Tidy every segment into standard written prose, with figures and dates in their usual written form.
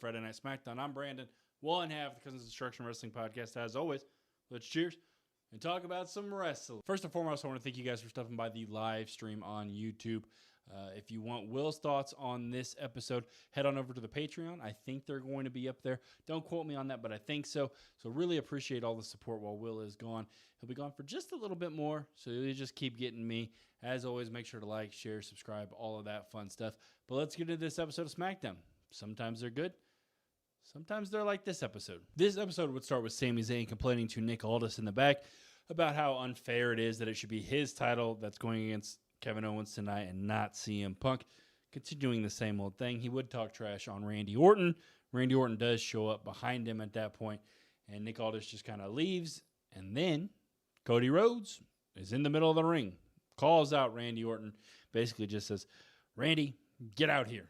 Friday Night SmackDown. I'm Brandon, one half of the Cousins Destruction Wrestling Podcast. As always, let's cheers and talk about some wrestling. First and foremost, I want to thank you guys for stopping by the live stream on YouTube. If you want Will's thoughts on this episode, head on over to the Patreon. I think they're going to be up there. Don't quote me on that, but I think so. So really appreciate all the support while Will is gone. He'll be gone for just a little bit more, so you just keep getting me. As always, make sure to like, share, subscribe, all of that fun stuff. But let's get into this episode of SmackDown. Sometimes they're good. Sometimes they're like this episode. This episode would start with Sami Zayn complaining to Nick Aldis in the back about how unfair it is that it should be his title that's going against Kevin Owens tonight and not CM Punk. Continuing the same old thing. He would talk trash on Randy Orton. Randy Orton does show up behind him at that point, and Nick Aldis just kind of leaves. And then Cody Rhodes is in the middle of the ring, calls out Randy Orton, basically just says, "Randy, get out here."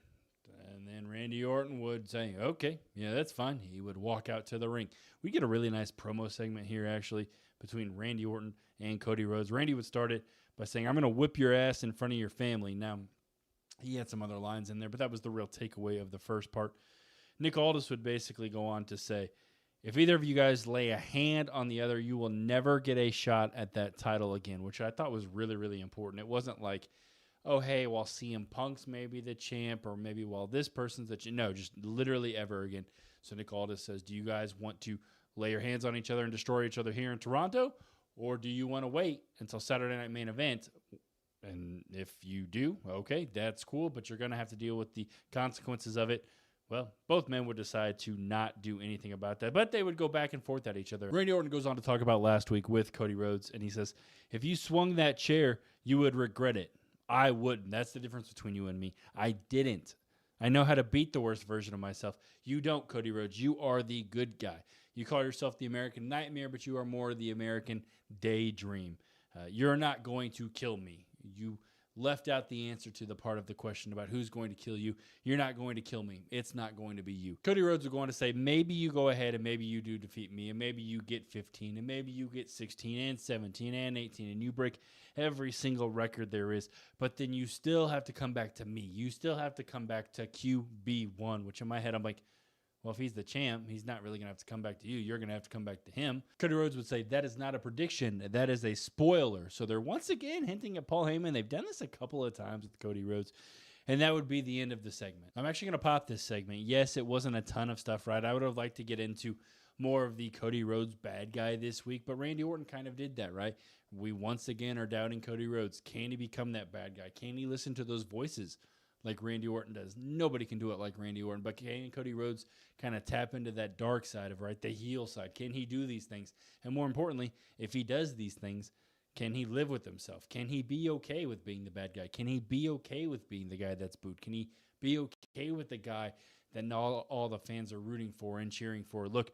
And then Randy Orton would say, "Okay, yeah, that's fine." He would walk out to the ring. We get a really nice promo segment here, actually, between Randy Orton and Cody Rhodes. Randy would start it by saying, "I'm going to whip your ass in front of your family." Now, he had some other lines in there, but that was the real takeaway of the first part. Nick Aldis would basically go on to say, "If either of you guys lay a hand on the other, you will never get a shot at that title again," which I thought was really, really important. It wasn't like, oh, hey, while CM Punk's maybe the champ, or maybe while this person's the champ. No, just literally ever again. So Nick Aldis says, "Do you guys want to lay your hands on each other and destroy each other here in Toronto? Or do you want to wait until Saturday Night Main Event? And if you do, okay, that's cool, but you're going to have to deal with the consequences of it." Well, both men would decide to not do anything about that, but they would go back and forth at each other. Randy Orton goes on to talk about last week with Cody Rhodes, and he says, "If you swung that chair, you would regret it. I wouldn't. That's the difference between you and me. I didn't. I know how to beat the worst version of myself. You don't, Cody Rhodes. You are the good guy. You call yourself the American Nightmare, but you are more the American Daydream. You're not going to kill me. You left out the answer to the part of the question about who's going to kill you. You're not going to kill me. It's not going to be you." Cody Rhodes would go on to say, "Maybe you go ahead and maybe you do defeat me, and maybe you get 15, and maybe you get 16 and 17 and 18, and you break every single record there is, but then you still have to come back to me. You still have to come back to QB1, which in my head I'm like, well, if he's the champ, he's not really going to have to come back to you. You're going to have to come back to him. Cody Rhodes would say, "That is not a prediction. That is a spoiler." So they're once again hinting at Paul Heyman. They've done this a couple of times with Cody Rhodes. And that would be the end of the segment. I'm actually going to pop this segment. Yes, it wasn't a ton of stuff, right? I would have liked to get into more of the Cody Rhodes bad guy this week, but Randy Orton kind of did that, right? We once again are doubting Cody Rhodes. Can he become that bad guy? Can he listen to those voices like Randy Orton does? Nobody can do it like Randy Orton, but can Cody Rhodes kind of tap into that dark side of, right, the heel side? Can he do these things? And more importantly, if he does these things, can he live with himself? Can he be okay with being the bad guy? Can he be okay with being the guy that's booed? Can he be okay with the guy that all the fans are rooting for and cheering for? Look,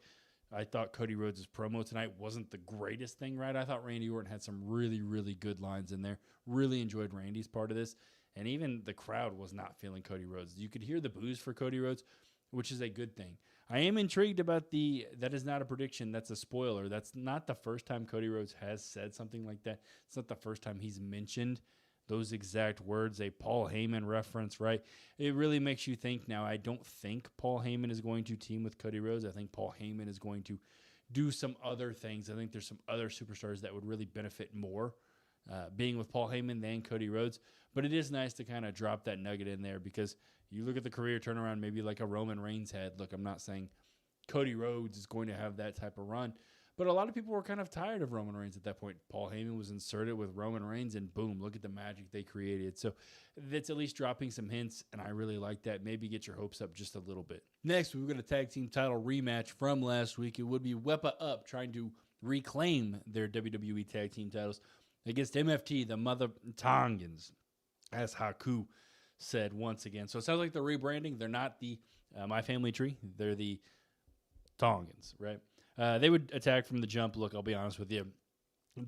I thought Cody Rhodes' promo tonight wasn't the greatest thing, right? I thought Randy Orton had some really, really good lines in there. Really enjoyed Randy's part of this. And even the crowd was not feeling Cody Rhodes. You could hear the boos for Cody Rhodes, which is a good thing. I am intrigued about that is not a prediction. That's a spoiler. That's not the first time Cody Rhodes has said something like that. It's not the first time he's mentioned those exact words, a Paul Heyman reference, right? It really makes you think now. I don't think Paul Heyman is going to team with Cody Rhodes. I think Paul Heyman is going to do some other things. I think there's some other superstars that would really benefit more being with Paul Heyman than Cody Rhodes. But it is nice to kind of drop that nugget in there, because you look at the career turnaround maybe like a Roman Reigns had. Look, I'm not saying Cody Rhodes is going to have that type of run, but a lot of people were kind of tired of Roman Reigns at that point. Paul Heyman was inserted with Roman Reigns, and boom, look at the magic they created. So that's at least dropping some hints, and I really like that. Maybe get your hopes up just a little bit. Next, we've got a tag team title rematch from last week. It would be Wepa Up trying to reclaim their WWE tag team titles against MFT, the Mother Tongans, as Haku said once again. So it sounds like they're rebranding. They're not the My Family Tree. They're the Tongans, right? They would attack from the jump. Look, I'll be honest with you.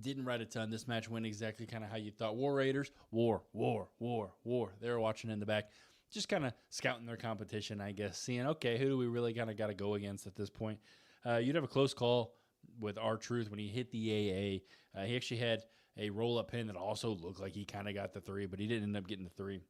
Didn't write a ton. This match went exactly kind of how you thought. War Raiders, war. They were watching in the back, just kind of scouting their competition, I guess, seeing, okay, who do we really kind of got to go against at this point? You'd have a close call with R-Truth when he hit the AA. He actually had a roll-up pin that also looked like he kind of got the 3, but he didn't end up getting the 3.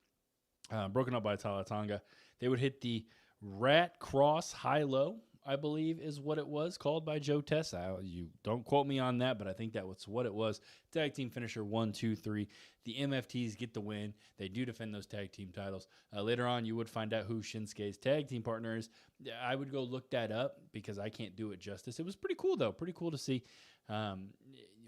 Broken up by Tala Tonga. They would hit the Rat Cross High Low, I believe is what it was called by Joe Tessa. You don't quote me on that, but I think that was what it was. Tag team finisher 1, 2, 3. The MFTs get the win. They do defend those tag team titles. Later on, you would find out who Shinsuke's tag team partner is. I would go look that up because I can't do it justice. It was pretty cool, though. Pretty cool to see.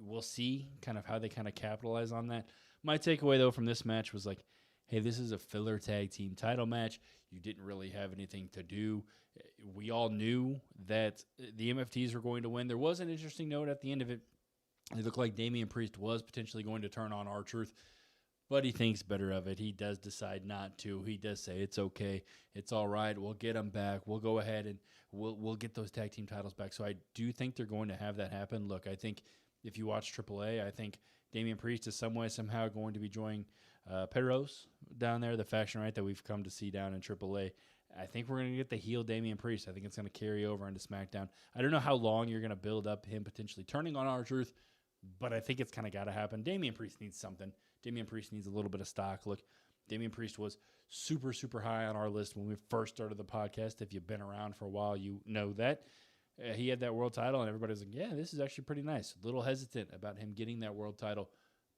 We'll see kind of how they kind of capitalize on that. My takeaway, though, from this match was like, hey, this is a filler tag team title match. You didn't really have anything to do. We all knew that the MFTs were going to win. There was an interesting note at the end of it. It looked like Damian Priest was potentially going to turn on R-Truth, but he thinks better of it. He does decide not to. He does say, it's okay. It's all right. We'll get them back. We'll go ahead and we'll get those tag team titles back. So I do think they're going to have that happen. Look, I think if you watch AAA, I think Damian Priest is some way, somehow going to be joining Perros down there, the faction, right, that we've come to see down in AAA. I think we're going to get the heel Damian Priest. I think it's going to carry over into SmackDown. I don't know how long you're going to build up him potentially turning on R-Truth, but I think it's kind of got to happen. Damian Priest needs something. Damian Priest needs a little bit of stock. Look, Damian Priest was super, super high on our list when we first started the podcast. If you've been around for a while, you know that. He had that world title, and everybody was like, yeah, this is actually pretty nice. A little hesitant about him getting that world title,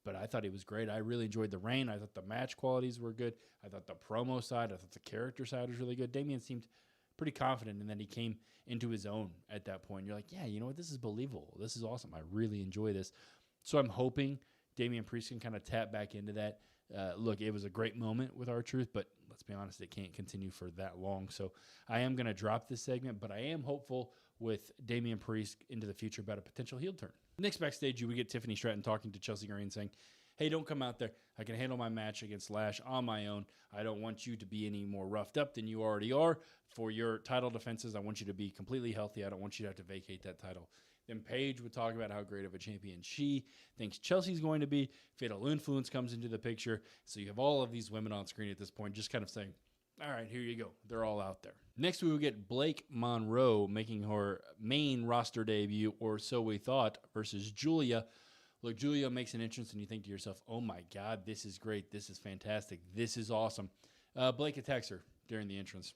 but I thought he was great. I really enjoyed the reign. I thought the match qualities were good. I thought the promo side, I thought the character side was really good. Damian seemed pretty confident, and then he came into his own at that point. You're like, yeah, you know what? This is believable. This is awesome. I really enjoy this. So I'm hoping Damian Priest can kind of tap back into that. Look, it was a great moment with R-Truth, but let's be honest, it can't continue for that long. So I am going to drop this segment, but I am hopeful with Damian Priest into the future about a potential heel turn. Next backstage, we get Tiffany Stratton talking to Chelsea Green saying, hey, don't come out there. I can handle my match against Lash on my own. I don't want you to be any more roughed up than you already are. For your title defenses, I want you to be completely healthy. I don't want you to have to vacate that title. Then Paige would talk about how great of a champion she thinks Chelsea's going to be. Fatal Influence comes into the picture. So you have all of these women on screen at this point just kind of saying, all right, here you go. They're all out there. Next, we will get Blake Monroe making her main roster debut, or so we thought, versus Julia. Look, Julia makes an entrance, and you think to yourself, oh my God, this is great. This is fantastic. This is awesome. Blake attacks her during the entrance,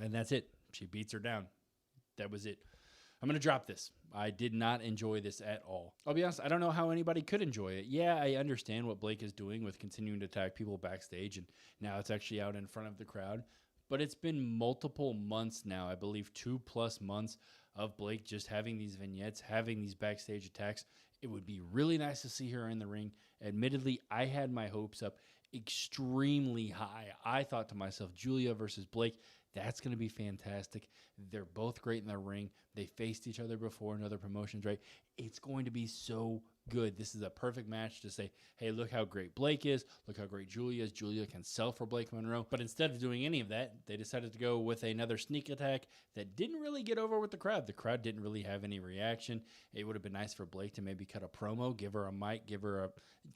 and that's it. She beats her down. That was it. I'm going to drop this. I did not enjoy this at all. I'll be honest, I don't know how anybody could enjoy it. Yeah, I understand what Blake is doing with continuing to attack people backstage, and now it's actually out in front of the crowd. But it's been multiple months now, I believe 2+ months of Blake just having these vignettes, having these backstage attacks. It would be really nice to see her in the ring. Admittedly, I had my hopes up extremely high. I thought to myself, Julia versus Blake, that's going to be fantastic. They're both great in the ring. They faced each other before in other promotions, right? It's going to be so good. This is a perfect match to say, hey, look how great Blake is. Look how great Julia is. Julia can sell for Blake Monroe. But instead of doing any of that, they decided to go with another sneak attack that didn't really get over with the crowd. The crowd didn't really have any reaction. It would have been nice for Blake to maybe cut a promo, give her a mic, give her a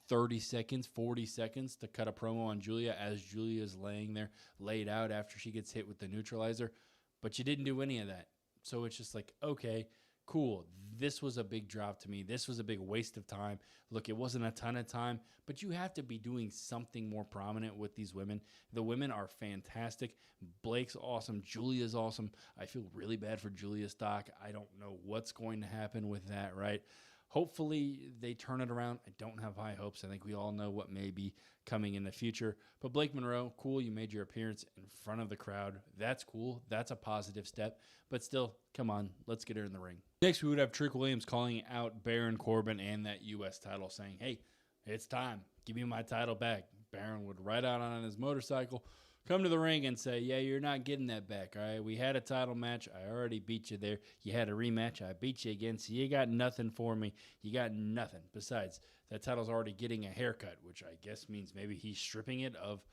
30 seconds, 40 seconds to cut a promo on Julia as Julia's laying there, laid out after she gets hit with the neutralizer. But you didn't do any of that. So it's just like, okay, cool. This was a big drop to me. This was a big waste of time. Look, it wasn't a ton of time, but you have to be doing something more prominent with these women. The women are fantastic. Blake's awesome. Julia's awesome. I feel really bad for Julia's stock. I don't know what's going to happen with that, right? Hopefully they turn it around. I don't have high hopes. I think we all know what may be coming in the future. But Blake Monroe, cool, you made your appearance in front of the crowd. That's cool. That's a positive step. But still, come on, let's get her in the ring. Next, we would have Trick Williams calling out Baron Corbin and that U.S. title, saying, hey, it's time. Give me my title back. Baron would ride out on his motorcycle, come to the ring and say, yeah, you're not getting that back, all right? We had a title match. I already beat you there. You had a rematch. I beat you again, so you got nothing for me. You got nothing. Besides, that title's already getting a haircut, which I guess means maybe he's stripping it of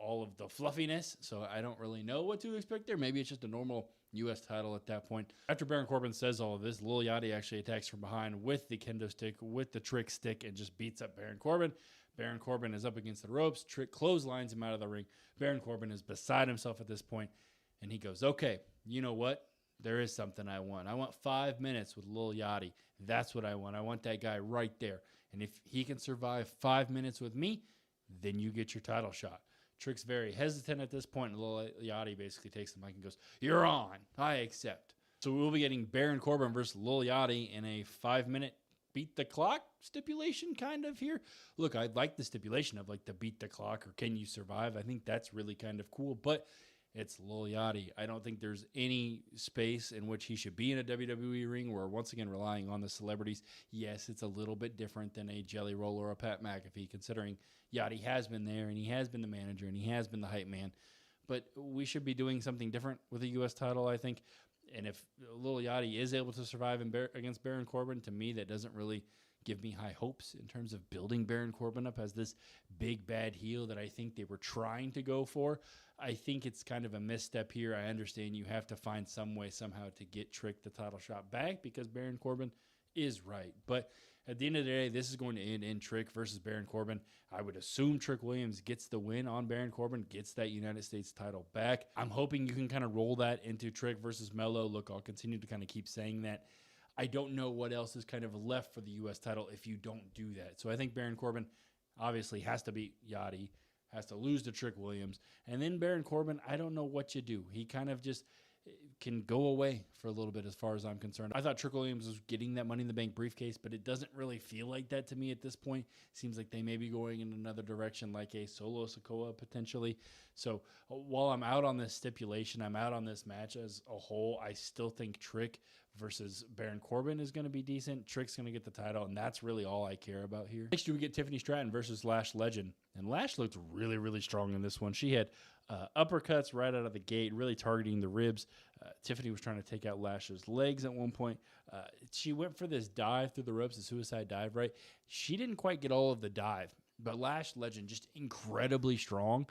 all of the fluffiness, so I don't really know what to expect there. Maybe it's just a normal U.S. title at that point. After Baron Corbin says all of this, Lil Yachty actually attacks from behind with the kendo stick, with the trick stick, and just beats up Baron Corbin. Baron Corbin is up against the ropes. Trick clotheslines him out of the ring. Baron Corbin is beside himself at this point, and he goes, okay, you know what? There is something I want. I want 5 minutes with Lil Yachty. That's what I want. I want that guy right there. And if he can survive 5 minutes with me, then you get your title shot. Trick's very hesitant at this point, and Lil Yachty basically takes the mic and goes, "You're on. I accept." So we'll be getting Baron Corbin versus Lil Yachty in a 5-minute beat the clock stipulation kind of here. Look, I like the stipulation of like the beat the clock or can you survive. I think that's really kind of cool, but it's Lil Yachty. I don't think there's any space in which he should be in a WWE ring. We're once again relying on the celebrities. Yes, it's a little bit different than a Jelly Roll or a Pat McAfee, considering Yachty has been there and he has been the manager and he has been the hype man. But we should be doing something different with the U.S. title, I think. And if Lil Yachty is able to survive against Baron Corbin, to me, that doesn't really give me high hopes in terms of building Baron Corbin up as this big bad heel that I think they were trying to go for. I think it's kind of a misstep here. I understand you have to find some way somehow to get Trick the title shot back because Baron Corbin is right. But at the end of the day, this is going to end in Trick versus Baron Corbin. I would assume Trick Williams gets the win on Baron Corbin, gets that United States title back. I'm hoping you can kind of roll that into Trick versus Melo. Look, I'll continue to kind of keep saying that. I don't know what else is kind of left for the U.S. title if you don't do that. So I think Baron Corbin obviously has to beat Yachty, has to lose to Trick Williams. And then Baron Corbin, I don't know what you do. He kind of just can go away for a little bit as far as I'm concerned. I thought Trick Williams was getting that Money in the Bank briefcase, but it doesn't really feel like that to me at this point. Seems like they may be going in another direction, like a Solo Sikoa potentially. So while I'm out on this stipulation, I'm out on this match as a whole, I still think Trick versus Baron Corbin is going to be decent. Trick's going to get the title, and that's really all I care about here. Next, we get Tiffany Stratton versus Lash Legend, and Lash looked really, really strong in this one. She had uppercuts right out of the gate, really targeting the ribs. Tiffany was trying to take out Lash's legs at one point. She went for this dive through the ropes, the suicide dive, right? She didn't quite get all of the dive, but Lash Legend, just incredibly strong,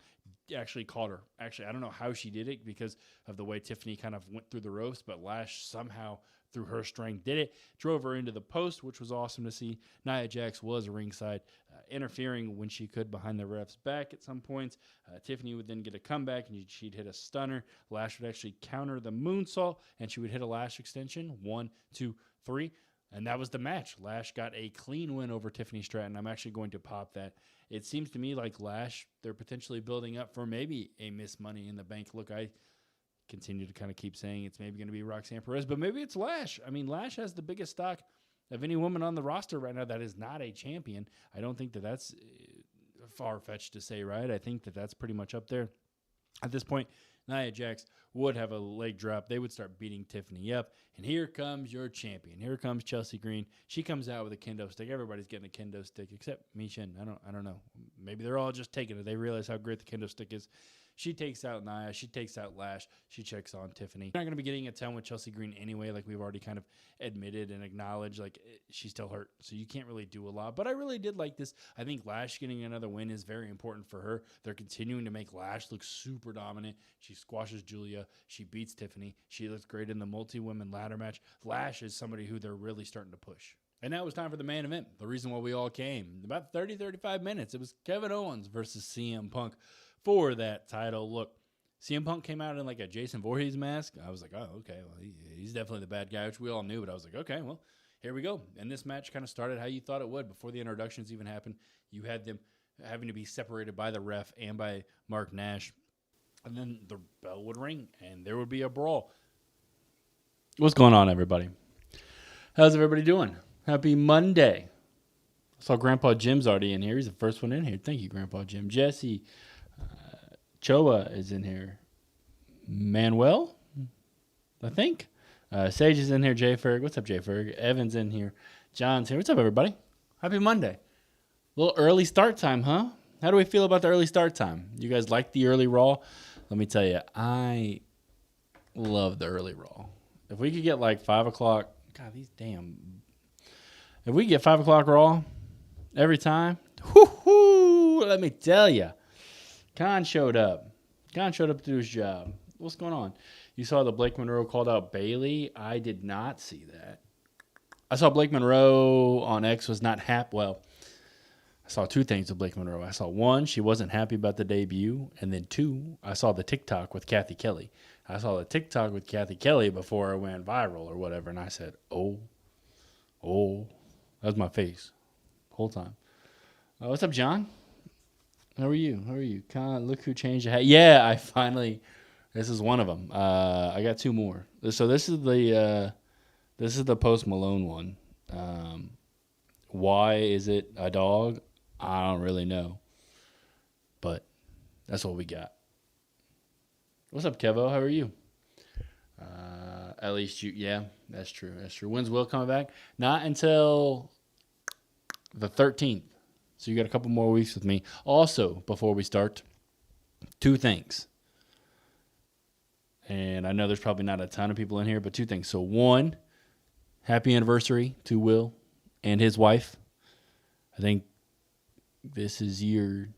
actually caught her. Actually, I don't know how she did it because of the way Tiffany kind of went through the ropes, but Lash somehow, through her strength, did it. Drove her into the post, which was awesome to see. Nia Jax was ringside, interfering when she could behind the ref's back at some points. Tiffany would then get a comeback, and she'd hit a stunner. Lash would actually counter the moonsault, and she would hit a Lash extension. 1, 2, 3. And that was the match. Lash got a clean win over Tiffany Stratton. I'm actually going to pop that. It seems to me like Lash, they're potentially building up for maybe a Miss Money in the Bank. Look, I continue to kind of keep saying it's maybe going to be Roxanne Perez, but maybe it's Lash. I mean, Lash has the biggest stock of any woman on the roster right now that is not a champion. I don't think that that's far-fetched to say, right? I think that that's pretty much up there. At this point, Nia Jax would have a leg drop. They would start beating Tiffany up. And here comes your champion. Here comes Chelsea Green. She comes out with a kendo stick. Everybody's getting a kendo stick except Misha. I don't know. Maybe they're all just taking it. They realize how great the kendo stick is. She takes out Nia. She takes out Lash. She checks on Tiffany. You're not going to be getting a 10 with Chelsea Green anyway, like we've already kind of admitted and acknowledged. Like, she's still hurt, so you can't really do a lot. But I really did like this. I think Lash getting another win is very important for her. They're continuing to make Lash look super dominant. She squashes Julia. She beats Tiffany. She looks great in the multi-women ladder match. Lash is somebody who they're really starting to push. And now it's time for the main event, the reason why we all came. About 30, 35 minutes. It was Kevin Owens versus CM Punk for that title. Look, CM Punk came out in like a Jason Voorhees mask. I was like, oh, okay, well, he's definitely the bad guy, which we all knew. But I was like, okay, well, here we go. And this match kind of started how you thought it would. Before the introductions even happened, you had them having to be separated by the ref and by Mark Nash. And then the bell would ring, and there would be a brawl. What's going on, everybody? How's everybody doing? Happy Monday. I saw Grandpa Jim's already in here. He's the first one in here. Thank you, Grandpa Jim. Jesse Choa is in here. Manuel, I think. Sage is in here. Jay Ferg. What's up, Jay Ferg? Evan's in here. John's here. What's up, everybody? Happy Monday. A little early start time, huh? How do we feel about the early start time? You guys like the early Raw? Let me tell you, I love the early Raw. If we could get like 5 o'clock, God, these damn. If we get 5 o'clock Raw every time, whoo-hoo, let me tell you. Khan showed up. Khan showed up to do his job. What's going on? You saw that Blake Monroe called out Bayley. I did not see that. I saw Blake Monroe on X was not happy. Well, I saw two things with Blake Monroe. I saw one, she wasn't happy about the debut. And then two, I saw the TikTok with Kathy Kelly. I saw the TikTok with Kathy Kelly before it went viral or whatever. And I said, oh, that was my face the whole time. What's up, John? How are you? How are you? Look who changed the hat. Yeah, I finally. This is one of them. I got two more. So this is the Post Malone one. Why is it a dog? I don't really know, but that's what we got. What's up, Kevo? How are you? At least you. Yeah, that's true. That's true. When's Will coming back? Not until the 13th. So you got a couple more weeks with me. Also, before we start, two things. And I know there's probably not a ton of people in here, but two things. So one, happy anniversary to Will and his wife. I think this is year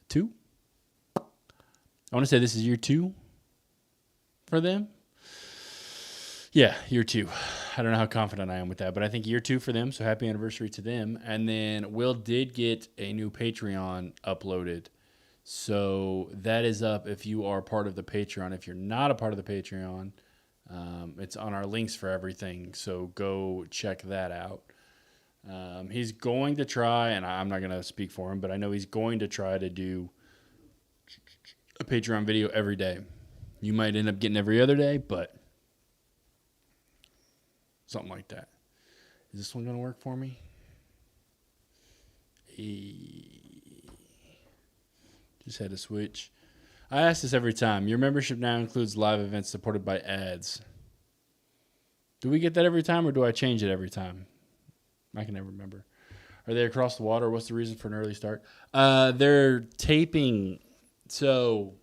2. I want to say this is year 2 for them. Yeah, year 2. I don't know how confident I am with that, but I think year 2 for them. So happy anniversary to them. And then Will did get a new Patreon uploaded. So that is up if you are part of the Patreon. If you're not a part of the Patreon, it's on our links for everything. So go check that out. He's going to try, and I'm not going to speak for him, but I know he's going to try to do a Patreon video every day. You might end up getting every other day, but something like that. Is this one going to work for me? Just had to switch. I ask this every time. Your membership now includes live events supported by ads. Do we get that every time, or do I change it every time? I can never remember. Are they across the water? What's the reason for an early start? They're taping. So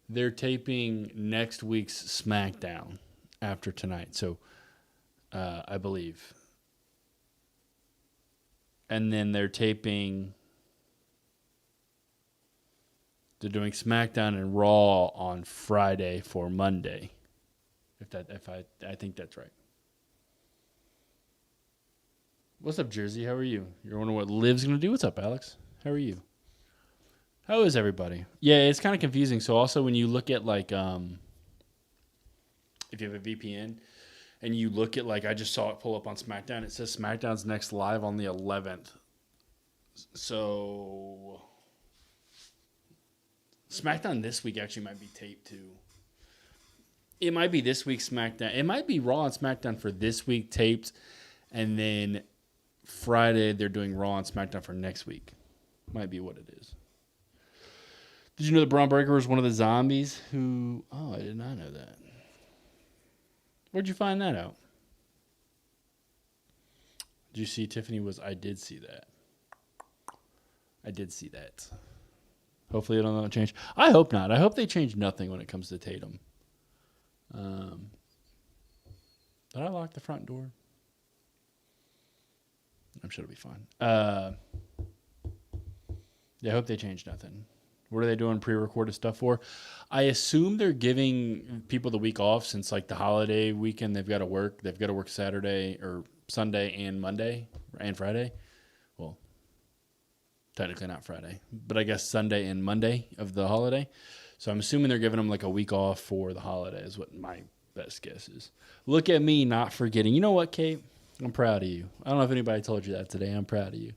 they're taping next week's SmackDown after tonight. So I believe. And then they're taping. They're doing SmackDown and Raw on Friday for Monday. I think that's right. What's up, Jersey? How are you? You're wondering what Liv's gonna do? What's up, Alex? How are you? How is everybody? Yeah, it's kind of confusing. So also when you look at like if you have a VPN and you look at like I just saw it pull up on SmackDown, it says SmackDown's next live on the 11th. So SmackDown this week actually might be taped too. It might be this week's SmackDown. It might be Raw and SmackDown for this week taped, and then Friday they're doing Raw and SmackDown for next week. Might be what it is. Did you know that Bron Breakker was one of the zombies who... Oh, I did not know that. Where'd you find that out? Did you see Tiffany was... I did see that. I did see that. Hopefully it'll not change. I hope not. I hope they change nothing when it comes to Tatum. Did I lock the front door? I'm sure it'll be fine. Yeah, I hope they change nothing. What are they doing pre-recorded stuff for? I assume they're giving people the week off since like the holiday weekend they've got to work. They've got to work Saturday or Sunday and Monday and Friday. Well, technically not Friday, but I guess Sunday and Monday of the holiday. So I'm assuming they're giving them like a week off for the holiday is what my best guess is. Look at me not forgetting. You know what, Kate? I'm proud of you. I don't know if anybody told you that today. I'm proud of you.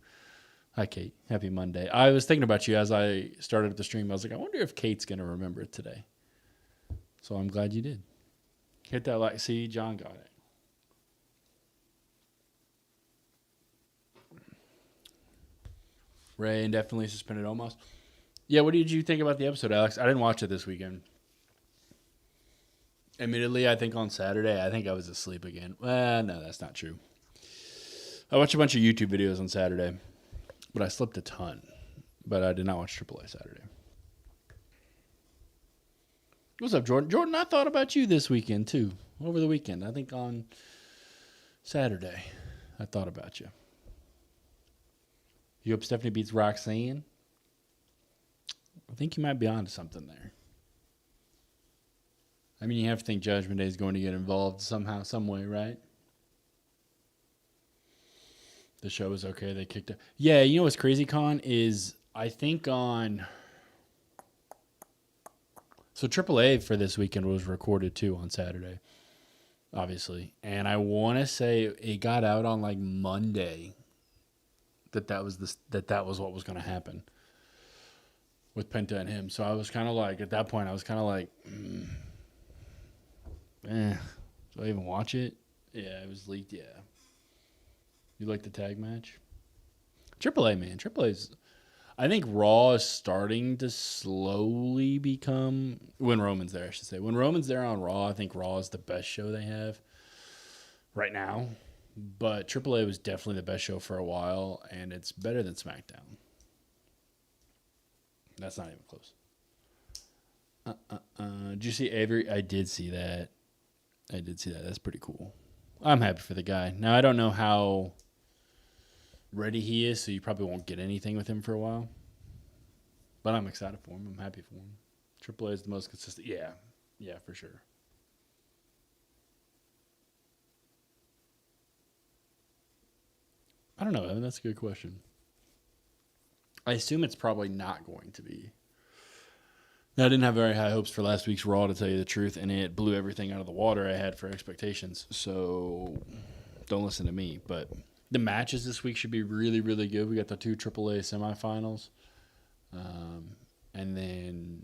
Hi, Kate. Happy Monday. I was thinking about you as I started the stream. I was like, I wonder if Kate's going to remember it today. So I'm glad you did. Hit that like. See, John got it. Ray indefinitely suspended almost. Yeah, what did you think about the episode, Alex? I didn't watch it this weekend. Admittedly, I think on Saturday, I think I was asleep again. Well, no, that's not true. I watched a bunch of YouTube videos on Saturday, but I slept a ton. But I did not watch AAA Saturday. What's up, Jordan? Jordan, I thought about you this weekend, too. Over the weekend. I think on Saturday, I thought about you. You hope Stephanie beats Roxanne? I think you might be onto something there. I mean, you have to think Judgment Day is going to get involved somehow, some way, right? The show was okay. They kicked it. Yeah, you know what's crazy, Con, is I think on... So AAA for this weekend was recorded, too, on Saturday, obviously. And I want to say it got out on, like, Monday, that was what was going to happen with Penta and him. So I was kind of like, at that point, I was kind of like, do I even watch it? Yeah, it was leaked. Yeah. You like the tag match? AAA, man. AAA's. I think Raw is starting to slowly become, when Roman's there, I should say. When Roman's there on Raw, I think Raw is the best show they have right now. But AAA was definitely the best show for a while, and it's better than SmackDown. That's not even close. Did you see Avery? I did see that. That's pretty cool. I'm happy for the guy. Now, I don't know how ready he is, so you probably won't get anything with him for a while. But I'm excited for him. I'm happy for him. AAA is the most consistent. Yeah, for sure. I don't know, Evan. That's a good question. I assume it's probably not going to be. Now, I didn't have very high hopes for last week's Raw, to tell you the truth, and it blew everything out of the water I had for expectations. So don't listen to me. But the matches this week should be really, really good. We got the 2 AAA semifinals. And then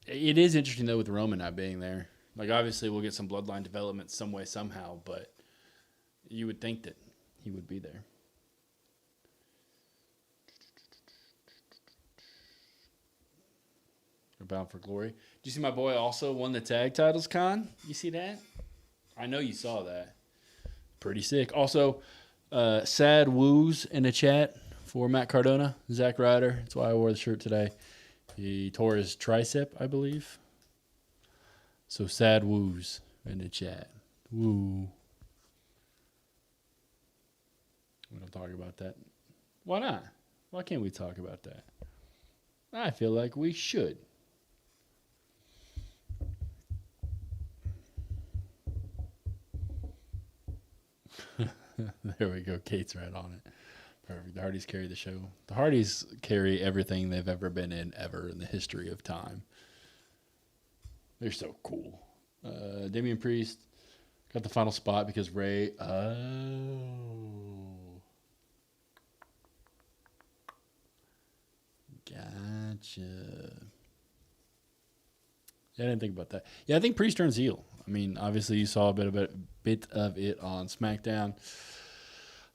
it is interesting, though, with Roman not being there. Like, obviously, we'll get some bloodline development some way, somehow, but you would think that he would be there. We're bound for glory. Did you see my boy also won the tag titles, Con? You see that? I know you saw that. Pretty sick. Also, sad woos in the chat for Matt Cardona, Zack Ryder. That's why I wore the shirt today. He tore his tricep, I believe. So sad woos in the chat. Woo. We don't talk about that. Why not? Why can't we talk about that? I feel like we should. There we go. Kate's right on it. Perfect. The Hardys carry the show. The Hardys carry everything they've ever been in, ever in the history of time. They're so cool. Damian Priest got the final spot because Ray. Gotcha. Yeah, I didn't think about that. Yeah, I think Priest turns heel. I mean, obviously you saw a bit of it on SmackDown.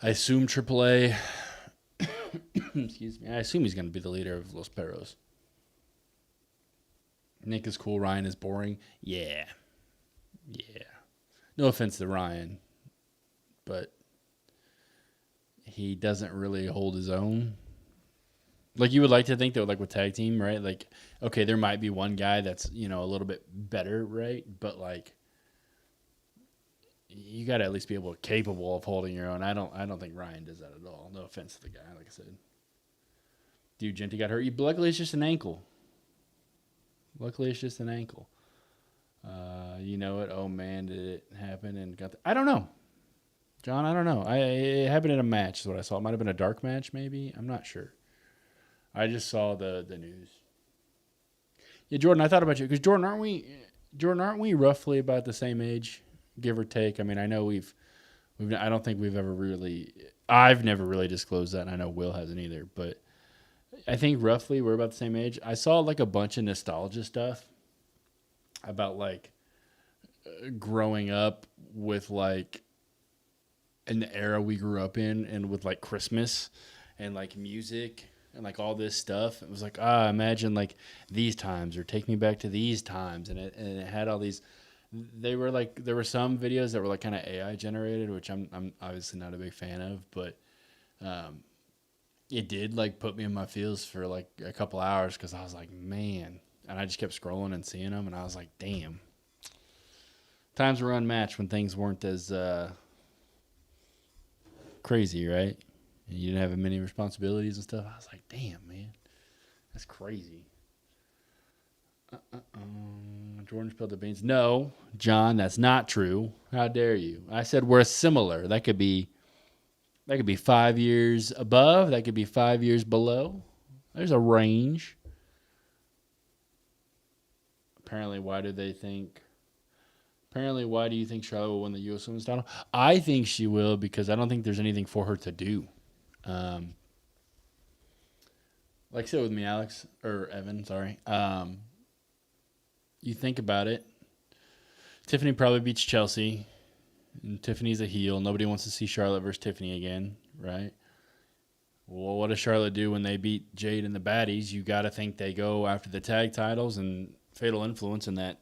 I assume AAA. Excuse me. I assume he's going to be the leader of Los Perros. Nick is cool. Ryan is boring. Yeah. No offense to Ryan, but he doesn't really hold his own. Like, you would like to think that, like, with tag team, right? Like, okay, there might be one guy that's, a little bit better, right? But, like, you got to at least be capable of holding your own. I don't think Ryan does that at all. No offense to the guy, like I said. Dude, Genty got hurt. Luckily, it's just an ankle. You know what? Oh, man, did it happen? And I don't know. John, I don't know. It happened in a match is what I saw. It might have been a dark match, maybe. I'm not sure. I just saw the news. Yeah, Jordan, I thought about you. Because, Jordan, aren't we roughly about the same age, give or take? I mean, I know I don't think we've ever really, I've never really disclosed that, and I know Will hasn't either. But I think roughly we're about the same age. I saw, like, a bunch of nostalgia stuff about, like, growing up with, like, in the era we grew up in, and with, like, Christmas and, like, music and, like, all this stuff. It was like, imagine, like, these times, or take me back to these times. And it had all these, there were some videos that were, like, kind of AI generated, which I'm obviously not a big fan of, but it did, like, put me in my feels for, like, a couple hours, because I was like, man. And I just kept scrolling and seeing them, and I was like, damn. Times were unmatched when things weren't as crazy, right? And you didn't have many responsibilities and stuff. I was like, damn, man. That's crazy. Jordan spilled the beans. No, John, that's not true. How dare you? I said we're similar. That could be 5 years above. That could be 5 years below. There's a range. Apparently, why do you think Charlotte will win the U.S. Women's title? I think she will, because I don't think there's anything for her to do. Like sit with me, Alex or Evan. Sorry. You think about it. Tiffany probably beats Chelsea, and Tiffany's a heel. Nobody wants to see Charlotte versus Tiffany again, right? Well, what does Charlotte do when they beat Jade and the Baddies? You got to think they go after the tag titles and Fatal Influence and that,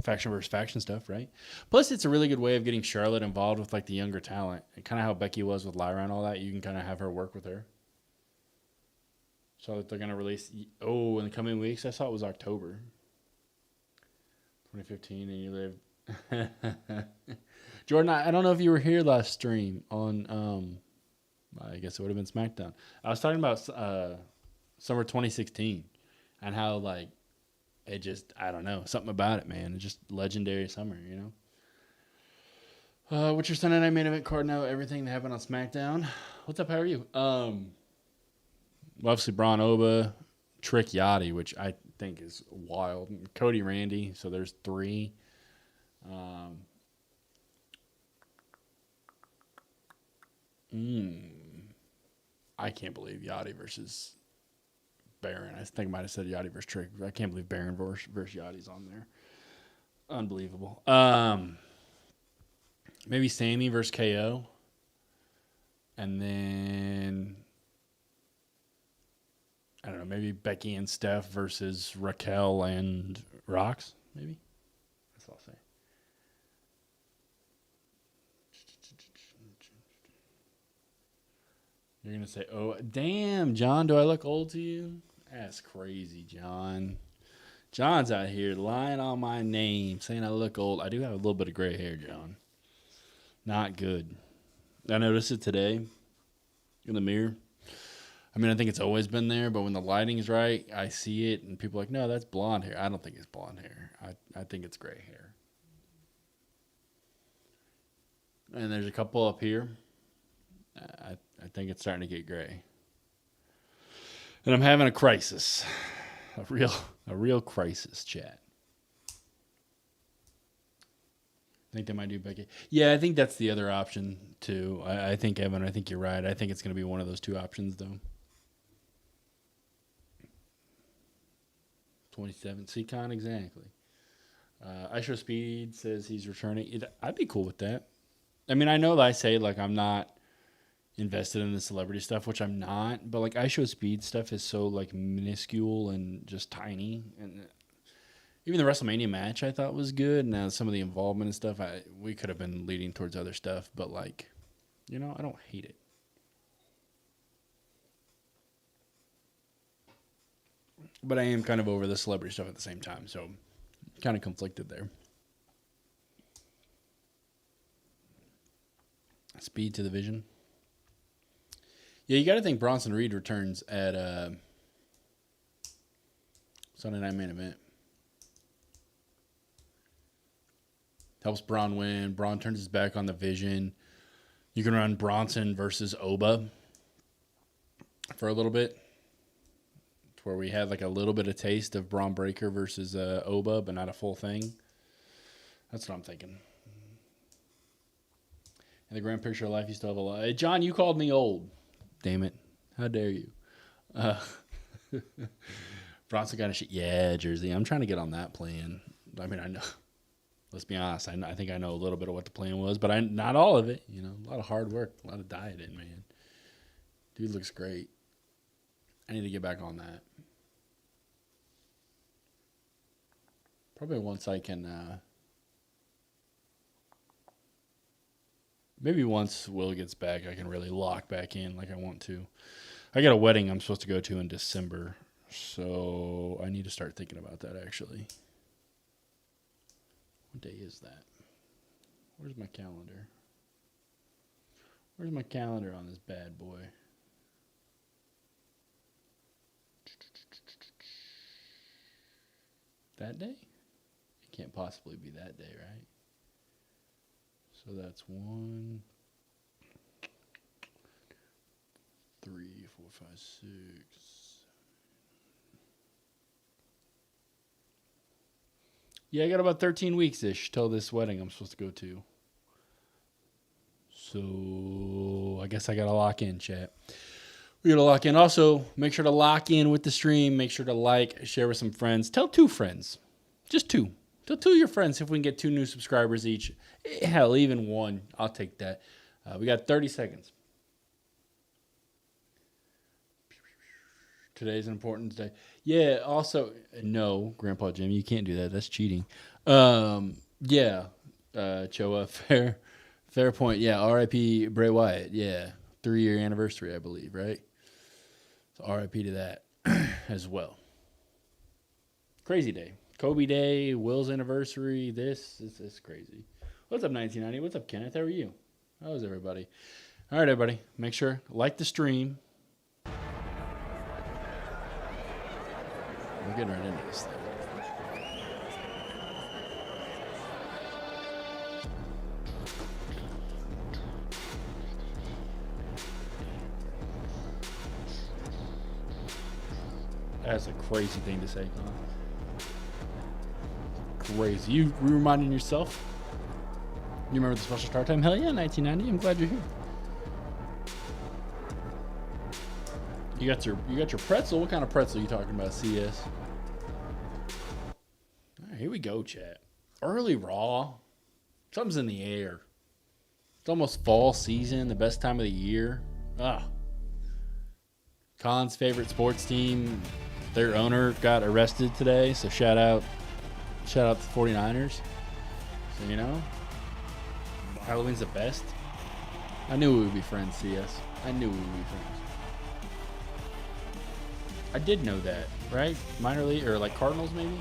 faction versus faction stuff, right? Plus, it's a really good way of getting Charlotte involved with like the younger talent, and kind of how Becky was with Lyra and all that. You can kind of have her work with her. So they're gonna release in the coming weeks. I saw it was October 2015, and you lived. Jordan, I don't know if you were here last stream on. I guess it would have been SmackDown. I was talking about summer 2016 and how like it just I don't know something about it, man. It's just legendary summer, What's your Sunday night main event card now? Everything that happened on SmackDown. What's up? How are you? Obviously Bron, Oba, Trick, Yachty, which I think is wild. Cody, Randy. So there's 3. I can't believe Yachty versus Baron. I think I might have said Yachty versus Trick. I can't believe Baron versus Yachty's on there. Unbelievable. Maybe Sammy versus KO. And then I don't know, maybe Becky and Steph versus Raquel and Rox, maybe. That's all I'll say. You're going to say, oh, damn, John, do I look old to you? That's crazy, John. John's out here lying on my name, saying I look old. I do have a little bit of gray hair, John. Not good. I noticed it today in the mirror. I mean, I think it's always been there, but when the lighting's right, I see it, and people are like, no, that's blonde hair. I don't think it's blonde hair. I think it's gray hair. And there's a couple up here. I think it's starting to get gray. And I'm having a crisis. A real crisis, chat. I think they might do Becky. Yeah, I think that's the other option, too. I think, Evan, I think you're right. I think it's going to be one of those 2 options, though. 27. CCon, exactly. Isho Speed says he's returning. I'd be cool with that. I mean, I know that I say, like, I'm not invested in the celebrity stuff, which I'm not, but, like, Isho Speed stuff is so, like, minuscule and just tiny. And even the WrestleMania match I thought was good. Now, some of the involvement and stuff, we could have been leading towards other stuff, but, like, I don't hate it. But I am kind of over the celebrity stuff at the same time, so kind of conflicted there. Speed to the Vision. Yeah, you got to think Bronson Reed returns at Sunday Night Main Event. Helps Bron win. Bron turns his back on the Vision. You can run Bronson versus Oba for a little bit, where we had like a little bit of taste of Braun Breaker versus Oba, but not a full thing. That's what I'm thinking. In the grand picture of life, you still have a lot. Hey, John, you called me old. Damn it. How dare you? Bronson got a shit. Yeah, Jersey. I'm trying to get on that plan. I mean, I know. Let's be honest. I think I know a little bit of what the plan was, but not all of it. A lot of hard work, a lot of dieting, man. Dude looks great. I need to get back on that. Probably once I can, maybe once Will gets back, I can really lock back in like I want to. I got a wedding I'm supposed to go to in December, so I need to start thinking about that actually. What day is that? Where's my calendar? Where's my calendar on this bad boy? That day? It can't possibly be that day, right? So that's 1, 3, 4, 5, 6. Yeah, I got about 13 weeks-ish till this wedding I'm supposed to go to. So I guess I got to lock in, chat. We got to lock in. Also, make sure to lock in with the stream. Make sure to like, share with some friends. Tell 2 friends. Just 2. Tell 2 of your friends if we can get 2 new subscribers each. Hell, even 1. I'll take that. We got 30 seconds. Today's an important day. Yeah, also, no, Grandpa Jim, you can't do that. That's cheating. Yeah, Choa, fair point. Yeah, R.I.P. Bray Wyatt. Yeah, 3-year anniversary, I believe, right? So R.I.P. to that as well. Crazy day. Kobe Day, Will's anniversary. This is crazy. What's up, 1990? What's up, Kenneth? How are you? How's everybody? All right, everybody. Make sure, like the stream. We're getting right into this thing. That's a crazy thing to say, Con. Crazy. You reminding yourself? You remember the special start time? Hell yeah, 1990. I'm glad you're here. You got your pretzel. What kind of pretzel are you talking about, CS? All right, here we go, chat. Early Raw. Something's in the air. It's almost fall season, the best time of the year. Khan's favorite sports team, their owner got arrested today, so shout out to the 49ers. So, you know, Halloween's the best. I knew we would be friends, CS. I knew we would be friends. I did know that, right? Minor league, or like Cardinals maybe?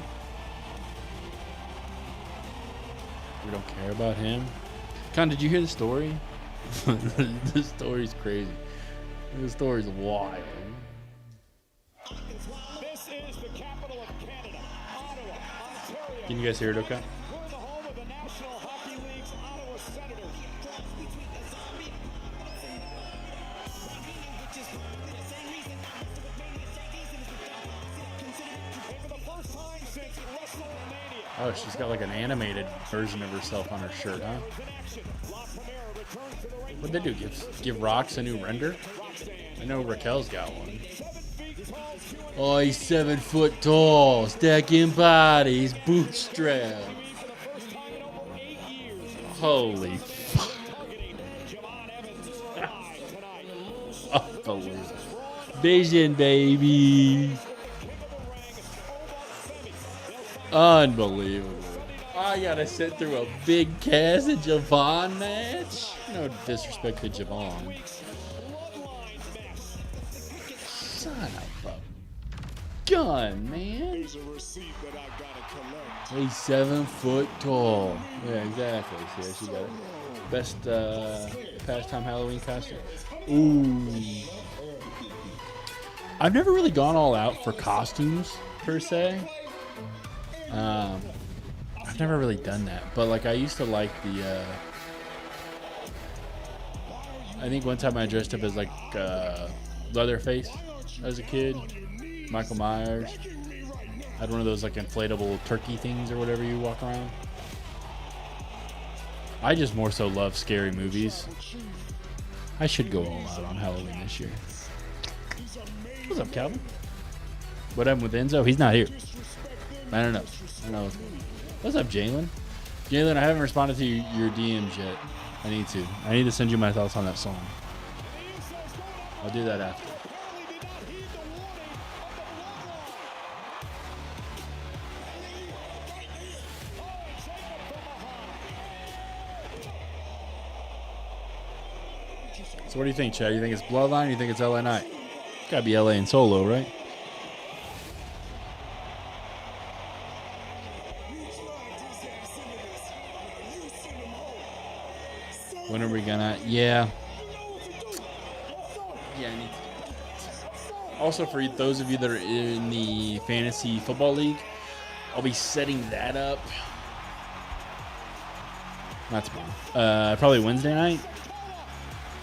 We don't care about him. Con, did you hear the story? The story's crazy. The story's wild. This is the capital of Canada, Ottawa, Ontario. Can you guys hear it okay? We're the home of the National Hockey League's Ottawa Senators. And for the first time since WrestleMania, Oh, she's got like an animated version of herself on her shirt, huh? What'd they do? Give Rox a new render? I know Raquel's got one. Oh, he's 7 foot tall, stacking bodies, bootstrap. Holy fuck. Unbelievable. Vision, baby. Unbelievable. I gotta sit through a big Cass and Javon match. No disrespect to Javon. Son of a gun, man. He's 7 foot tall. Yeah, exactly. See, she got it. Best pastime Halloween costume. Ooh. I've never really gone all out for costumes per se. I've never really done that, but like I used to like the I think one time I dressed up as like Leatherface as a kid, Michael Myers. I had one of those like inflatable turkey things or whatever you walk around. I just more so love scary movies. I should go all out on Halloween this year. What's up, Calvin? What happened with Enzo? He's not here. I don't know. What's up, Jalen? Jalen, I haven't responded to your DMs yet. I need to. I need to send you my thoughts on that song. I'll do that after. So what do you think, Chad? You think it's Bloodline? You think it's LA Knight? Gotta be LA and Solo, right? When are we gonna? Yeah. Yeah, I need to. Also, for those of you that are in the Fantasy Football League, I'll be setting that up. Not tomorrow. Probably Wednesday night.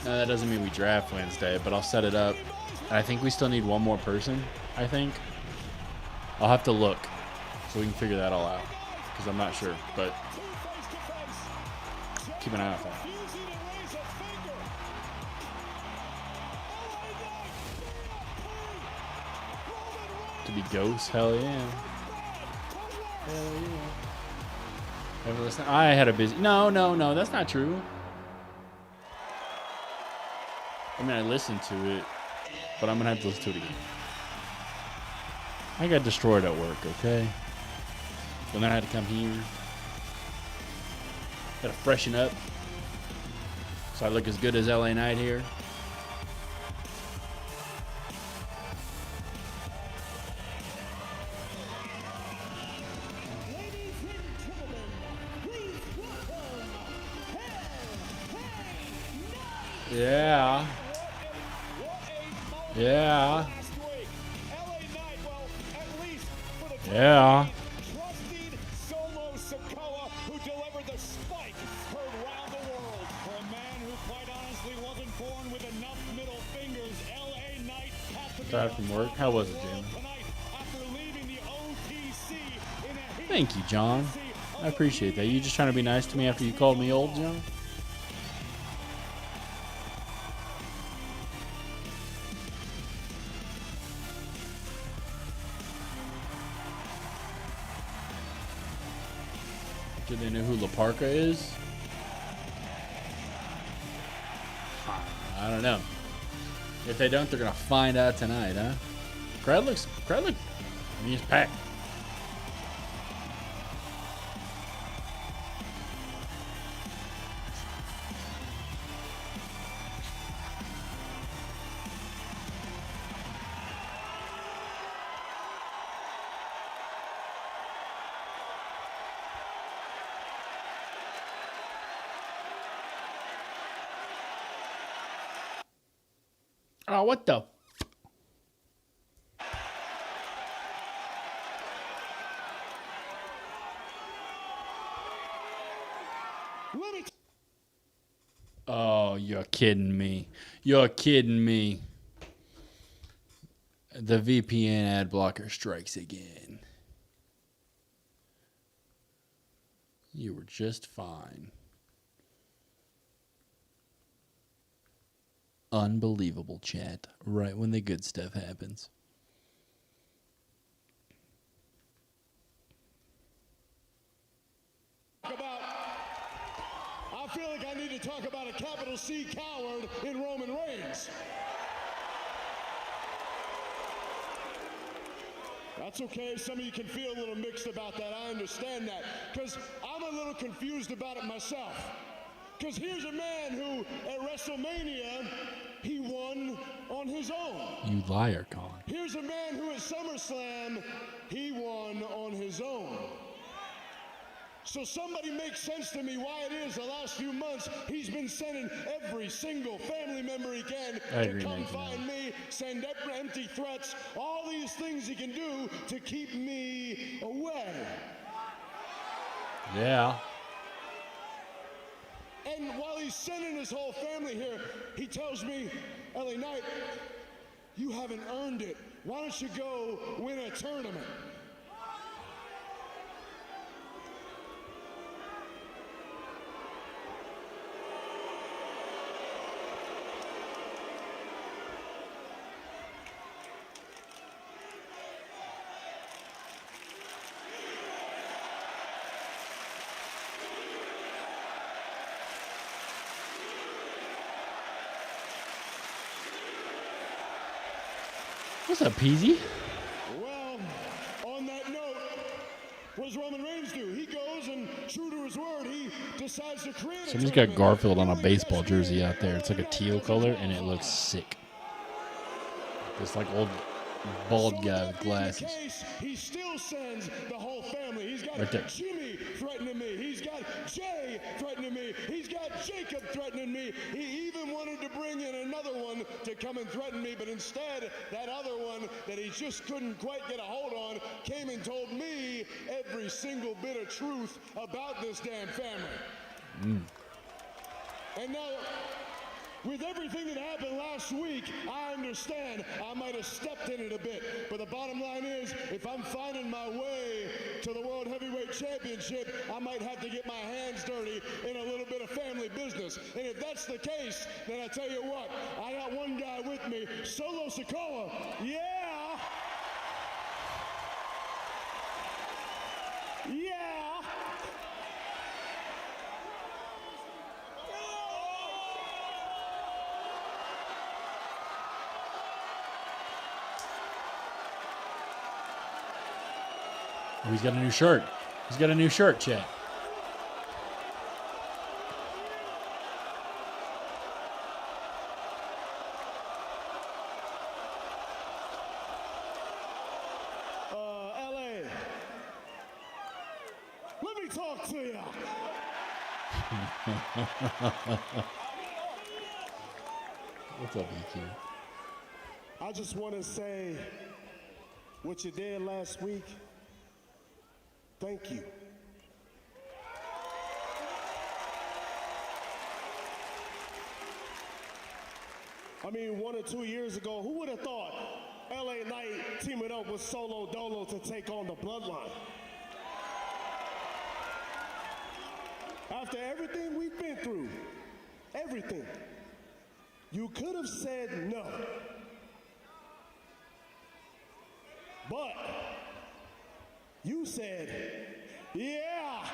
No, that doesn't mean we draft Wednesday, but I'll set it up. And I think we still need one more person, I think. I'll have to look so we can figure that all out, because I'm not sure, but keep an eye out for that. To be ghosts? Hell yeah. Hell yeah. Ever listen? I had a busy. No, that's not true. I mean, I listened to it, but I'm gonna have to listen to it again. I got destroyed at work, okay? So then I had to come here. Got to freshen up, so I look as good as LA Knight here. Yeah. Yeah. Yeah. Trusted Solo Sikoa, who delivered the spike heard round the world. For a man who quite honestly wasn't born with enough middle fingers, LA Knight has to be Tired from work. How was it, Jamie? after leaving the OTC in a Thank you, John. I appreciate that. You just trying to be nice to me after you called me old, John? Do they know who La Parka is? I don't know. If they don't, they're gonna find out tonight, huh? Crowd looks. I mean, it's packed. Oh, what the? Oh, you're kidding me. You're kidding me. The VPN ad blocker strikes again. You were just fine. Unbelievable, chat. Right when the good stuff happens. I feel like I need to talk about a capital C coward in Roman Reigns. That's okay. Some of you can feel a little mixed about that. I understand that. Because I'm a little confused about it myself. Because here's a man who, at WrestleMania, he won on his own. You liar, Con. Here's a man who, at SummerSlam, he won on his own. So somebody make sense to me why it is the last few months he's been sending every single family member he can to come find me, send empty threats, all these things he can do to keep me away. Yeah. And while he's sending his whole family here, he tells me, LA Knight, you haven't earned it. Why don't you go win a tournament? What's up, Peasy? Well, on that note, what does Roman Reigns do? He goes and, true to his word, he decides to create Somebody's got Garfield on a baseball jersey out there. It's like a teal color, and it looks sick. It's like old bald guy with glasses. He still sends the whole family. He's got right there. Jimmy threatening me. He's got Jay threatening me. He's got Jacob threatening me. He even wanted to bring in another one to come and threaten me, but instead, that other one that he just couldn't quite get a hold on came and told me every single bit of truth about this damn family. And now, with everything that happened last week, I understand I might have stepped in it a bit. But the bottom line is, if I'm finding my way to the World Heavyweight Championship, I might have to get my hands dirty in a little bit of family business. And if that's the case, then I tell you what, I got one guy with me, Solo Sikoa. Yeah! Yeah. Oh, he's got a new shirt. He's got a new shirt, Chet. LA. Let me talk to you. What's up, EQ? I just want to say what you did last week. Thank you. I mean, 1 or 2 years ago, who would have thought LA Knight teaming up with Solo Dolo to take on the Bloodline? After everything we've been through, everything, you could have said no. But you said, yeah.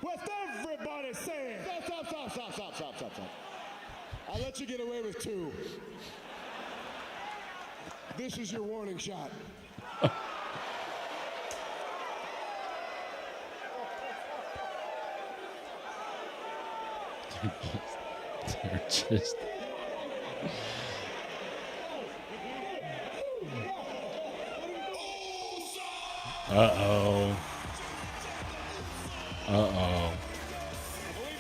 What's everybody saying? Stop. I let you get away with 2. This is your warning shot. They're just... Uh-oh. Uh-oh.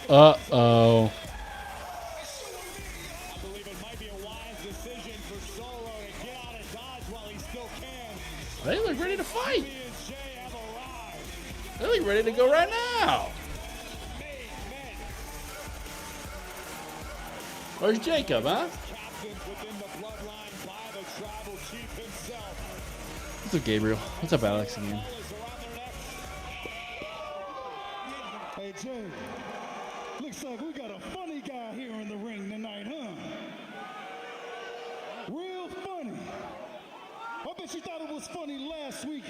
Uh-oh. I believe it might be a wise decision for Solo to get out of Dodge while he still can. They look ready to fight. He and Jay have arrived. They look ready to go right now. Where's Jacob, huh? Captains within the bloodline by the tribal chief himself. What's up, Gabriel? What's up, Alex, again? Hey, Jay, looks like we got a funny guy here in the ring tonight, huh? Real funny. I bet you thought it was funny last week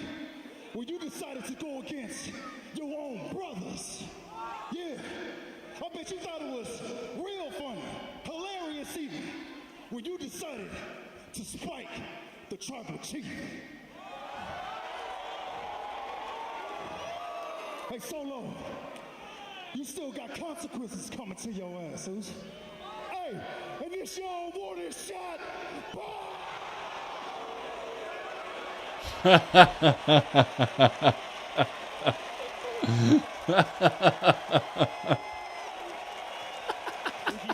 when you decided to go against your own brothers. Yeah, I bet you thought it was real funny, hilarious even, when you decided to spike the tribal chief. Hey, Solo. You still got consequences coming to your asses. Hey, and this your warning shot. He's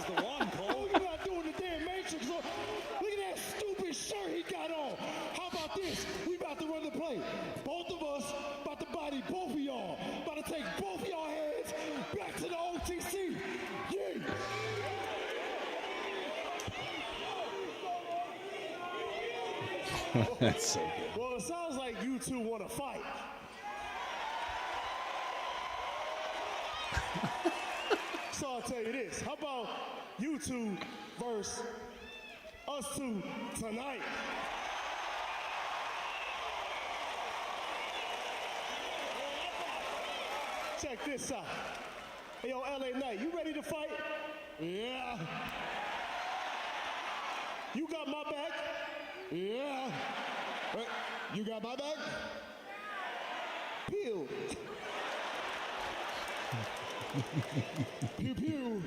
the one, Cole. You're not doing the damn Matrix. Look at that stupid shirt he got on. How about this? We about to run the play. Both of us about to body both of y'all. About to take both of y'all heads back to the OTC. Yeah. That's so good. Well, it sounds like you two want to fight. So I'll tell you this. How about you two versus us two tonight? Check this out. Hey, yo, LA Knight, you ready to fight? Yeah. You got my back? Yeah. You got my back? Pew. Pew pew.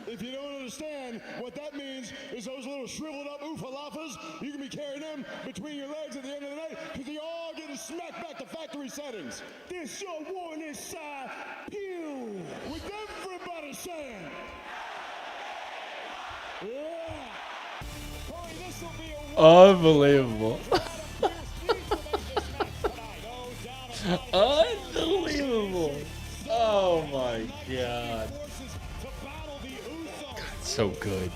If you don't understand, what that means is those little shriveled up oofalafas, you can be carrying them between your legs at the end of the night because you're all getting smacked back to factory settings. This your warning shot. Pew. With everybody saying. Yeah. Corey, this will be a Unbelievable. Unbelievable. Oh my God. So good.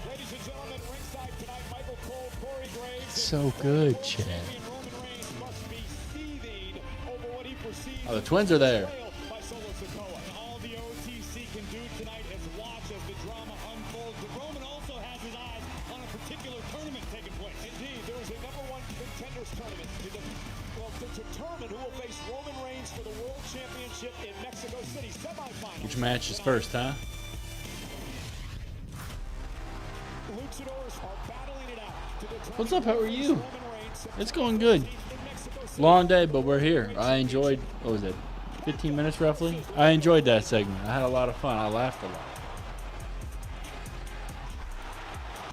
Ladies and gentlemen, ringside tonight, Michael Cole, Corey Graves, So good, Chad. Roman Reigns must be seething over what he perceives Oh, the twins are there. betrayal by Solo Sikoa. And all the OTC can do tonight is watch as the drama unfolds. But Roman also has his eyes on a particular tournament taking place. Indeed, there is a #1 contenders tournament. determine who will face Roman Reigns for the World Championship in Mexico City semifinals. Which match is first, huh? Luchadors are battling it out to determine What's up? How are you? Roman Reigns It's going good. in Mexico City. Long day, but we're here. I enjoyed, what was it, 15 minutes roughly? I enjoyed that segment. I had a lot of fun. I laughed a lot.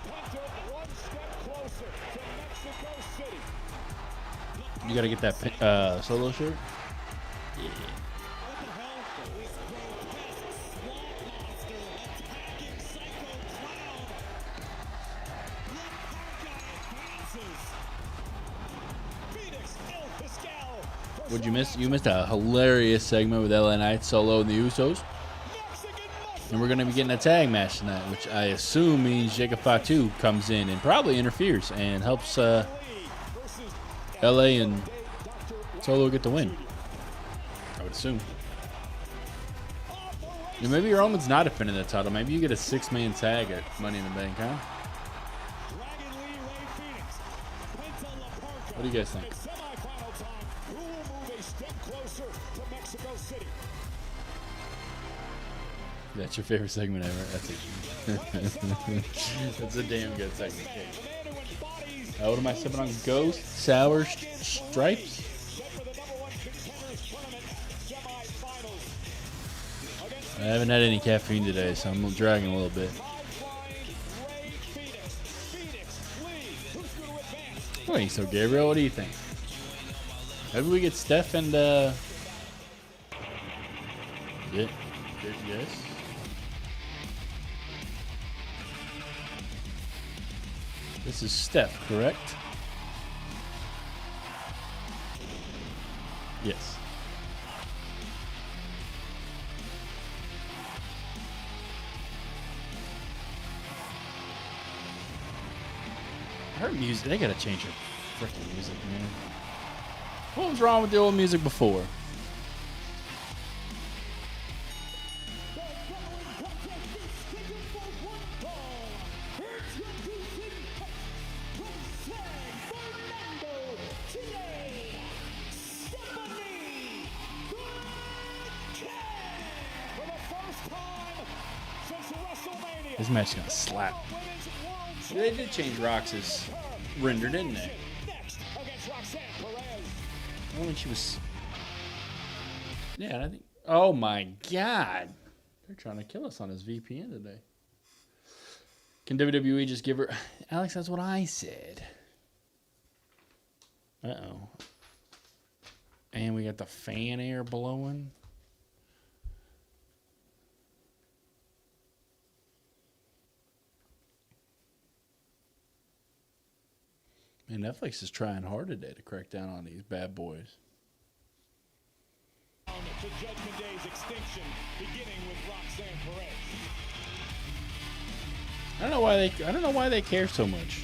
Penta one step closer to Mexico City. You got to get that solo shirt? Yeah. What'd you miss? You missed a hilarious segment with LA Knight, Solo, and the Usos. And we're going to be getting a tag match tonight, which I assume means Jacob Fatu comes in and probably interferes and helps LA and Solo get the win. I would assume. And maybe Roman's not defending the title. Maybe you get a 6-man tag at Money in the Bank, huh? What do you guys think? That's your favorite segment ever. That's a damn good segment. What am I sipping on? Ghost Sour Stripes? I haven't had any caffeine today, so I'm dragging a little bit. Wait, so Gabriel, what do you think? Maybe we get Steph and yes. This is Steph, correct? Yes. Her music, they gotta change her freaking music, man. What was wrong with the old music before? This match is gonna slap. They did change Rox's render, didn't they? I think she was. Yeah, I think. Oh my God! They're trying to kill us on this VPN today. Can WWE just give her? Alex, that's what I said. Uh-oh. And we got the fan air blowing. Man, Netflix is trying hard today to crack down on these bad boys. To Judgment Day's extinction, beginning with Roxanne Perez. I don't know why they care so much.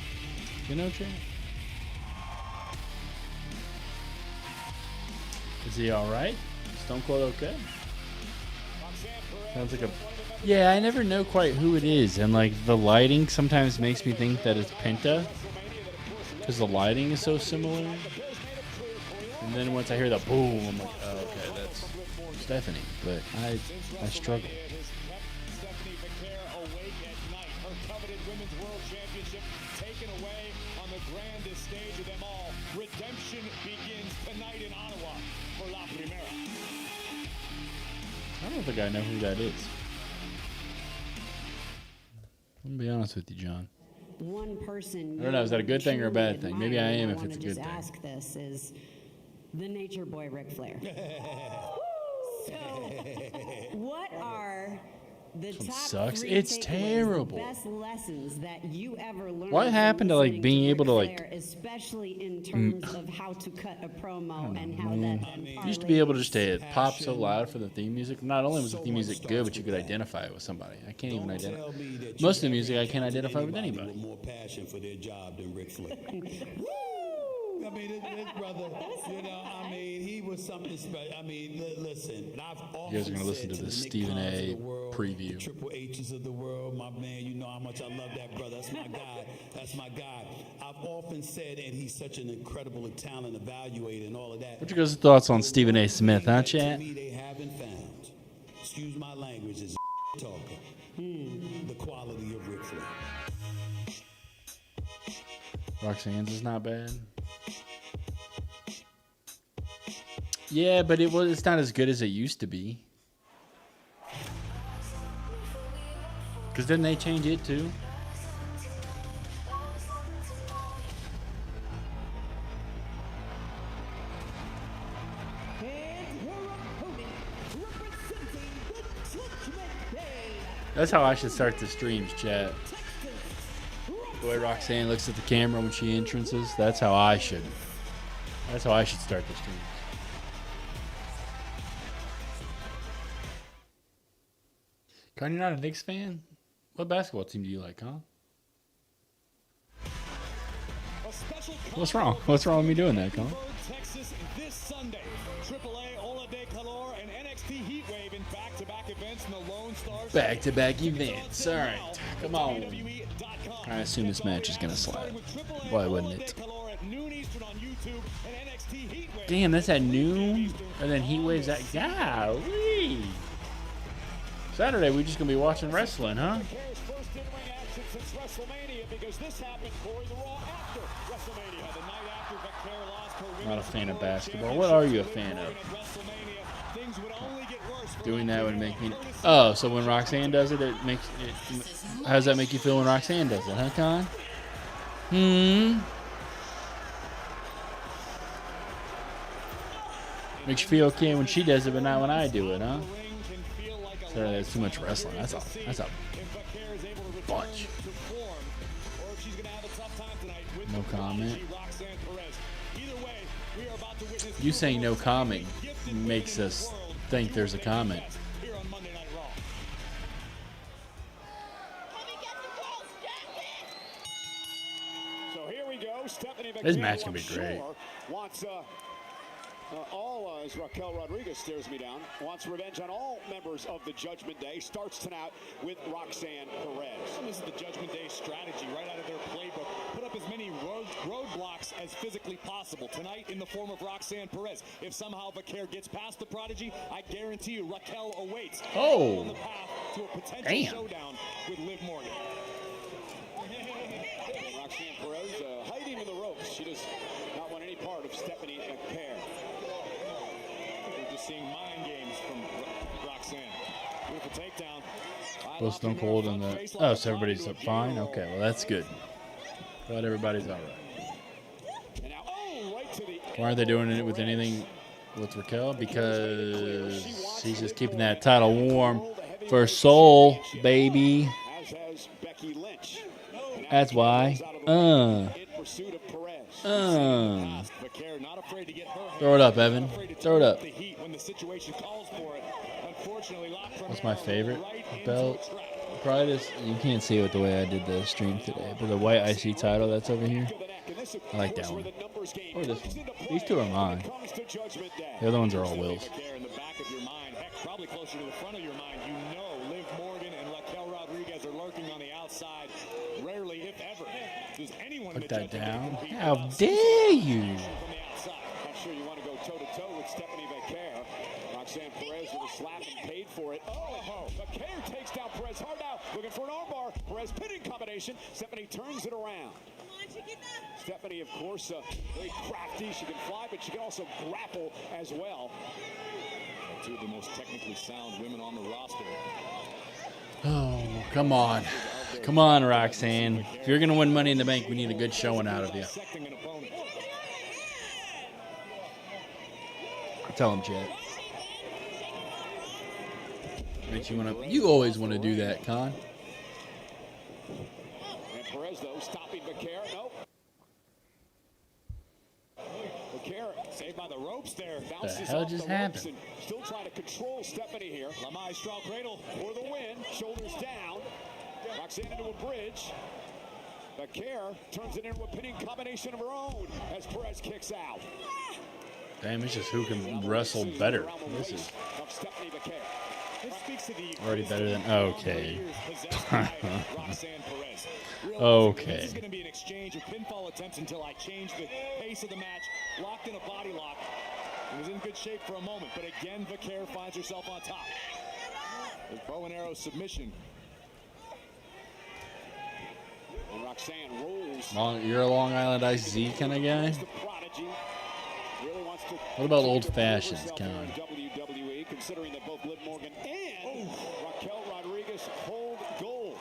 You know, Jay? Is he all right? Stone Cold okay? Sounds like a. Yeah, I never know quite who it is, and like the lighting sometimes makes me think that it's Penta. Because the lighting is so similar. And then once I hear the boom, I'm like, oh, okay, that's Stephanie. But I struggle. Stephanie McCare awake at night. Her coveted Women's World Championship taken away on the grandest stage of them all. Redemption begins tonight in Ottawa for La Primera. I don't think I know who that is. I'm going to be honest with you, John. One person. I don't know, is that a good thing or a bad thing? Maybe I am if it's a good thing. Ask this is the Nature Boy Ric Flair. So, what are the top sucks. 3 It's takeaways, terrible. the best lessons that you ever learned? What from happened to, like, listening being able to, Ric like, Flair, especially in terms of how to cut a promo and how that then You used to be able to just parlays. pop so loud for the theme music. Not only was the theme music good, but you could identify it with somebody. I can't even identify. Most of the music I can't identify with anybody. More passion for their job than Ric Flair. I mean, this brother, you know, I mean, he was something special. I mean, listen, I've often You guys are going to listen to the Stephen A. preview. The Triple H's of the world, my man, you know how much I love that brother. That's my guy. That's my guy. I've often said, and he's such an incredible talent, evaluator, and all of that. What you guys' thoughts on Stephen A. Smith, huh, chat? To me, they haven't found, excuse my language, is talker, the quality of Ric Flair. Roxanne's is not bad. Yeah, but it's not as good as it used to be. Because didn't they change it too? That's how I should start the streams, chat. The way Roxanne looks at the camera when she entrances, that's how I should start the streams. Con, you're not a Knicks fan? What basketball team do you like, huh? What's wrong? What's wrong with me doing that, Con? Texas this Sunday. AAA Ola De Calor and NXT Heatwave in back-to-back events in the Lone Star. Back-to-back events. All right, come on. I assume this match is gonna slap. Why wouldn't it? Damn, that's at noon, and then Heatwave's at golly. Saturday, we're just gonna be watching wrestling, huh? Not a fan of basketball. What are you a fan of? Doing that would make me. Oh, so when Roxanne does it, it makes it. How does that make you feel when Roxanne does it, huh, Con? Makes you feel okay when she does it, but not when I do it, huh? So there's too much wrestling. That's all. That's a bunch. No comment. You saying no comment makes us think there's a comment. This match can be great. As Raquel Rodriguez stares me down, wants revenge on all members of the Judgment Day. Starts tonight with Roxanne Perez. This is the Judgment Day strategy right out of their playbook. Put up as many roadblocks as physically possible. Tonight in the form of Roxanne Perez. If somehow Vaquer gets past the prodigy, I guarantee you Raquel awaits. Oh, on the path to a potential showdown with Liv Morgan. Roxanne Perez hiding in the ropes. She does not want any part of Stephanie Vaquer. Seeing mind games from Roxanne. Beautiful takedown. Both Stone Cold and the. Oh, so everybody's up fine? Okay, well, that's good. Glad everybody's all right. Why aren't they doing it with anything with Raquel? Because she's just keeping that title warm for Soul, baby. That's why. Throw it up, Evan. Throw it up. What's my favorite belt? Probably this. You can't see it with the way I did the stream today, but the white IC title that's over here. I like that one. Or this one. These two are mine. The other ones are all Will's. Probably closer to the front of your mind. You know Liv Morgan and Raquel Rodriguez are lurking on the outside. Rarely, if ever, does anyone put that down. How dare you? I'm sure you want to go toe-to-toe with Stephanie Vaquer. Roxanne Perez with a slap and paid for it. Oh, Vaquer takes down Perez hard now. Looking for an armbar. Perez pinning combination. Stephanie turns it around. Stephanie, of course, very crafty. She can fly, but she can also grapple as well. Two of the most technically sound women on the roster. Oh, come on. Come on, Roxanne. If you're going to win Money in the Bank, we need a good showing out of you. Tell him, Chad. Makes you want to. You always want to do that, Con. And Perez, though, stopping Vaquer. Nope. Vaquer saved by the ropes there. The hell just happened? Still trying to control Stephanie here. Lamai straw cradle for the win. Shoulders down. Roxanne into a bridge. Vaquer turns it into a pinning combination of her own as Perez kicks out. Damn, it's just who can wrestle better. This is already better than... Okay. Okay. This is going to be an exchange of pinfall attempts until I change the pace of the match. Locked in a body lock. It was in good shape for a moment, but again, Vaquer finds herself on top. There's bow and arrow submission. And Roxanne rolls. You're a Long Island IC kind of guy? What about old fashions, Con? WWE, considering that both Liv Morgan and Raquel Rodriguez hold gold.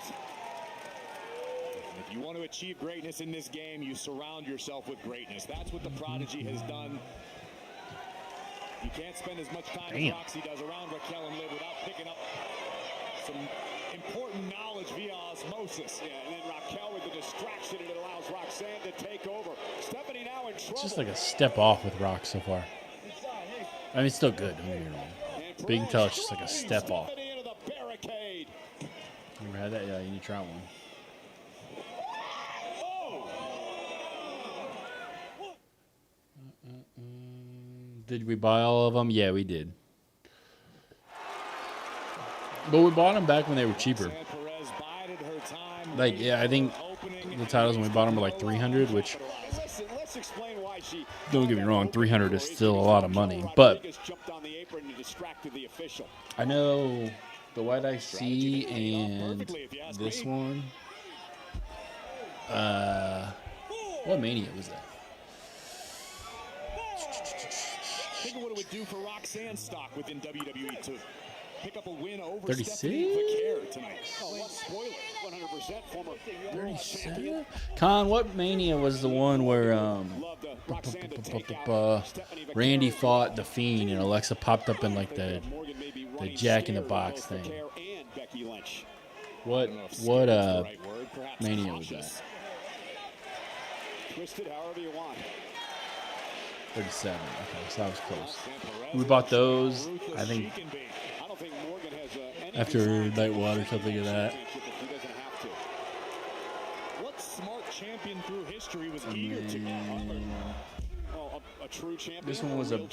If you want to achieve greatness in this game, you surround yourself with greatness. That's what the Prodigy has done. You can't spend as much time as Roxy does around Raquel and Liv without picking up some important knowledge via osmosis. Yeah, and then Raquel with the distraction, and it allows Roxanne to take over. Stephanie now in trouble. It's just like a step off with Rock so far. I mean, it's still good. Don't get me wrong. But you can tell it's just like a step off. Into the barricade. You ever had that? Yeah, you need to try one. Did we buy all of them? Yeah, we did. But we bought them back when they were cheaper. Like, yeah, I think the titles when we bought them were like $300, which, don't get me wrong, $300 is still a lot of money. But I know the White IC and this one. What Mania was that? Think of what it would do for Roxanne's stock within WWE to pick up a win over 36? Stephanie Vaquer tonight. Oh, what spoiler? 100% former 37? Con, what Mania was the one where Randy fought The Fiend and Alexa popped up in like the Jack in the Box thing? What Mania was that? Twisted however you want. 37. Okay, so I was close. We bought those, I think, after Night One or something like that. What smart champion through history was eager to a true champion. This one was a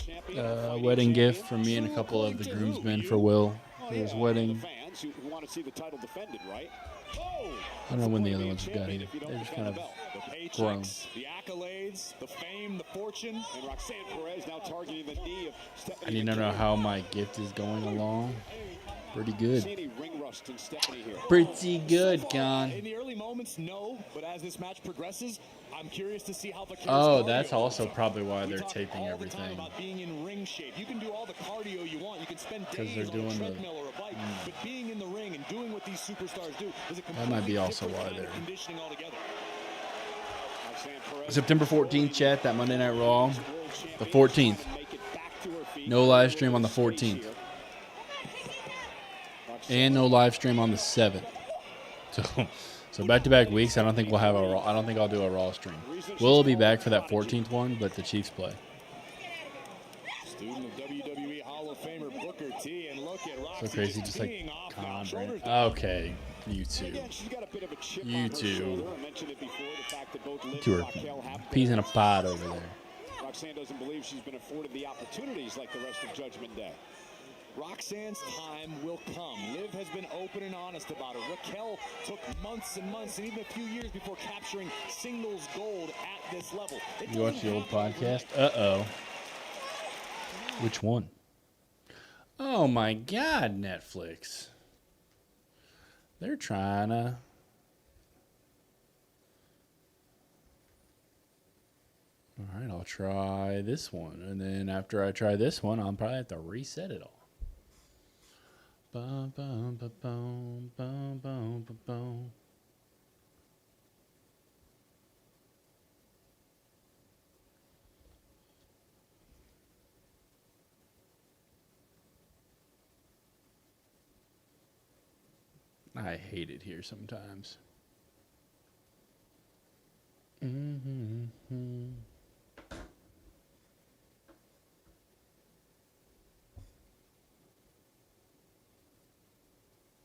wedding gift for me and a couple of the groomsmen for Will for his wedding. Fans who want to see the title defended, right? I don't know when the other ones got either. They're just kind of grown. The accolades, the fame, the fortune, and Roxanne Perez now targeting the knee of Stephanie. I need to know how my gift is going along. Pretty good. Pretty good, Con. In the early moments, no, but as this match progresses, I'm curious to see how the that's also probably why they're taping everything. About being in ring shape. You can do all the cardio you want. You can spend days they're doing on a treadmill or a bike, but being in the ring and doing what these superstars do is a completely that might be also why different kind they're of conditioning altogether. September 14th, chat, that Monday Night Raw. The 14th. No live stream on the 14th. And no live stream on the 7th. So back-to-back weeks, I don't think we'll have a Raw. I don't think I'll do a Raw stream. We'll be back for that 14th one, but the Chiefs play. Student of WWE Hall of Famer Booker T, and look at Roxy So crazy, just like Con. Okay, you two. You two. Two are peas in a pod over there. Roxanne doesn't believe she's been afforded the opportunities like the rest of Judgment Day. Roxanne's time will come. Liv has been open and honest about it. Raquel took months and months and even a few years before capturing singles gold at this level. You watch the old podcast? Uh-oh. Which one? Oh my God, Netflix. They're trying to... All right, I'll try this one. And then after I try this one, I'll probably have to reset it all. Bum, bum, bum, bum, bum, bum, bum. I hate it here sometimes.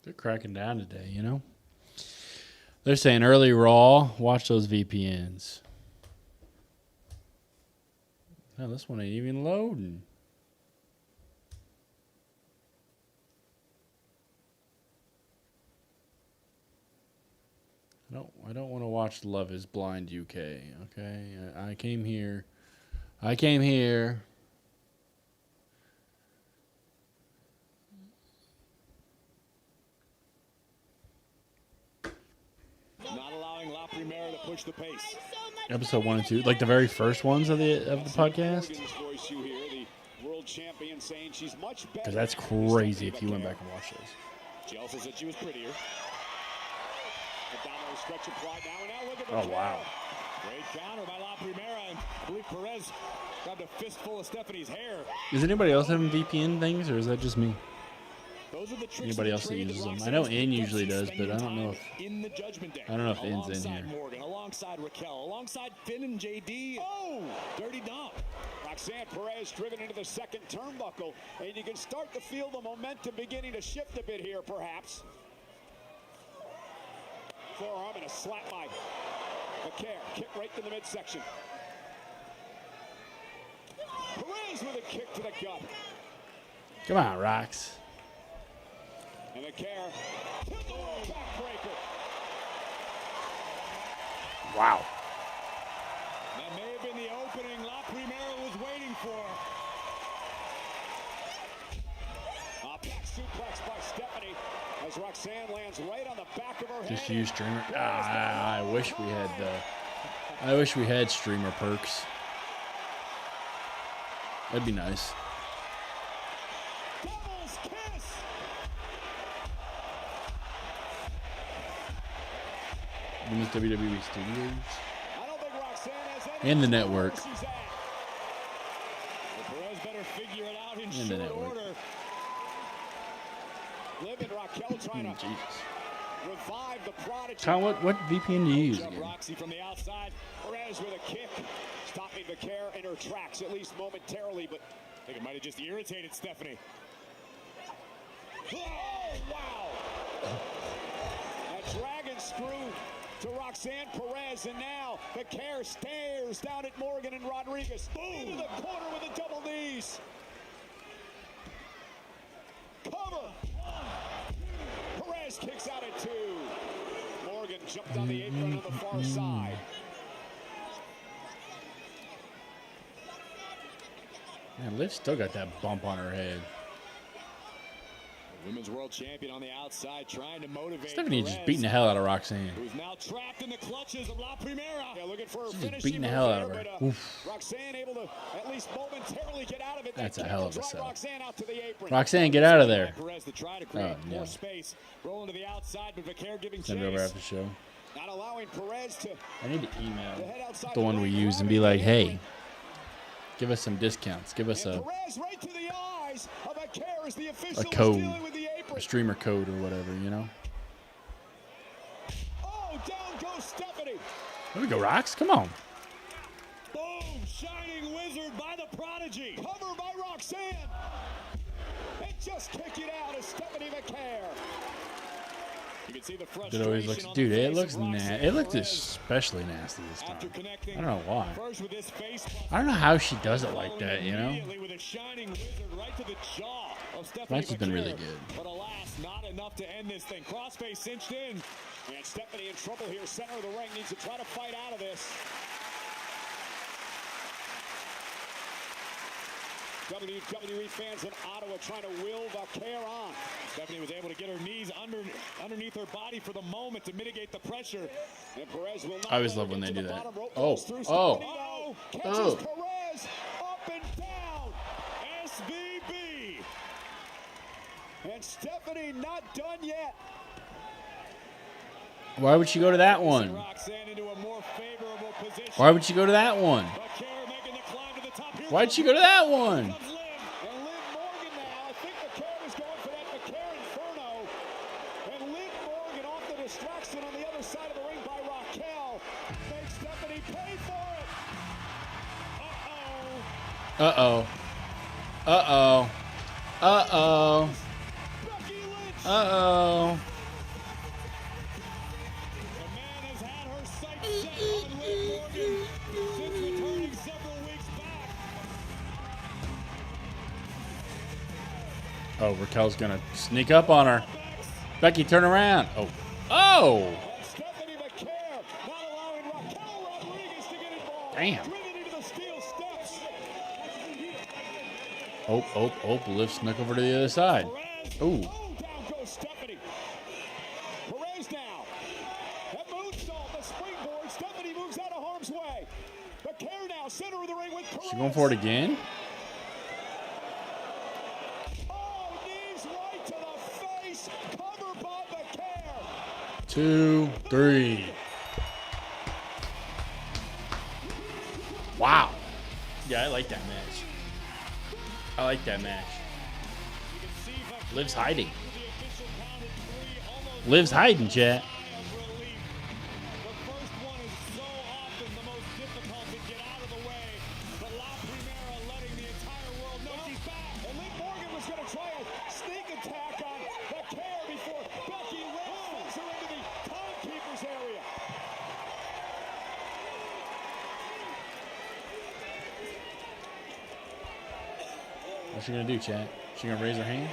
They're cracking down today, you know? They're saying early Raw. Watch those VPNs. No, this one ain't even loading. I don't want to watch Love Is Blind UK. Okay, I came here. Not allowing La Primera to push the pace. Episode 1 and 2, like the very first ones of the podcast. Because that's crazy if you went back and watched those. She also said she was prettier. Abdominal stretch applied now, and now look at the Oh, wow. great counter by La Primera, and I believe Perez grabbed a fistful of Stephanie's hair. Is anybody else having VPN things, or is that just me? Those are the tricks Anybody of else the that trade uses them? Roxanne I know has In picked up. usually She's does, but spending I don't know time if in the Judgment Day. I don't know if In's in Alongside here. Morgan, alongside Raquel, alongside Finn and JD. Oh, dirty dump. Roxanne Perez driven into the second turnbuckle, and you can start to feel the momentum beginning to shift a bit here, perhaps. Forearm and a slap by McCare. Kick right to the midsection. Perez with a kick to the gut. Come on, Rox. And McCare hit the roll backbreaker. Wow. That may have been the opening La Primera was waiting for. A back suplex by Stephanie as Roxanne lands right on the back of her head. Just use streamer. I wish we had. I wish we had streamer perks. That'd be nice. Devil's kiss. Women's WWE Studios I don't think Roxanne has any and the idea network. where she's at. Well, Perez better figure it out in And the short network. order. Liv and Raquel trying to Jesus. revive the prodigy. Tom, what VPN do you use Jump again? Roxy from the outside. Perez with a kick, stopping McCare in her tracks, at least momentarily, but I think it might have just irritated Stephanie. oh, wow! A dragon screw to Roxanne Perez, and now McCare stares down at Morgan and Rodriguez. Into the corner with the double knees. Cover. Perez kicks out at 2. Morgan jumped on the apron on the far side. Man, Liv still got that bump on her head. Women's world champion on the outside trying to motivate Stephanie Perez, just beating the hell out of Roxanne. who's now trapped in the clutches of La Primera. Yeah, looking for a She's just finishing beating the move hell here, out of her. but, Oof. Roxanne able to at least momentarily get out of it. That's That a hell of a drive sell. Roxanne out to the apron. Roxanne, get out of there. Perez to try to create Oh, more no. space. Rolling to the outside, but Vaquer giving Send it over chase. after the show. Not allowing Perez to I need to email head outside the one we ring, use and be grabbing like, the hey, apron. give us some discounts. Give us And a Perez right to the eyes of Vaquer as the official is code, dealing with the apron. streamer code or whatever, you know? Oh, down goes Stephanie. There we go, Rox. Come on. Boom! Shining wizard by the prodigy. Cover by Roxanne. And just kick it out as Stephanie Vaquer. You can see the It frustration always looks, on the dude. It face looks of Roxanne it looked Perez especially nasty this after time. connecting I don't know why. first with this face I don't know how she does it like that, you know? immediately with a shining wizard right to the jaw of Stephanie Match has been really Vaquer. good. But alas, not enough to end this thing. Crossface cinched in. And Stephanie in trouble here. Center of the ring needs to try to fight out of this. WWE fans in Ottawa trying to will Vaquer on. Stephanie was able to get her knees underneath her body for the moment to mitigate the pressure. And Perez will not I always let her love when get they to do the that. bottom rope. Oh, Goes through oh, Stephanie, though. Catches oh. Perez up and down. SVB. And Stephanie not done yet. Why would she go to that one? Roxanne into a more favorable position. Why would she go to that one? Vaquer making the climb to the top. Here Why'd comes she go to that one? Liv. And Liv Morgan now. I think Vaquer was going for that Vaquer Inferno. And Liv Morgan off the distraction on the other side of the ring by Raquel. Makes Stephanie pay for it. Uh-oh. Uh-oh. Uh-oh. Becky Lynch. Uh-oh. The Oh, Raquel's gonna sneak up on her. Becky, turn around. Oh. Oh! Stephanie McCare not allowing Raquel Rodriguez to get involved. Damn. Driven into the steel steps. Liv snuck over to the other side. Ooh. Down goes Stephanie. Perez now. That moonsault, the springboard. Stephanie moves out of harm's way. McCare now, center of the ring with Perez. She going for it again? Oh, knees right to the face. Cover by McCare. 2, 3. Wow. Yeah, I like that match. I like that match. Liv's hiding. Liv's hiding, chat. The first one is so often the most difficult to get out of the way. But La Primera letting the entire world know she's back. And Liv Morgan was going to try a sneak attack on McCare before Becky Lynch her into the timekeeper's area. What's she gonna do, chat? She gonna raise her hand?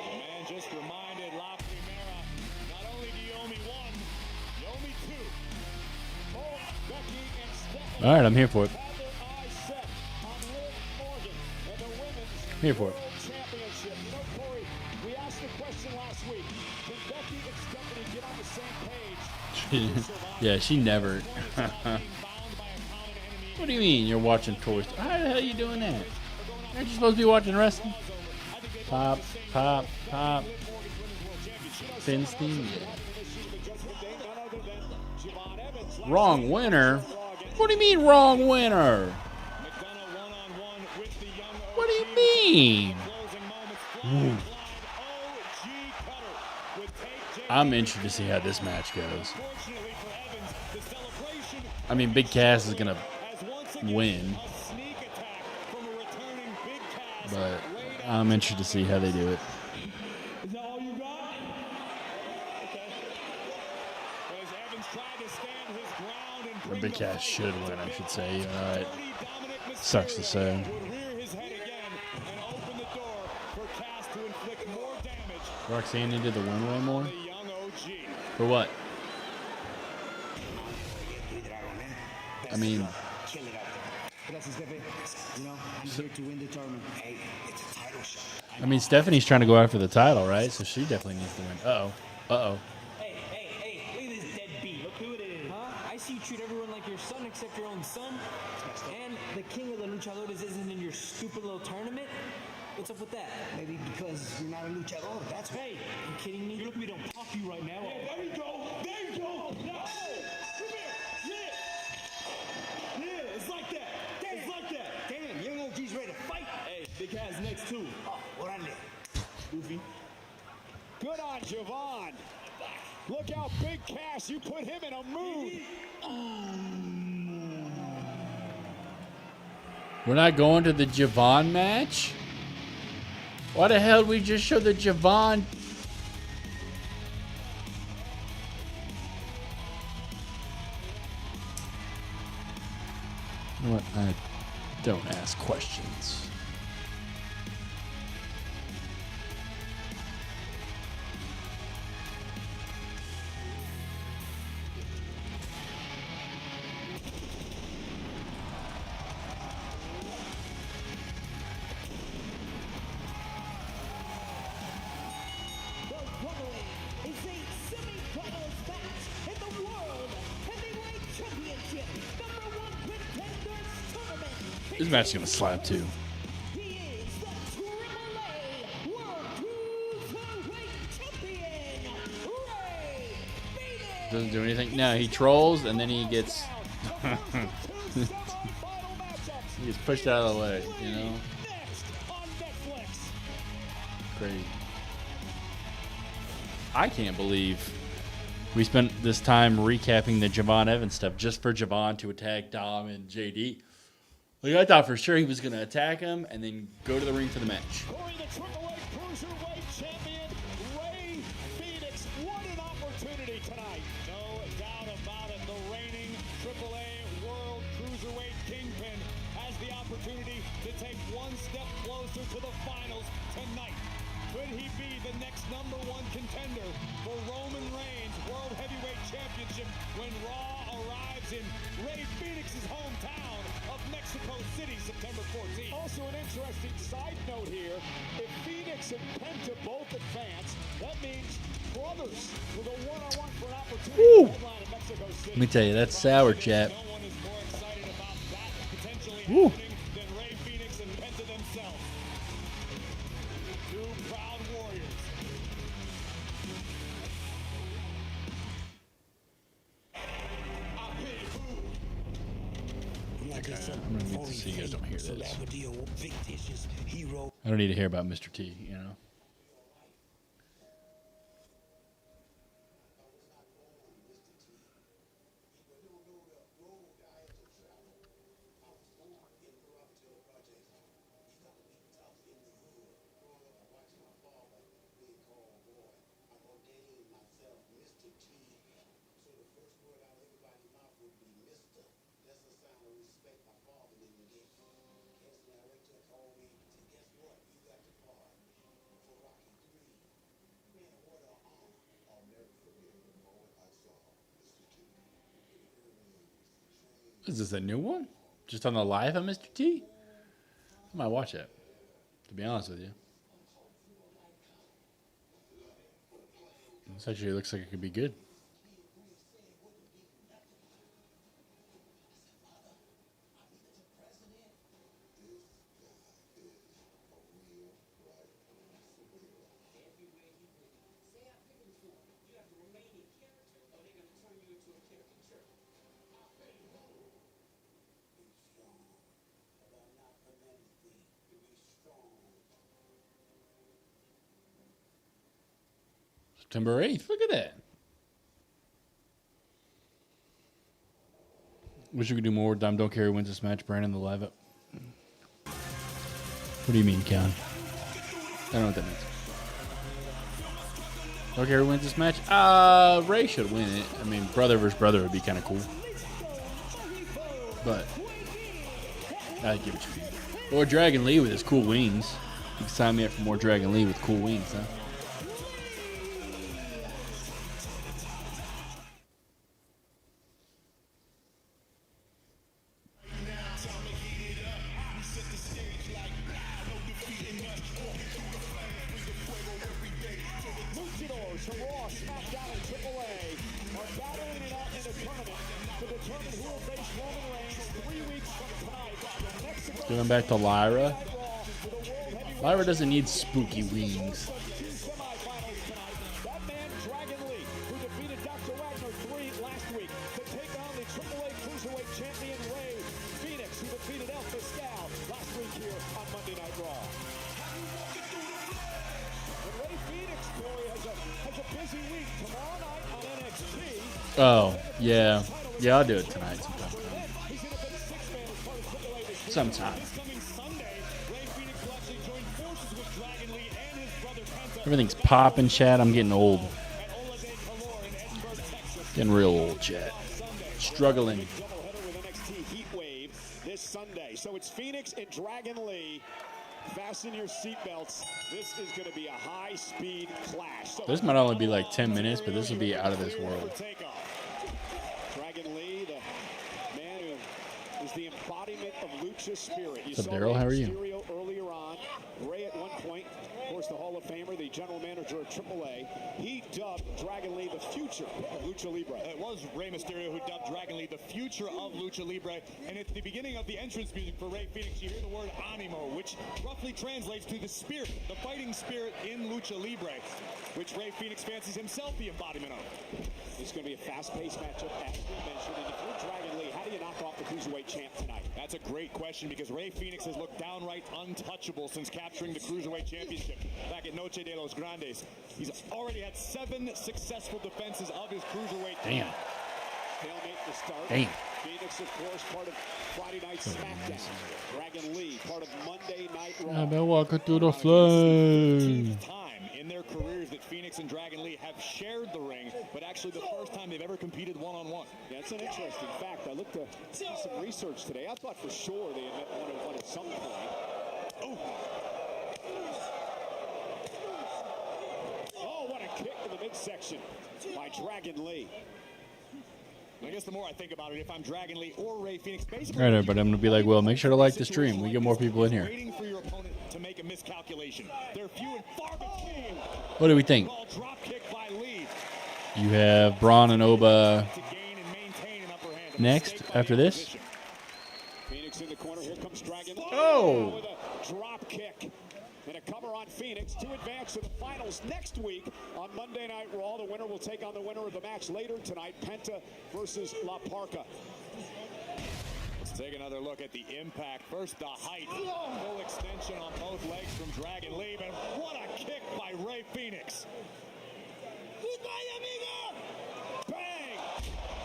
The man just reminded La Primera, not only do you owe me one, you owe me two. Both Becky and Stephanie All right, I'm here for it. have their eyes set on Liv Morgan and the women's Here for it. World Championship. You know, Corey, we asked the question last week. Can Becky and Stephanie get on the same page? Yeah, she never. What do you mean you're watching Toy Story? How the hell are you doing that? Aren't you supposed to be watching wrestling? Pop, pop, pop. Finn's theme. Wrong winner? What do you mean wrong winner? What do you mean? Ooh. I'm interested to see how this match goes. I mean, Big Cass is going to win. But I'm interested to see how they do it. Is that all you got? Okay. As Evans tried to stand his ground and Or Big Cass should win, I should say. Sucks to say. would rear his head again and open the door for Cass to inflict more damage Roxanne needed the win way more? on the young OG. For what? I mean, Stephanie's trying to go after the title, right? So she definitely needs to win. Uh-oh. Uh-oh. Hey, look at this deadbeat. Look who it is. Huh? I see you treat everyone like your son except your own son. And the king of the luchadores isn't in your stupid little tournament. What's up with that? Maybe because you're not a luchador. That's why. Hey, are you kidding me? You look at me, don't pop you right now. There you go. There you go. No. Come here. Yeah, it's like that. It's like that. Damn, young OG's ready to fight. Hey, Big Cass next too. Oh, what I did. Goofy. Good on Javon. Look out, Big Cass. You put him in a mood. We're not going to the Javon match? Why the hell did we just show the Javon? You know what? I don't ask questions. This match is gonna slap too. Doesn't do anything. No, he trolls and then he gets he gets pushed out of the way, you know? Crazy. I can't believe we spent this time recapping the Javon Evans stuff just for Javon to attack Dom and JD. Like, I thought for sure he was going to attack him and then go to the ring for the match. Corey, the AAA Cruiserweight Champion, Ray Phoenix. What an opportunity tonight. No doubt about it. The reigning lives in Rey Fenix's hometown of Mexico City, September 14th. Also an interesting side note here, if Phoenix and Penta both advance, that means brothers with a one-on-one for an opportunity to headline in Mexico City. Let me tell you, that's sour, chap. No one is more excited about that potentially Woo. happening than Rey Fenix and Penta themselves. Two proud warriors. I'm gonna need to see you guys don't hear this. I don't need to hear about Mr. T, you know. Is this a new one? Just on the live on Mr. T? I might watch that, to be honest with you. This actually looks like it could be good. September 8th. Look at that. Wish we could do more. Dime Don't Care wins this match. Brandon, the live up. What do you mean, Con? I don't know what that means. Don't Care wins this match. Ray should win it. I mean, brother versus brother would be kind of cool. But I give it to you. Or Dragon Lee with his cool wings. You can sign me up for more Dragon Lee with cool wings, huh? Going back to Lyra. Lyra doesn't need spooky wings. That man, Dragon Lee, who defeated Dr. Wagner 3 last week to take on the AAA Cruiserweight champion Rey Fenix, who defeated El Fiscal last week here on Monday Night Raw. And Rey Fenix, Corey, has a busy week. Tomorrow night on NXT. Oh, yeah. Yeah, I'll do it tonight sometime. He's in a big six-man as part of AAA this week. Sometime. This coming Sunday, Rey Fenix will actually join forces with Dragon Lee and his brother Penta. Everything's popping, Chad. I'm getting old. Getting real old, Chad. Struggling. Doubleheader with NXT Heat Wave this Sunday. So it's Phoenix and Dragon Lee. Fasten your seatbelts. This is going to be a high-speed clash. So This might only be like 10 minutes, but this will be out of this world. Dragon Lee, the man who is the embodiment of lucha spirit. You What's up, saw Daryl? How are you? Mysterio earlier on. Ray at one point, of course, the Hall of Famer, the general manager of AAA. He dubbed Dragon Lee the future of lucha libre. It was Rey Mysterio who dubbed Dragon Lee the future of lucha libre. And at the beginning of the entrance music for Rey Fenix, you hear the word animo, which roughly translates to the spirit, the fighting spirit in lucha libre, which Rey Fenix fancies himself the embodiment of. It's going to be a fast-paced matchup, as we mentioned. And if you're Dragon Lee, how do you knock off the Cruiserweight champ tonight? That's a great question because Rey Fenix has looked downright untouchable since capturing the Cruiserweight Championship back at Noche de los Grandes. He's already had 7 successful defenses of his Cruiserweight. Damn. Stalemate to start. Damn. Phoenix, of course, part of Friday Night SmackDown. Dragon Lee, part of Monday Night Raw. I've been walking through the flames. Time in their careers that Phoenix and Dragon Lee have shared the ring, but actually the first time they've ever competed one-on-one. Yeah, it's an interesting fact. I looked to do some research today. I thought for sure they had met one-on-one at some point. Oh, what a kick to the midsection by Dragon Lee. I guess the more I think about it, if I'm Dragon Lee or Ray Phoenix, basically, All right, everybody, I'm going to be like, well, make sure to like the stream. We get more people in here. Waiting for your opponent to make a miscalculation. They're few and far between. What do we think? Drop kick by Lee. You have Bron and Oba To gain and maintain an upper hand. next after this. Phoenix in the corner. Here comes Dragon Lee. Oh! With a drop kick. And a cover on Phoenix to advance to the finals next week on Monday Night Raw. The winner will take on the winner of the match later tonight, Penta versus La Parka. Let's take another look at the impact. First, the height. Full extension on both legs from Dragon Lee. But what a kick by Ray Phoenix. Goodbye, amigo! Bang!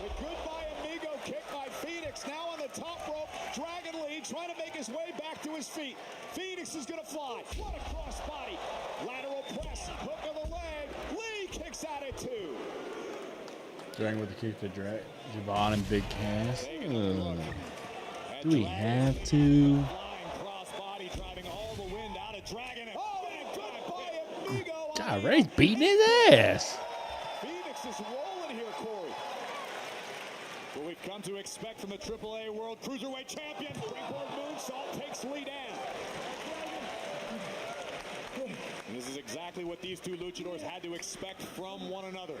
The goodbye, amigo kick by Phoenix. Now on the top rope, Dragon Lee trying to make his way back to his feet. Phoenix is going to fly. What a crossbody. Lateral press. Hook of the leg. Lee kicks out at 2. Dragon with the kick to Javon and Big Cass. Do we have to? Flying crossbody driving all the wind out of Dragon. Oh, and a goodbye, amigo. God, Ray's beating his ass. Phoenix is rolling here, Corey. What we've come to expect from the AAA World Cruiserweight Champion. Springboard moonsault takes Lee down. And this is exactly what these two luchadors had to expect from one another.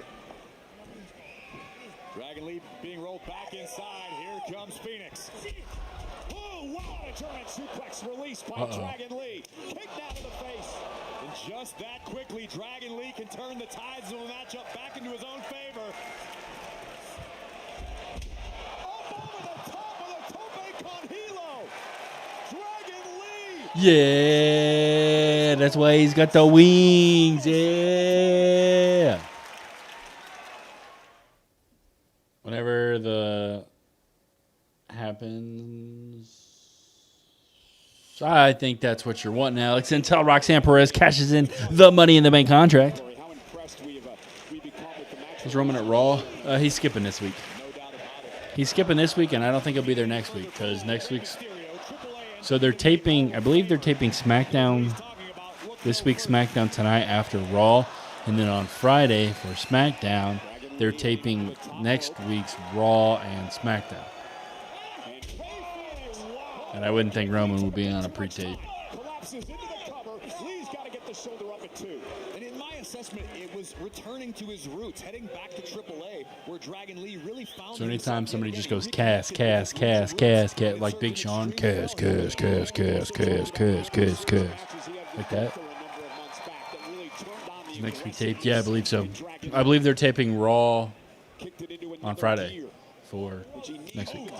Dragon Lee being rolled back inside. Here comes Phoenix. Oh, wow, a German suplex released by Dragon Lee. Kick down to the face. And just that quickly, Dragon Lee can turn the tides of the matchup back into his own favor. Up over the top of the tope con hilo. Dragon Lee. Yeah, that's why he's got the wings. Yeah. Whenever the happens, I think that's what you're wanting, Alex. Until Roxanne Perez cashes in the Money in the Bank contract. How impressed we've become with the match. Is Roman at Raw? He's skipping this week. No doubt about it. He's skipping this week, and I don't think he'll be there next week because next week's. So they're taping. I believe they're taping SmackDown this week. SmackDown tonight after Raw, and then on Friday for SmackDown, they're taping next week's Raw and SmackDown. And I wouldn't think Roman would be on a pre-tape. Collapses into the cover. Lee's got to get the shoulder up at 2. And in my assessment, it was returning to his roots, heading back to AAA, where Dragon Lee really found. So anytime somebody just goes Cass, like Big Sean, Cass, like that. Next week taped? Yeah, I believe so. I believe they're taping Raw on Friday for next week.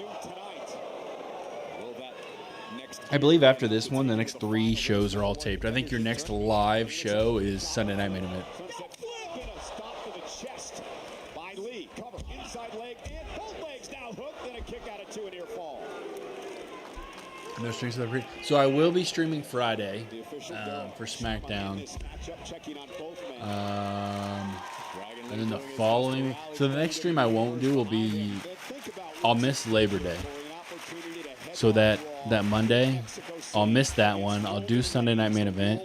I believe after this one, the next 3 shows are all taped. I think your next live show is Sunday Night Main Event. Stop to the chest by Lee. Cover inside leg and both legs now hooked and a kick out of 2 and near fall. No streams of the So I will be streaming Friday for SmackDown. And then the following. So the next stream I won't do will be. I'll miss Labor Day. So that Monday, I'll miss that one. I'll do Sunday Night Main Event.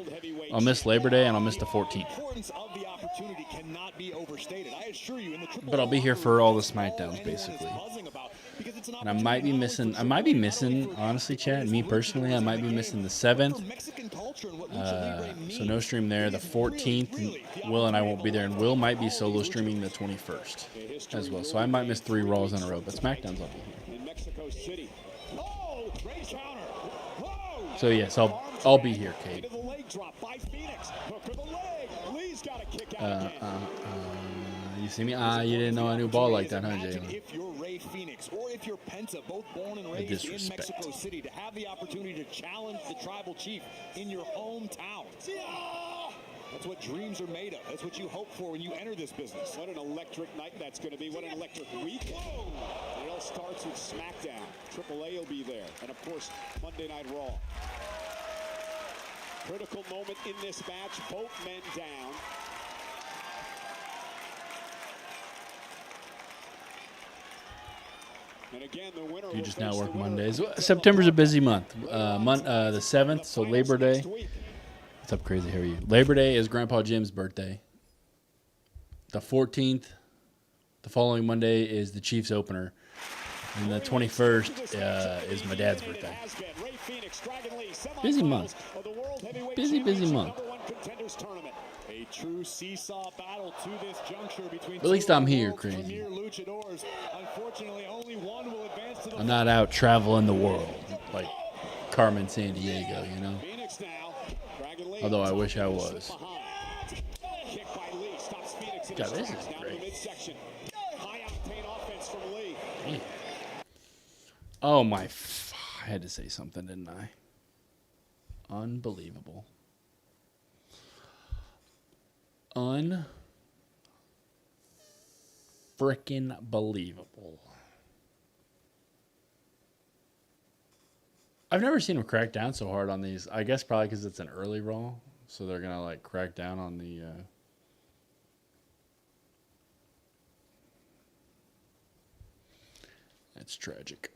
I'll miss Labor Day and I'll miss the 14th. But I'll be here for all the SmackDowns basically. And I might be missing, honestly, Chad, me personally, I might be missing the 7th. So no stream there. The 14th, Will and I won't be there. And Will might be solo streaming the 21st as well. So I might miss 3 Raws in a row. But SmackDowns, I'll be here. In Mexico City. Oh, great counter. Whoa. So yes, I'll be here, Kate. Into the leg drop by Phoenix. Hook of the leg. Lee's got a kick out again. You see me? You didn't know I knew ball like that, huh, Jalen? If you're Ray Phoenix or if you're Penta, both born and raised in Mexico City, to have the opportunity to challenge the tribal chief in your hometown. That's what dreams are made of. That's what you hope for when you enter this business. What an electric night that's going to be. What an electric week. And it all starts with SmackDown. AAA will be there. And, of course, Monday Night Raw. Critical moment in this match. Both men down. And again, the winner You just now work Mondays. September's a busy month. The 7th, so Labor Day. What's up, Crazy? How are you? Labor Day is Grandpa Jim's birthday. The 14th, The following Monday is the Chiefs opener. And the 21st is my dad's birthday. Busy month. Busy month. A true seesaw battle to this juncture between at least I'm here, crazy. Unfortunately, only one will advance to the I'm not out traveling the world like Carmen San Diego, you know? Although I wish I was. God, this is great. Man. Oh my, I had to say something, didn't I? Unbelievable. Unfrickin' believable. I've never seen them crack down so hard on these. I guess probably because it's an early Raw, so they're gonna like crack down on the. That's tragic.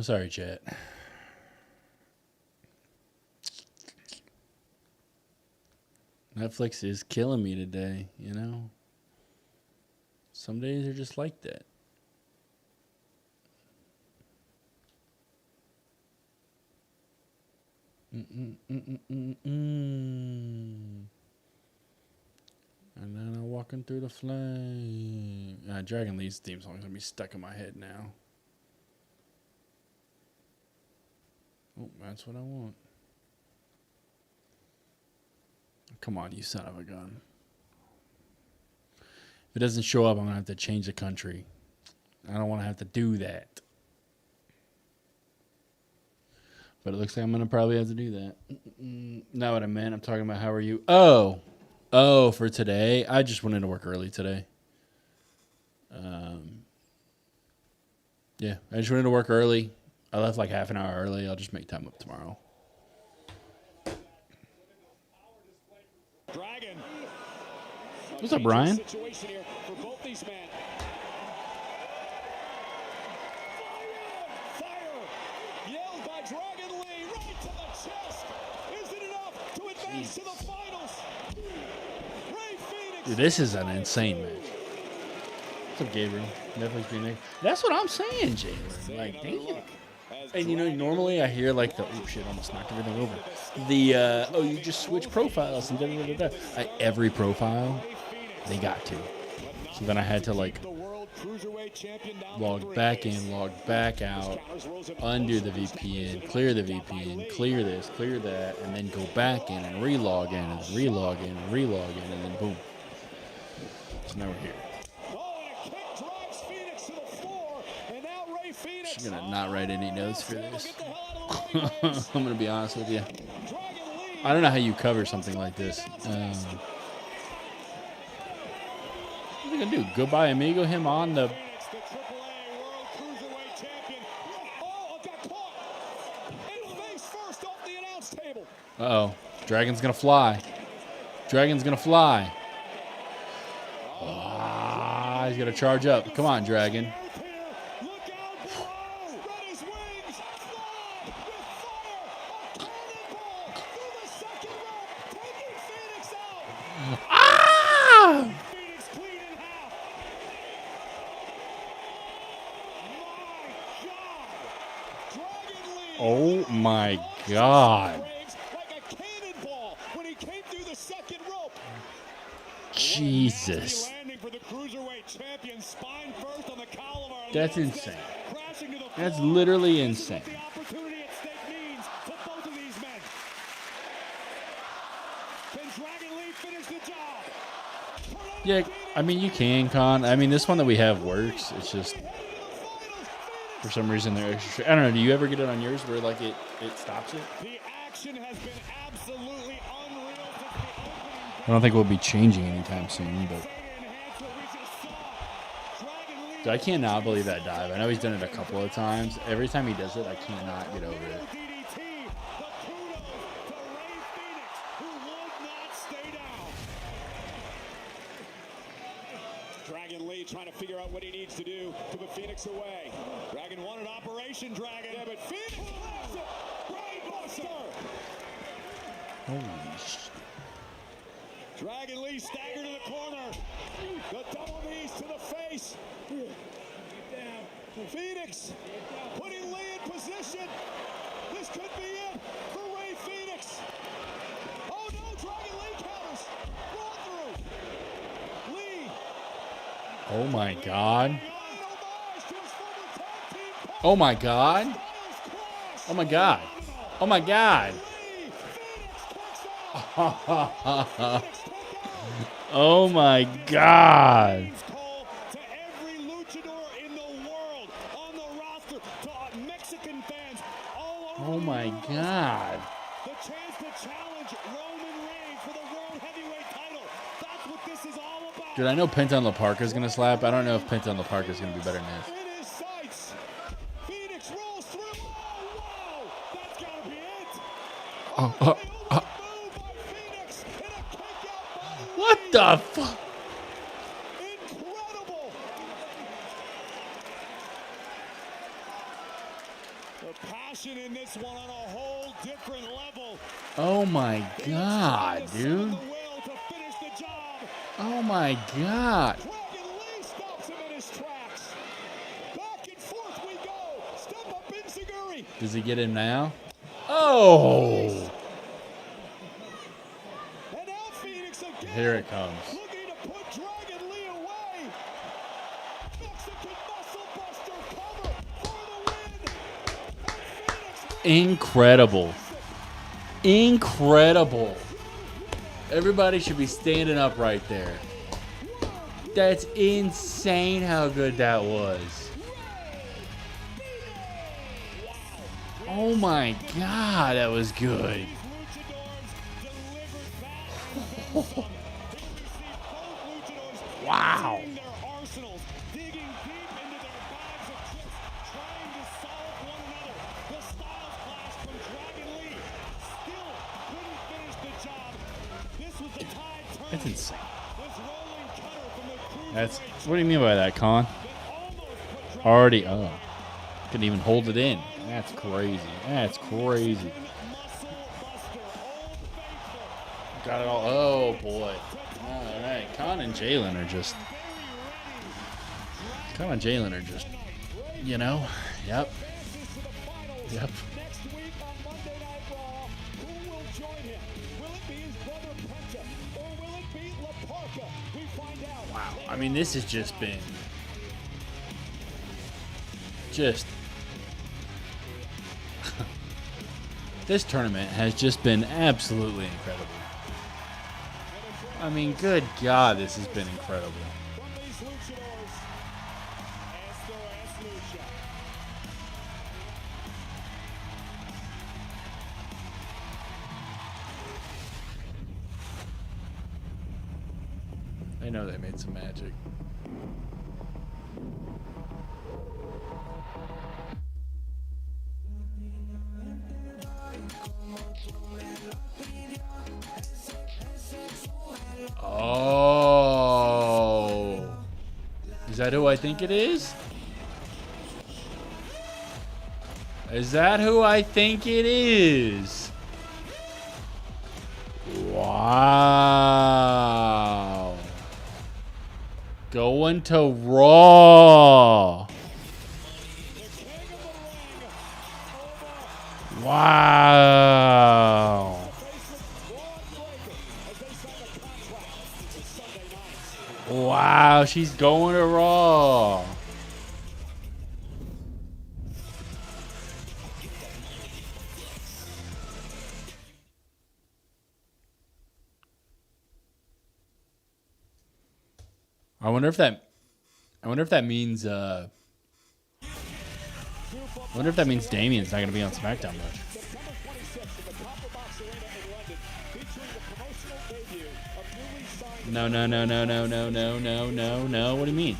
Sorry, chat. Netflix is killing me today, you know? Some days are just like that. And then I'm walking through the flame. Dragon Lee's theme song is going to be stuck in my head now. Oh, that's what I want. Come on, you son of a gun. If it doesn't show up, I'm going to have to change the country. I don't want to have to do that. But it looks like I'm going to probably have to do that. Not what I meant. I'm talking about how are you? Oh, for today? I just wanted to work early today. Yeah, I just wanted to work early. I left like half an hour early. I'll just make time up tomorrow. Dragon. What's up, Brian? Situation here for both these men. Fire! Yelled by Dragon Lee right to the chest. Is it enough to advance to the finals? Ray Phoenix. Dude, this is an insane match. What's up, Gabriel? Netflix being there. That's what I'm saying, Jalen. Like, damn. And you know, normally I hear like the oh shit, almost knocked everything over. The oh, you just switch profiles and da da da da. Every profile, they got to. So then I had to like log back in, log back out, undo the VPN, clear the VPN, clear this, clear that, and then go back in and relog in and relog in and relog in, and then boom. So now we're here. I'm gonna not write any notes for this. I'm gonna be honest with you. I don't know how you cover something like this. What are you gonna do? Goodbye, amigo. Him on the. Uh-oh. Dragon's gonna fly. Dragon's gonna fly. Ah, he's gonna charge up. Come on, Dragon. Oh my God. Jesus. That's insane. That's literally insane. Yeah, I mean, you can, Con. I mean, this one that we have works. It's just, for some reason, they're extra. I don't know. Do you ever get it on yours where, like, it stops it? The action has been absolutely unreal since the opening. I don't think we'll be changing anytime soon, but I cannot believe that dive. I know he's done it a couple of times. Every time he does it, I cannot get over it. Dragon Lee trying to figure out what he needs to do to put Phoenix away. Dragon wanted Operation Dragon. Yeah, but Phoenix blocks it. Brainbuster. Holy shit. Dragon Lee staggered to the corner. The double knees to the face. Phoenix putting Lee in position. This could be it for Ray Phoenix. Oh no, Dragon Lee counters. Going through. Lee. Oh my God. Oh my God. Oh my God. Oh my God. Oh my God. Oh my God. The chance to challenge Roman Reigns for the World Heavyweight title. That's what this is all about. Dude, I know Penta La Parka is going to slap. I don't know if Penta La Parka is going to be better than this. In his sights. Phoenix rolls through. Oh, wow. That's got to be it. What the fuck? Incredible. The passion in this one on a whole different level. Oh my God, dude. Oh my God. Dragon Lee stops him in his tracks. Back and forth we go. Step up Insiguri. Does he get him now? Oh. And now Phoenix again. Here it comes. Looking to put Dragon Lee away. Mexican muscle buster cover for the win. And Phoenix Incredible. Incredible. Everybody should be standing up right there. That's insane how good that was. Oh my God, that was good. Wow. That's insane. That's what do you mean by that, Con? Already up. Couldn't even hold it in. That's crazy. That's crazy. Got it all. Oh boy. All right. Con and Jalen are just. Con and Jalen are just. You know. Yep. Yep. Wow. I mean, this has just been. This tournament has just been absolutely incredible. I mean, good God, this has been incredible. I know they made some magic. Oh. Is that who I think it is? Is that who I think it is? Wow. Going to Raw. Wow. Wow, she's going to Raw. I wonder if that means Damien's not going to be on SmackDown much. No. What do you mean?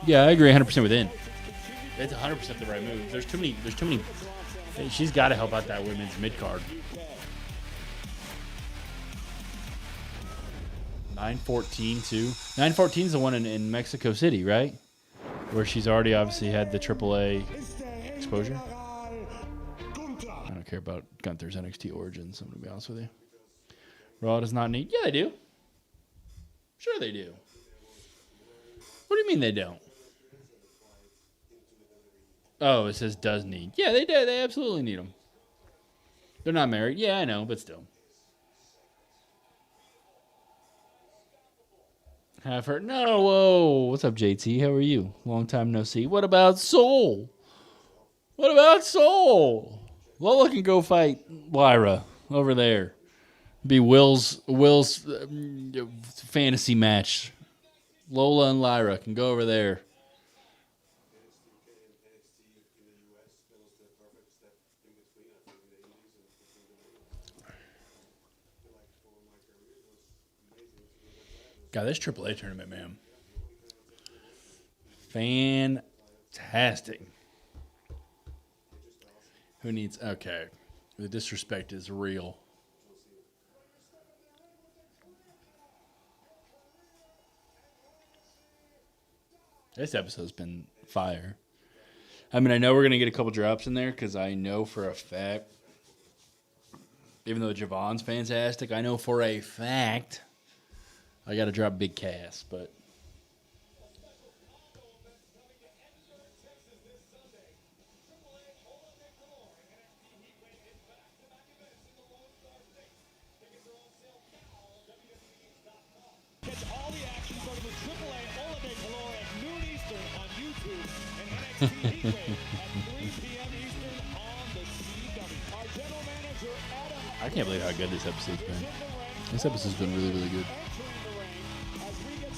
Yeah, I agree 100% with In. It's 100% the right move. There's too many. She's got to help out that women's mid card. 914 too. 914 is the one in Mexico City, right? Where she's already obviously had the AAA exposure. I don't care about Gunther's NXT origins, I'm going to be honest with you. Raw does not need... Yeah, they do. Sure they do. What do you mean they don't? Oh, it says does need. Yeah, they do. They absolutely need them. They're not married. Yeah, I know, but still. Have her. No, whoa. What's up, JT? How are you? Long time no see. What about Soul? What about Soul? Lola can go fight Lyra over there. Be Will's fantasy match. Lola and Lyra can go over there. God, this AAA tournament, man. Fantastic. Who needs... Okay. The disrespect is real. This episode's been fire. I mean, I know we're going to get a couple drops in there because I know for a fact, even though Javon's fantastic, I know for a fact I got to drop Big Cass, but... Catch all the action from the AAA Oba Femi at noon Eastern on YouTube and NXT Heatwave at 3 p.m. Eastern on the CW. Our general manager, Adam... I can't believe how good this episode's been. This episode's been really, really good.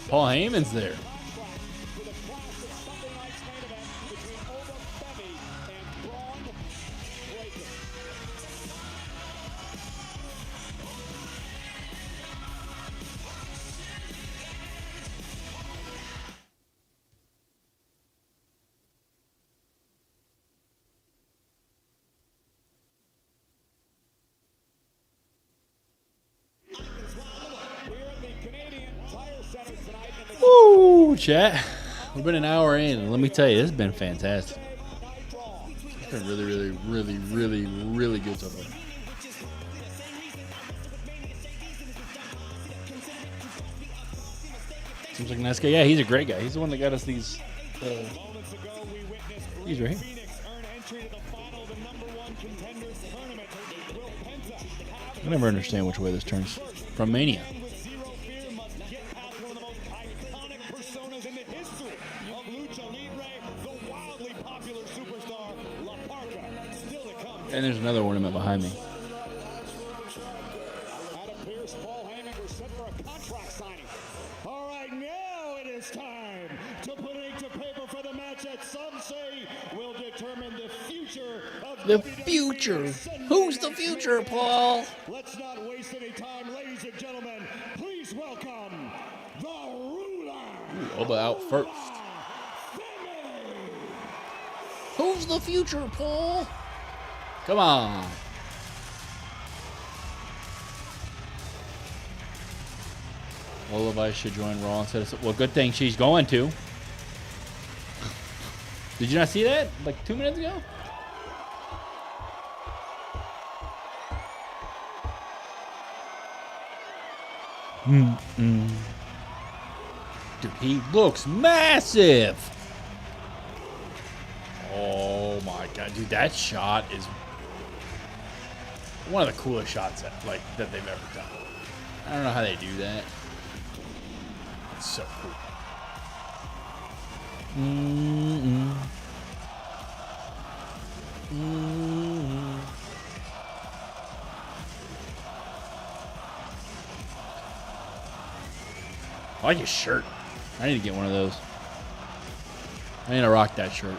Paul Heyman's there. With a classic Sunday night's main event between Oba Femi and Bron Breakker. Here at the Canadian Tire Center tonight in the Woo, chat. We've been an hour in, and let me tell you, this has been fantastic. It's been really, really, really, really, really good so far. Seems like a nice guy. Yeah, he's a great guy. He's the one that got us these. moments ago, we witnessed He's right here. Phoenix earn entry to the final of the #1 contenders tournament. Will Penta have I never understand which way this turns. From Mania. with zero fear must get past one of the most iconic personas in the history of Lucha Libre, the wildly popular superstar La Parka. Still to come. And there's another ornament behind me. Adam Pearce, Paul Heyman were set for a contract signing. All right, now it is time to put ink to paper for the match that some say will determine the future of The WWE future. Sunday Who's the Night future, Main Paul? Event. Let's not waste any time, ladies and gentlemen. Please welcome the ruler. Ooh, Oba out first. Who's the future, Paul? Come on. Olive should join Raw instead of... Well, good thing she's going to. Did you not see that? Like 2 minutes ago? Dude, he looks massive. Oh my god, dude, that shot is one of the coolest shots that they've ever done. I don't know how they do that. It's so cool. I like his shirt. I need to get one of those. I need to rock that shirt.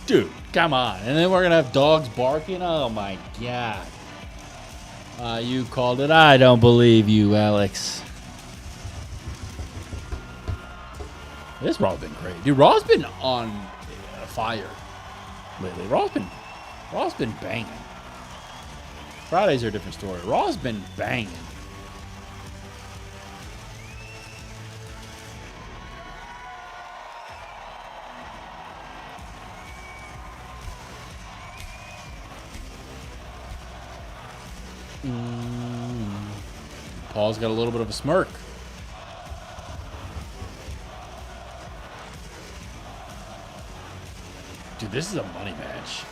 Dude, come on. And then we're going to have dogs barking? Oh, my God. You called it. I don't believe you, Alex. This Raw's been great. Dude, Raw's been on fire lately. Raw's been banging. Fridays are a different story. Raw's been banging. Paul's got a little bit of a smirk. Dude, this is a money match.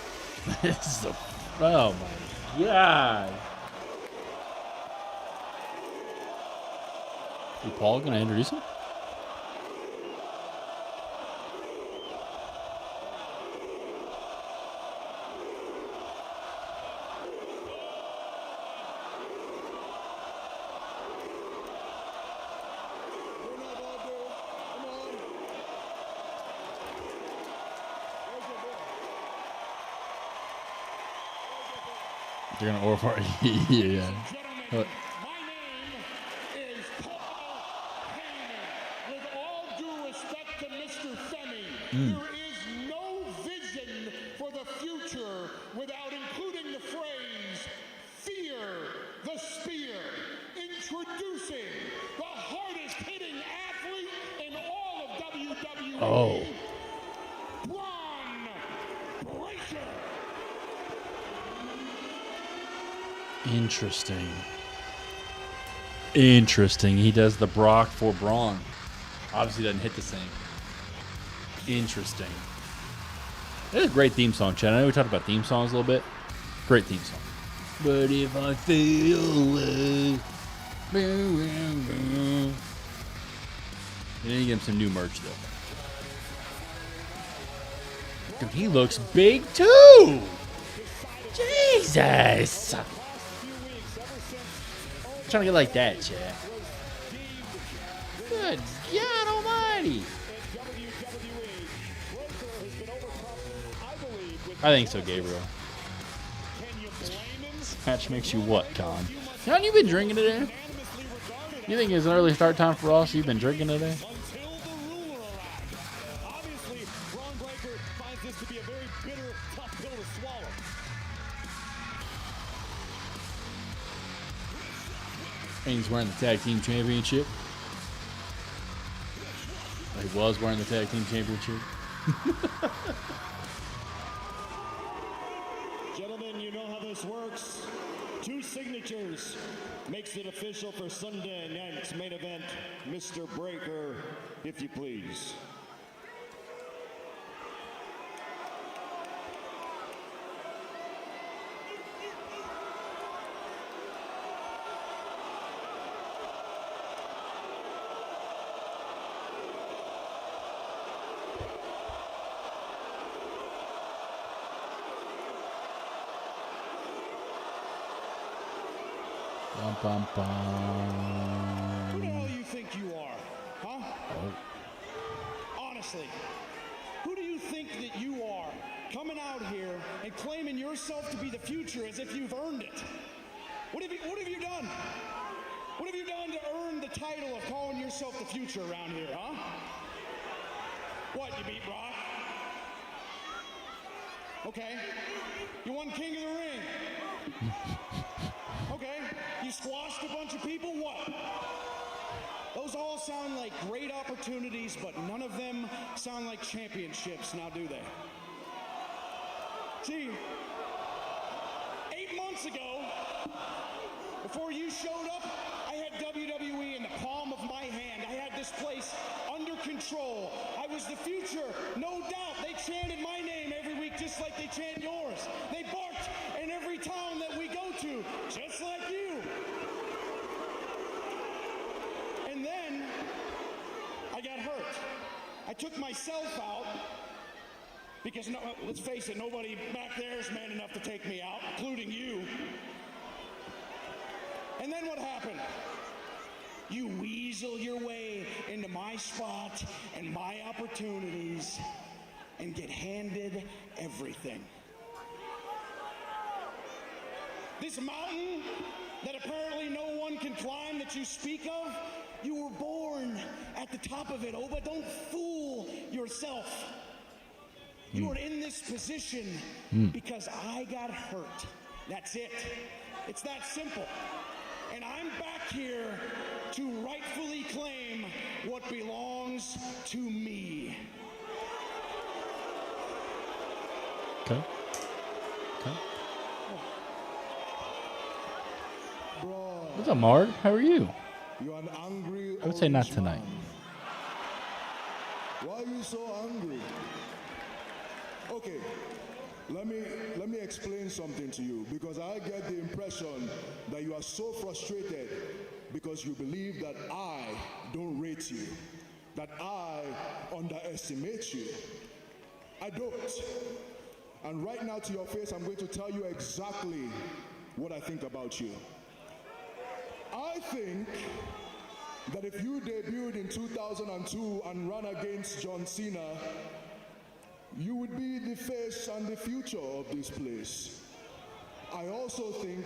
This is a... Oh, my God. Is Paul going to introduce him? You're going to order for it? Yeah. What? My name is Oba Femi. With all due respect to Mr. Femi, there is no vision for the future without including the phrase, fear the spear. Introducing the hardest hitting athlete in all of WWE. Oh. Bron Breaker. Interesting. Interesting. He does the Brock for Braun. Obviously doesn't hit the same. Interesting. That's a great theme song, Chad. I know we talked about theme songs a little bit. Great theme song. But if I feel away. You need to get him some new merch, though. Dude, he looks big, too. Jesus. I'm trying to get like that, Chad. Good God Almighty. I think so, Gabriel. This match makes you what, Con? Con, you been drinking today? You think it's an early start time for us? You've been drinking today? Obviously, Bron Breakker finds this to be a very bitter, tough pill to swallow. And he's wearing the tag team championship. He was wearing the tag team championship. Gentlemen, you know how this works. 2 signatures makes it official for Sunday night's main event. Mr. Breaker, if you please. Bum, bum, bum. Who the hell do you think you are? Huh? Oh. Honestly, who do you think that you are coming out here and claiming yourself to be the future as if you've earned it? What have you done? What have you done to earn the title of calling yourself the future around here, huh? What, you beat Brock? Okay. You won King of the Ring. Okay. You squashed a bunch of people, what? Those all sound like great opportunities, but none of them sound like championships, now do they? See, 8 months ago, before you showed up, I had WWE in the palm of my hand. I had this place under control. I was the future, no doubt. They chanted my name every week just like they chant yours. They barked in every town that we go to, just like you. And then I got hurt. I took myself out because, no, let's face it, nobody back there is man enough to take me out, including you. And then what happened? You weasel your way into my spot and my opportunities. and get handed everything. This mountain that apparently no one can climb that you speak of, you were born at the top of it, Oba. Don't fool yourself. You are in this position because I got hurt. That's it. It's that simple. And I'm back here to rightfully claim what belongs to me. Okay. Bro, What's up, Mark? How are you? you're an angry I would say not orange tonight. man. Why are you so angry? Okay, let me explain something to you, because I get the impression that you are so frustrated because you believe that I don't rate you, that I underestimate you. I don't. And right now to your face, I'm going to tell you exactly what I think about you. I think that if you debuted in 2002 and ran against John Cena, you would be the face and the future of this place. I also think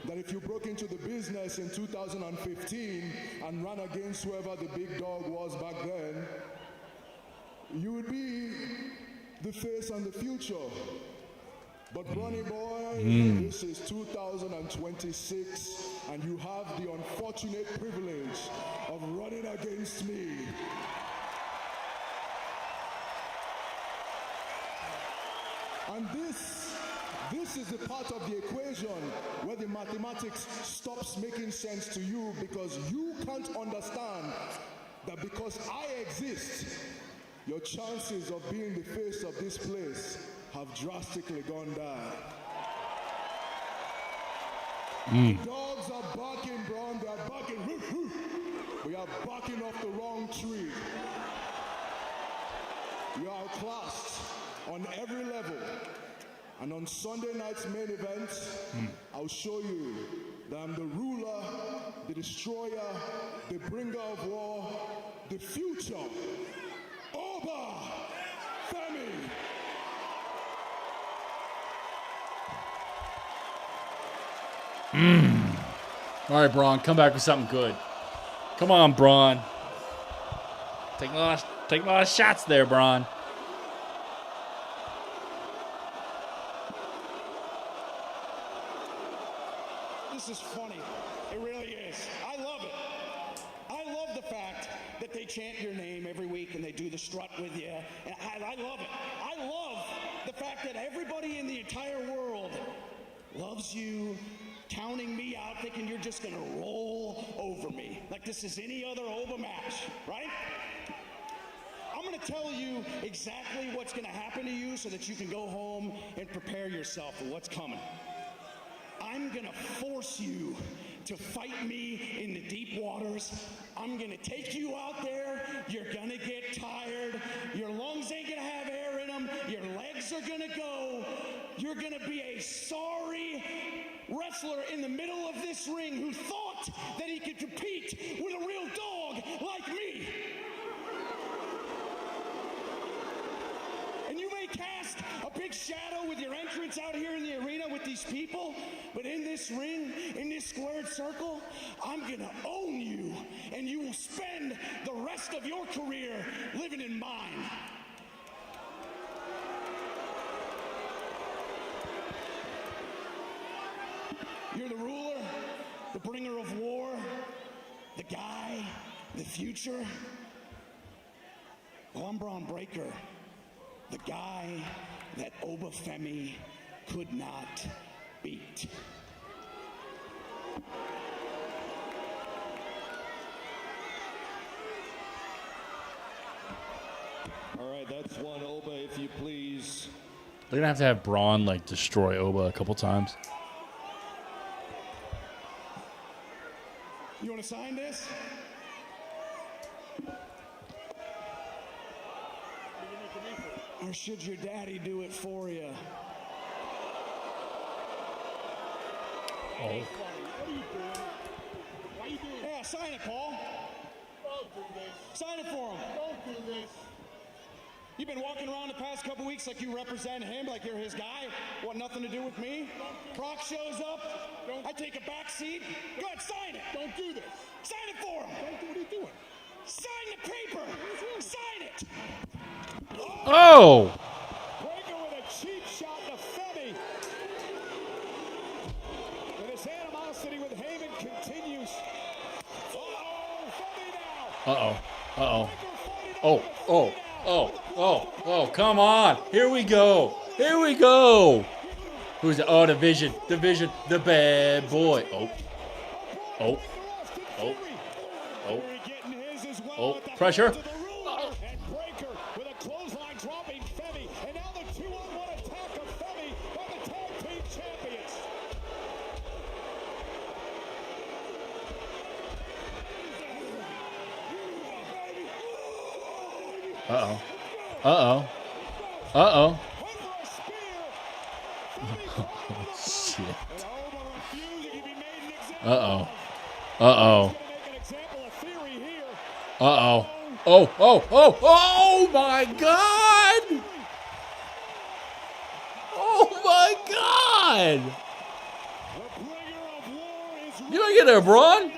that if you broke into the business in 2015 and ran against whoever the big dog was back then, you would be the face and the future. But Bronny boy, this is 2026 and you have the unfortunate privilege of running against me. And this is the part of the equation where the mathematics stops making sense to you, because you can't understand that because I exist, your chances of being the face of this place have drastically gone down. The dogs are barking, Bron. They are barking. We are barking off the wrong tree. You are outclassed on every level. And on Sunday night's main event, I'll show you that I'm the ruler, the destroyer, the bringer of war, the future. Oba Femi. All right, Bron, come back with something good. Come on, Bron. Take a lot of shots there, Bron. This is funny. It really is. I love it. I love the fact that they chant your name every week and they do the strut with you. And I love it. I love the fact that everybody in the entire world loves you, counting me out, thinking you're just going to roll over me like this is any other Oba match, right? I'm going to tell you exactly what's going to happen to you so that you can go home and prepare yourself for what's coming. I'm going to force you to fight me in the deep waters. I'm going to take you out there. You're going to get tired. Your lungs ain't going to have air in them. Your legs are going to go. You're going to be a sorry wrestler in the middle of this ring who thought that he could compete with a real dog like me. And you may cast a big shadow with your entrance out here in the arena with these people, but in this ring, in this squared circle, I'm gonna own you, and you will spend the rest of your career living in mine. You're the ruler, the bringer of war, the guy, the future. Well, I'm Bron Breakker, the guy that Oba Femi could not beat. All right, that's one, Oba, if you please. They're going to have Bron, like, destroy Oba a couple times. You want to sign this? Or should your daddy do it for you? Oh. What are you doing? Why are you doing? Yeah, sign it, Paul. Don't do this. Sign it for him. Don't do this. You've been walking around the past couple weeks like you represent him, like you're his guy. Want nothing to do with me? Brock shows up. I take a back seat. Go ahead, sign it. Don't do this. Sign it for him. Don't do what he's doing. Sign the paper. Sign it. Oh! Breaker with a cheap shot to Femi. And his animosity with Heyman continues. Uh-oh, Femi now. Uh-oh. Oh, come on. Here we go. Who's the, oh, Division, the bad boy. Pressure. And Breaker with a clothesline dropping Femi. And now the 2-on-1 attack of Femi by the tag team champions. Uh-oh. Oh, shit. Uh-oh. Oh my God! Oh my God! You want to get there, Bron?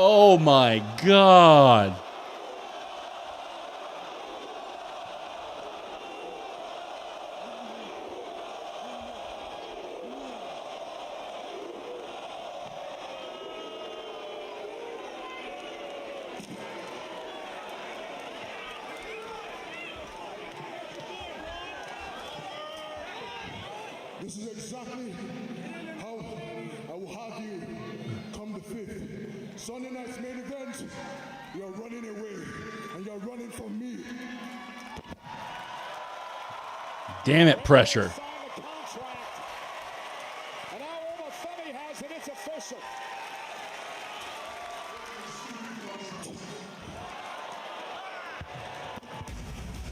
Oh my God! This is exactly how I will have you come the 5th. Sunday night's main event, you're running away, and you're running from me. Damn it, pressure. And now Oba Femi has it, it's official.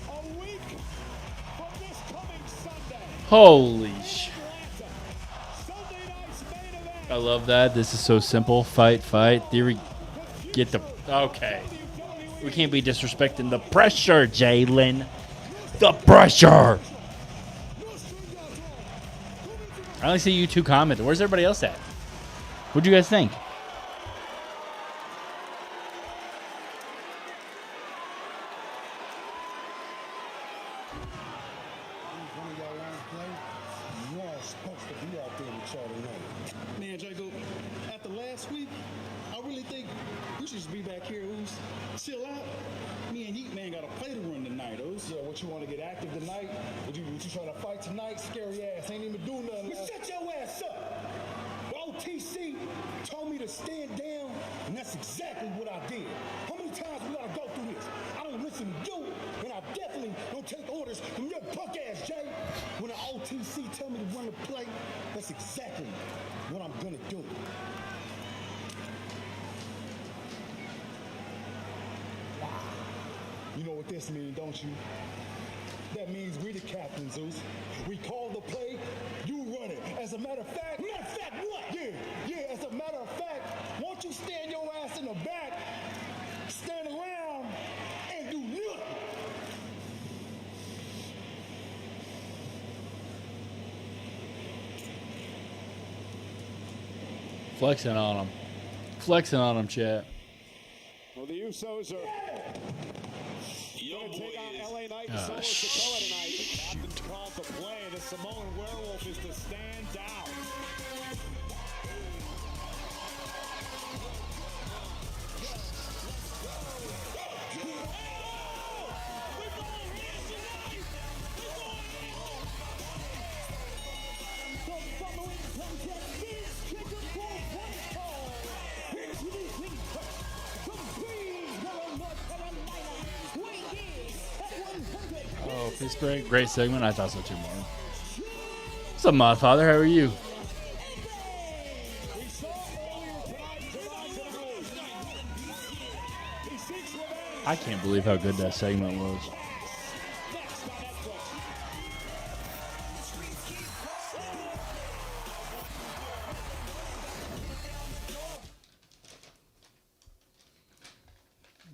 A week from this coming Sunday. Holy sh! I love that. This is so simple. Fight. Theory. Get the. Okay. We can't be disrespecting the pressure, Jalen. The pressure. I only see you two comment. Where's everybody else at? What'd you guys think? Man, Jacob, after last week, I really think we should just be back here. Chill out. Me and Heat Man got a play to run tonight, Oz. Yeah, what you want to get active tonight? What you trying to fight tonight? Scary ass, ain't even do nothing. Well, shut your ass up. OTC told me to stand down, and that's exactly what I did. How many times we gotta go through this? I don't listen to you, and I definitely don't take orders from your punk ass, Jay. When the OTC tell me to run the play, that's exactly what I'm gonna do. You know what this means, don't you? That means we the captains, Zeus. We call the play, you run it. As a matter of fact, what? Yeah, as a matter of fact, won't you stand your ass in the back, stand around, and do nothing? Flexing on him, chat. Well, the Usos are going to take on LA Knight and Solo Sikoa tonight. The captain's called to play. The Samoan Werewolf is to stand down. Oh, Pittsburgh, great segment. I thought so too, man. What's up, Modfather? How are you? I can't believe how good that segment was.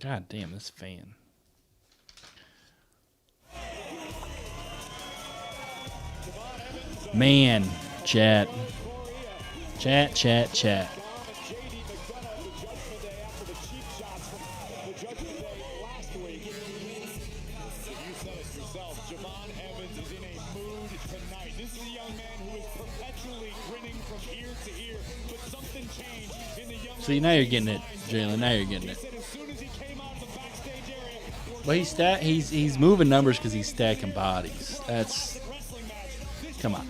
God damn, this fan. Man, chat. Chat. See, now you're getting it, Jalen. Now you're getting it. But he's moving numbers because he's stacking bodies. That's come on.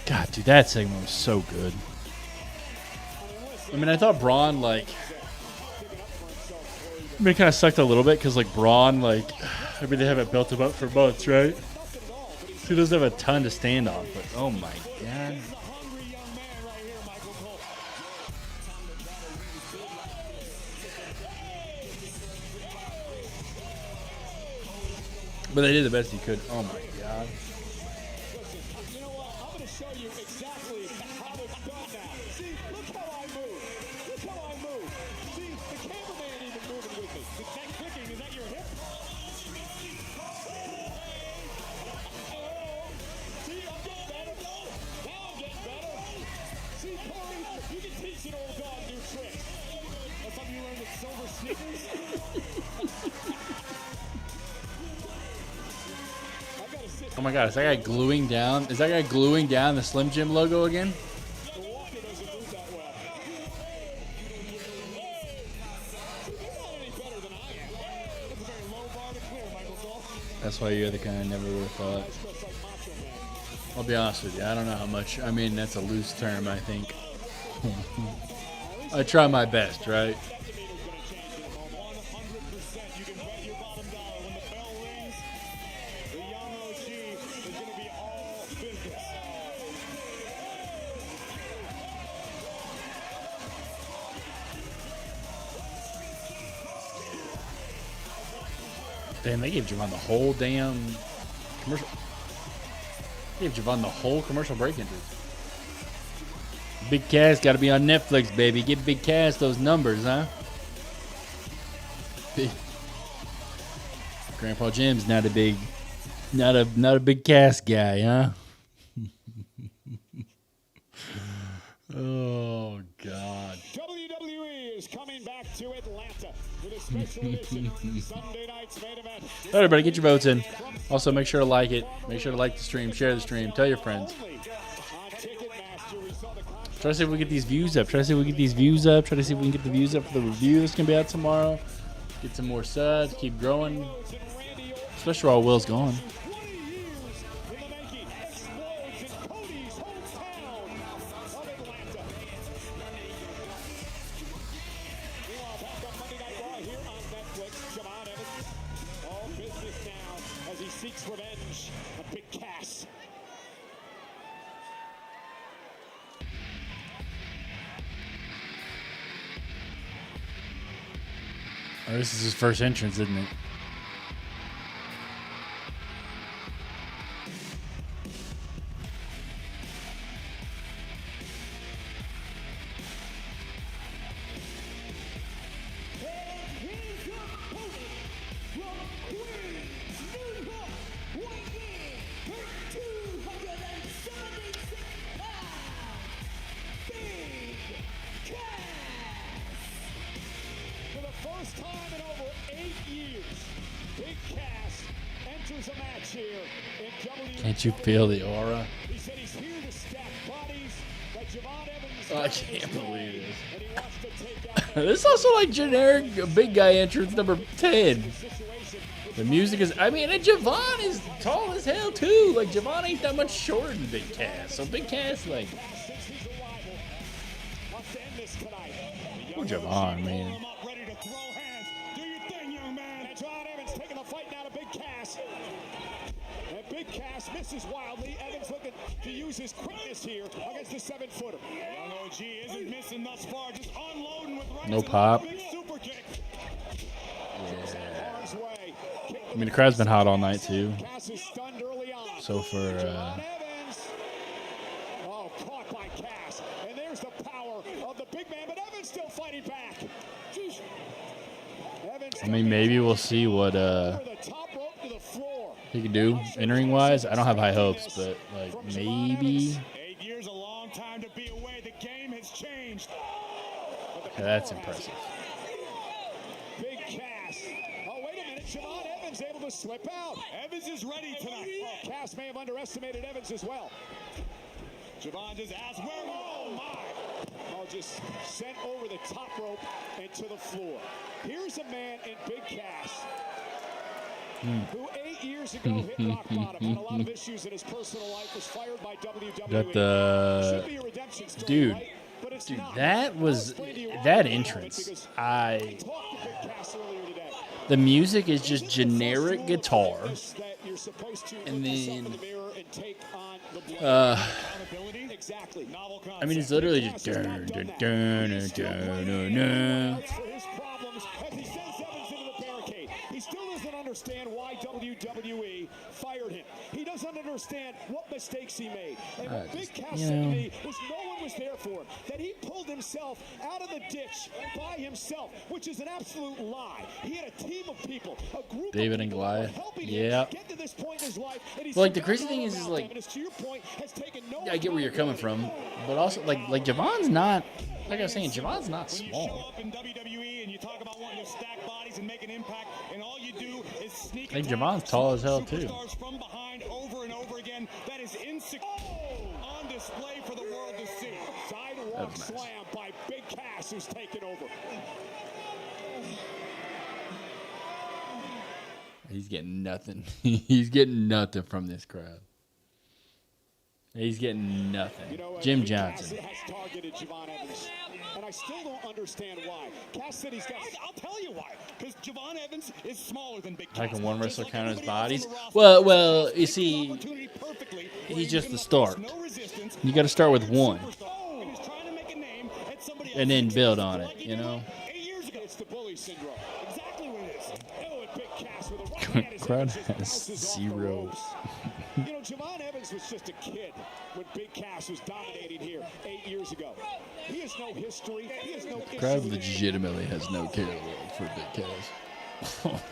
God, dude, that segment was so good. I mean, I thought Bron, like, I mean, it kind of sucked a little bit because, like, Bron, like, I mean, they haven't built him up for months, right? So he doesn't have a ton to stand on, but oh my God. But they did the best he could. Oh my God. Oh my God, is that guy gluing down? Is that guy gluing down the Slim Jim logo again? That's why you're the kind I never would have thought. I'll be honest with you, I don't know how much. I mean, that's a loose term, I think. I try my best, right? Damn, they gave Javon the whole damn commercial. They gave Javon the whole commercial break into. Big Cass got to be on Netflix, baby. Give Big Cass those numbers, huh? Grandpa Jim's not a big big Cass guy, huh? Oh God. WWE is coming back to Atlanta with a special edition Sunday night's main event. Everybody, get your votes in. Also, make sure to like it. Make sure to like the stream, share the stream, tell your friends. Try to see if we get these views up. Try to see if we can get the views up for the review that's gonna be out tomorrow. Get some more subs. Keep growing. Especially while Will's gone. Oh, this is his first entrance, isn't it? Can't you feel the aura? Oh, I can't believe this. This is also like generic big guy entrance number 10. The music is, I mean, and Javon is tall as hell too. Like, Javon ain't that much shorter than Big Cass. So Big Cass, like, poor Javon, man. And Big Cass misses wildly. Evans looking to use his quickness here against the 7-footer. Young OG isn't missing thus far, just unloading with rights. No pop. Big super kick. Harm's way. I mean, the crowd's been hot all night, too. Cass is stunned early on. So for... Evans. Oh, caught by Cass. And there's the power of the big man, but Evans still fighting back. Jeez. Evans I mean, maybe we'll see what over the top rope to the floor. he can do in-ring-wise. I don't have high hopes, but, like, maybe... 8 years, a long time to be away. The game has changed. Okay, that's impressive. Big Cass. Oh, wait a minute. Javon Evans able to slip out. Evans is ready tonight. Oh, Cass may have underestimated Evans as well. Javon just asked where. Oh, my. Oh, just sent over the top rope and to the floor. Here's a man in Big Cass who 8 years ago hit rock bottom, had a lot of issues in his personal life, was fired by WWE. Got the... Should be a redemption story, Dude. right? But it's Dude, not. that I'll was... explain to you why That in a moment, entrance, because I... talked to Big Cass earlier today. The music is just Isn't the first generic rule of guitar. fitness that you're supposed to And look yourself then, in the mirror and take on the blame? Accountability. Exactly. Novel concept. I mean, it's literally Big just... Cass has not done that. He's still blaming everyone else for his problems as he sends Evans into the barricade. He still doesn't understand why WWE fired him. He doesn't understand what mistakes he made. And what Big Cass said to me was no one was there for him. That he pulled himself out of the ditch by himself, which is an absolute lie. He had a team of people, a group David of and people that were Goliath. helping Yeah. him get to this point in his life. And he's Well, like, the forgotten crazy thing all is about like... them. And to your point, has taken no I get where you're coming from, but also, like Javon's not... Like I was saying, Javon's not When you small. show up in WWE and you talk about wanting to stack bodies and make an impact, and all you do is sneak I think attack Javon's tall as hell, too. superstars from behind over and over again. That is insecure on display for the world to see. Sidewalk That's nice. slam by Big Cass, who's taken over. He's getting nothing. He's getting nothing from this crowd. He's getting nothing. You know, Jim Big Johnson. Cass has targeted Javon Evans, and I still don't understand why. Cass said he's got. I'll tell you why. Because Javon Evans is smaller than Big Cass. How can one Just wrestler like count his everybody else bodies? on the roster. Well, you Takes the see, opportunity perfectly where he's you just give the him up start. no resistance, You got to start with one, superstar, and he's trying to make a name at somebody and then else's build expense, on it. like he You did know. 8 years ago. It's the bully syndrome. Exactly what it is. Oh, and Big Cass with a right hand as Crowd Evans just has bounces off the 0. ropes. You know, Javon Evans was just a kid when Big Cass was dominating here 8 years ago. He has no history. He has no Crowd issue with legitimately has no care in the world for Big Cass.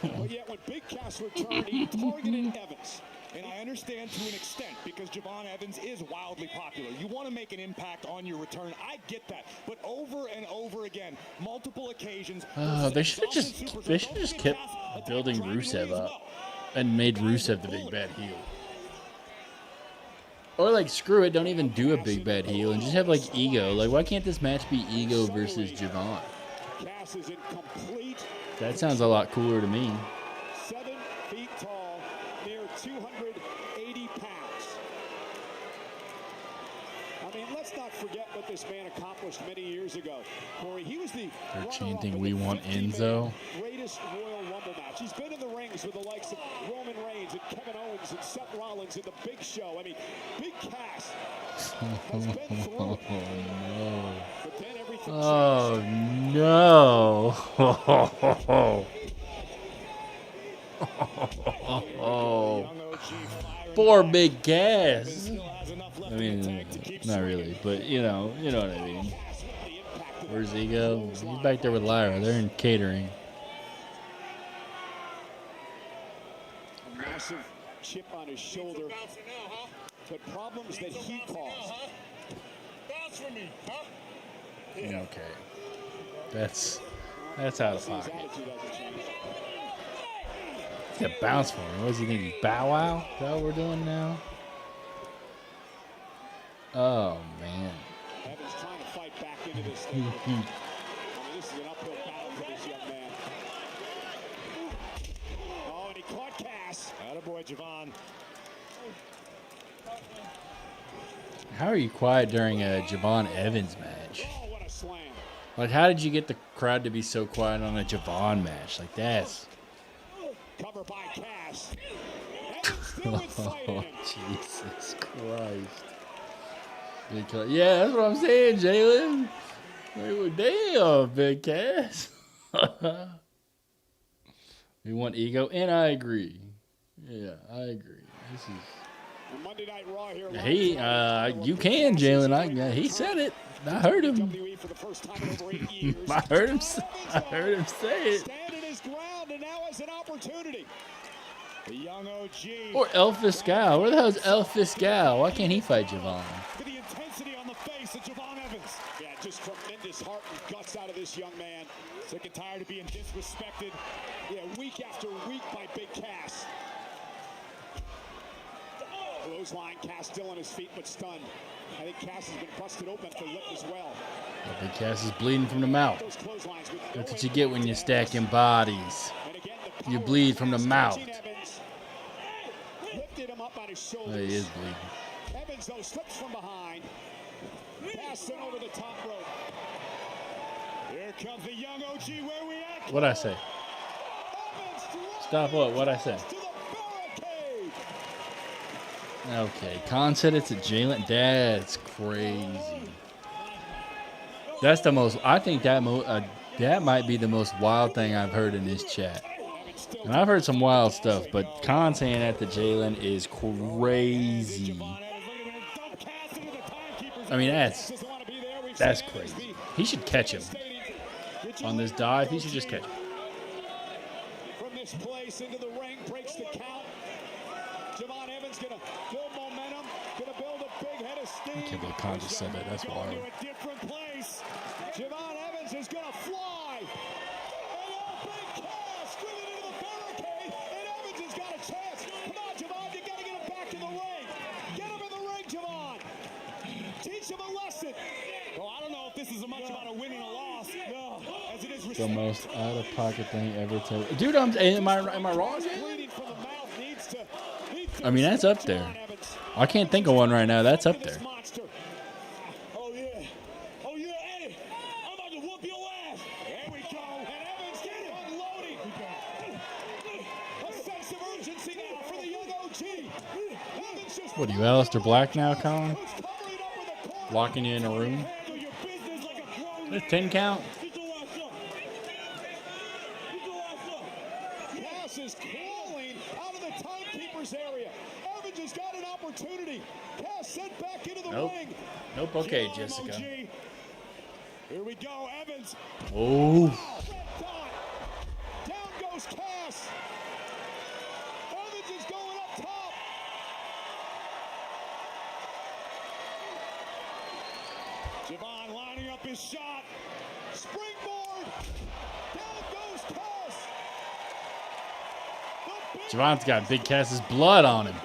But yet when Big Cass returned, he targeted Evans. And I understand to an extent because Javon Evans is wildly popular. You want to make an impact on your return. I get that. But over and over again, multiple occasions. They should have just kept building Rusev up and made Rusev the big bad heel. Or like screw it, don't even do a big bad heel and just have like Ego. Like why can't this match be Ego versus Javon? Cass is in complete. That sounds a lot cooler to me. 7 feet tall, near 280 pounds. I mean, let's not forget what this man accomplished many years ago. Corey, he was the They're runner-up chanting, in "We the want 50-man Enzo." greatest Royal Rumble match. He's been in the rings with the likes of Roman Reigns and Kevin Owens and Seth Rollins in the Big Show. I mean, Big Cass has been through it. No. But then everything Oh no. Poor Big Cass. I mean, not really, but you know what I mean. Where's Ego? He's back there with Lyra. They're in catering. massive chip on his shoulder. But problems that he caused. Bounce for me, huh? Okay. That's out of pocket. He's got bounce for him. What does he think? He's Bow Wow? Is that what we're doing now? Oh, man. Evans trying to fight back into this thing. I mean, this is an uphill battle for this young man. Oh, and he caught Cass. Attaboy, Javon. How are you quiet during a Javon Evans match? Oh, what a slam. Like, how did you get the crowd to be so quiet on a Javon match? Like, that's... Cover by Cass. Oh, Jesus Christ. Because, yeah, that's what I'm saying, Jalen. Damn, Big Cass. We want ego, and I agree. Yeah, I agree. This is. Monday Night Raw here. You can, Jalen. He said it. I heard him. I heard him say it. Standing his ground, and now has an opportunity. The young OG. Or El Fiscal. Where the hell is El Fiscal? Why can't he fight Javon? For the intensity on the face of Javon Evans. Yeah, just tremendous heart and guts out of this young man. Sick and tired of being disrespected. Yeah, week after week by Big Cass. Clothesline, Cass still on his feet but stunned. I think Cass has been busted open at the lip as well. Big Cass is bleeding from the mouth. That's what you get when you're stacking bodies. You bleed from the mouth. Lifted him up on his shoulders. Oh, he is bleeding. Evans, though, slips from behind. Cass sent over the top rope. Here comes the young OG. Where we at? What'd I say? Stop what? What'd I say? Okay, Khan said it's a Jalen. That's crazy. That's the most. I think that that might be the most wild thing I've heard in this chat. And I've heard some wild stuff, but Khan saying that to Jalen is crazy. I mean, that's crazy. He should catch him on this dive. He should just catch him. From this place into the ring, breaks the count. Javon Evans gonna build momentum, gonna build a big head of steam. I can't believe Khan just said that. That's wild. To a different place. Javon Evans is gonna fly. And Big Cass driven into the barricade, and Evans has got a chance. Come on, Javon, you gotta get him back in the ring. Get him in the ring, Javon. Teach him a lesson. Well, I don't know if this is much about a win and a loss, as it is The most out-of-pocket thing ever to. Dude, am I wrong? I mean, that's up there. I can't think of one right now. That's up there. Oh, yeah. Oh, yeah, Eddie. I'm about to whoop your ass. There we go. And Evans get it. Unloading. A sense of urgency now for the young OG. Evans just What are you, Aleister Black now, Colin? Locking you in a room? That's 10 count. Cass is crawling out of the timekeeper's area. Evans has got an opportunity. Cass sent back into the ring. Nope. Okay, Jessica. Here we go, Evans. Oh. Down goes Cass. Evans is going up top. Javon lining up his shot. Springboard. Down goes Cass. Javon's got Big Cass's blood on him.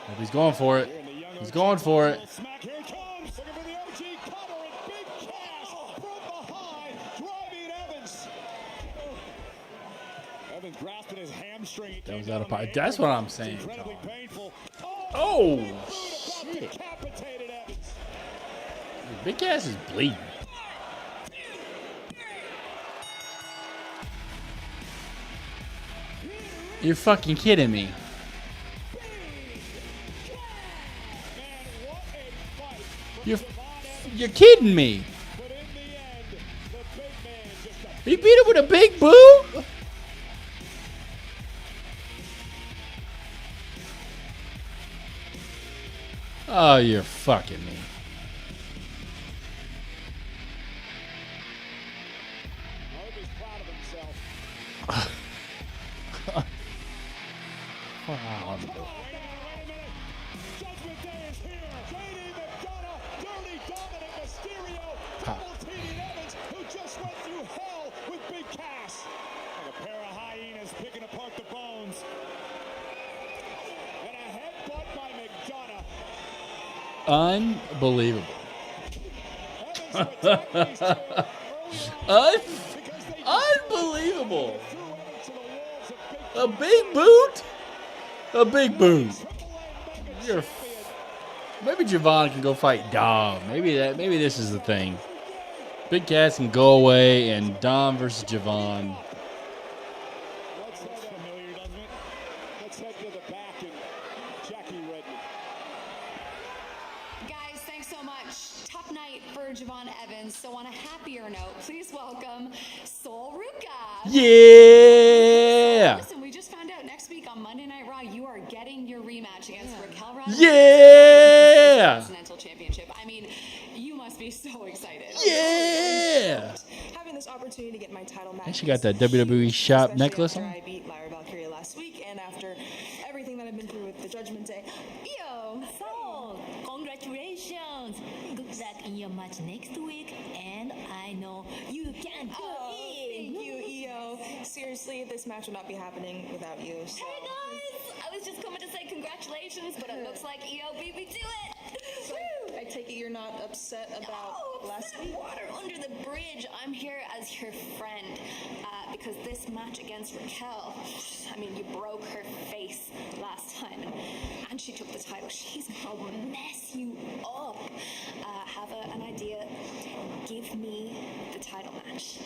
Well, he's going for it. He's going for it. Here it comes. Looking for the OG cover, and Big Cass from behind, driving Evans. Evans grasping his hamstring. That was out of pocket. That's what I'm saying. Incredibly painful. Oh, shit. Decapitated Evans. Big Cass is bleeding. You're fucking kidding me. You're kidding me. He beat him with a big boot? Oh, you're fucking me. I hope he's proud of himself. Wow. Wait a minute. Judgment Day is here. JD McDonough, Dirty Dominic Mysterio, double-teaming Evans, who just went through hell with Big Cass. Like a pair of hyenas picking apart the bones. And a headbutt by McDonough. Unbelievable. Evans to attack these two early on Unbelievable. threw Evans to the walls of Big A big boot? A big boot. You're maybe Javon can go fight Dom. Maybe this is the thing. Big Cass can go away, and Dom versus Javon. That's familiar, doesn't it? Let's head to the back and Jackie Redmond. Guys, thanks so much. Tough night for Javon Evans. So on a happier note, please welcome Sol Ruka. Yeah! Listen, we just found out next week on Monday Night Raw, you are getting your rematch against Raquel Rodriguez. Yeah! Continental Championship. I mean, you must be so excited. Yeah! Having this opportunity to get my title match. And she got that WWE shop necklace on. I beat Lyra Valkyria last week, and after everything that I've been through with the Judgment Day. Yo, So, congratulations. Good luck in your match next week, and I know you can do it. Thank you, EO. Seriously, this match would not be happening without you. So. Hey guys, I was just coming to say congratulations, but it looks like EO beat me to it. So I take it you're not upset about last week? Water under the bridge. I'm here as your friend because this match against Raquel, I mean, you broke her face last time, and she took the title. She's gonna mess you up. Have an idea. Give me the title match,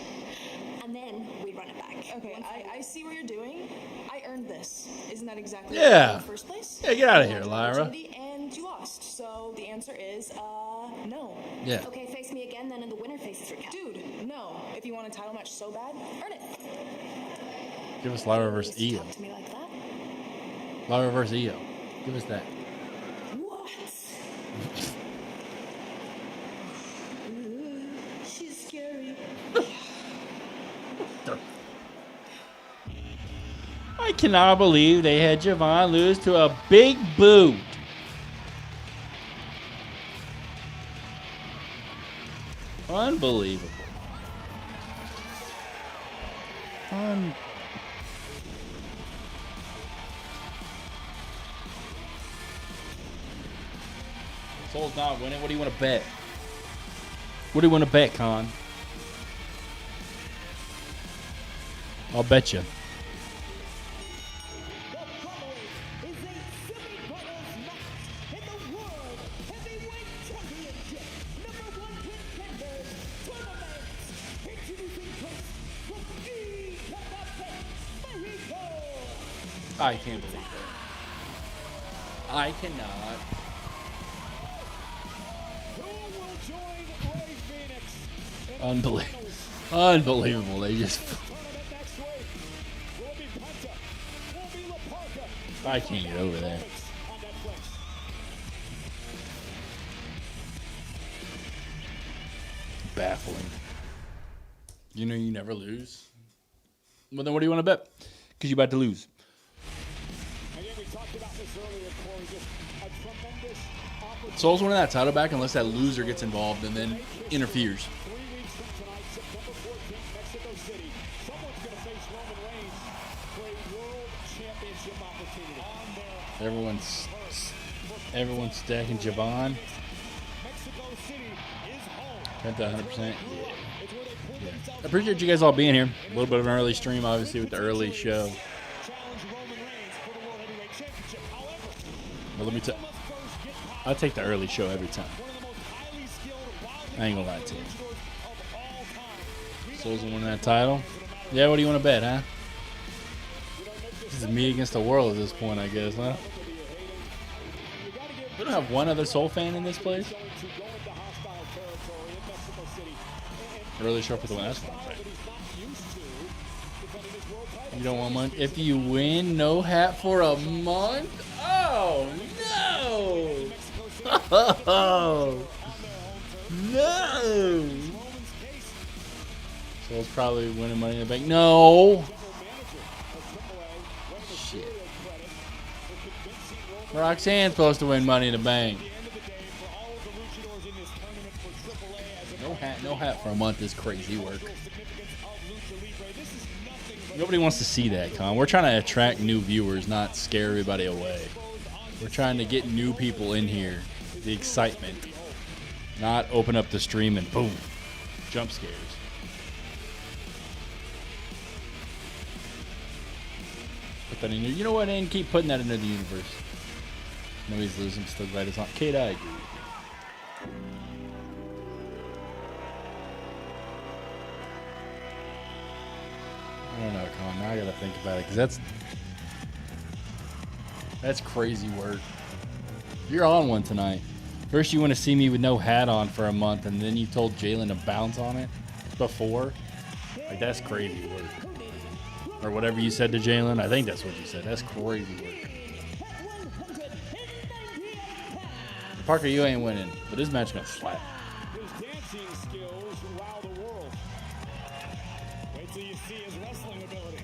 and then we run it back. Okay, I see what you're doing. I earned this. Isn't that exactly Yeah. in the first place? Yeah, get out of You here, wanted Lyra. opportunity And you lost. So the answer is no. Yeah. Okay, face me again, then in the winner faces Raquel. Dude, no. If you want a title match so bad, earn it. Give us Lyra versus You Io. talk to me like that? Lyra versus Io. Give us that. What? She's scary. I cannot believe they had Javon lose to a big boot. Unbelievable. Soul's not winning. What do you want to bet? What do you want to bet, Con? I'll bet you. I can't believe it. I cannot. Unbelievable. Unbelievable. They just. I can't get over that. Baffling. You know you never lose. Well, then what do you want to bet? Because you're about to lose. Soul's winning that title back unless that loser gets involved and then interferes. Everyone's stacking Javon. Got that 100%. Yeah. I appreciate you guys all being here. A little bit of an early stream, obviously, with the early show. Well, let me tell you, I'll take the early show every time. I ain't gonna lie to you. Soul's winning that title. Yeah, what do you want to bet, huh? This is me against the world at this point, I guess, huh? We don't have one other Soul fan in this place. Early show for the win. That's fine. You don't want month. If you win, no hat for a month. Oh no! Oh no! Soul's probably winning Money in the Bank. No. Shit. Roxanne's supposed to win Money in the Bank. No hat for a month is crazy work. Nobody wants to see that, Con. We're trying to attract new viewers, not scare everybody away. We're trying to get new people in here. The excitement. Not open up the stream and boom. Jump scares. Put that in here. You know what, and keep putting that into the universe. Nobody's losing. Still glad it's on. Kate, I agree with you. on. Now I gotta think about it because that's crazy work. You're on one tonight. First, you want to see me with no hat on for a month, and then you told Jalen to bounce on it before. Like, that's crazy work. Or whatever you said to Jalen. I think that's what you said. That's crazy work. Parker, you ain't winning, but this match gonna slap. His dancing skills wow the world. Wait till you see his wrestling ability.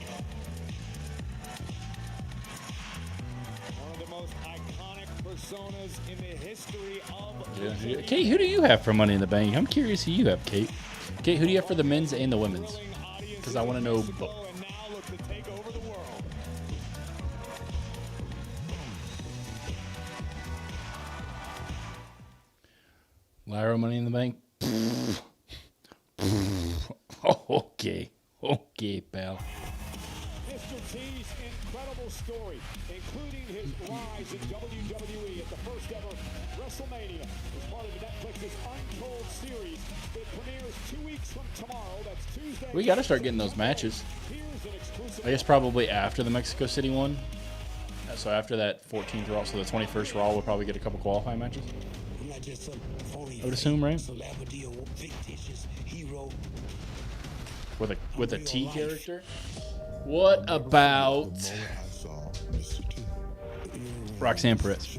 One of the most iconic personas in the history of Yeah. Kate, who do you have for Money in the Bank? I'm curious who you have, Kate. Kate, who do you have for the men's and the women's? Because I want to know both. and now look to take over the world. Lyra Money in the Bank? Okay. Okay, pal. Mr. T's incredible story, including his rise in WWE at the first ever WrestleMania, is part of Netflix's Untold series. It premieres 2 weeks from tomorrow. That's Tuesday. We got to start getting those matches. Here's an exclusive. I guess probably after the Mexico City one. So after that 14th Raw, so the 21st Raw, we'll probably get a couple qualifying matches. I would assume, right? With a T character. What about Roxanne Perez?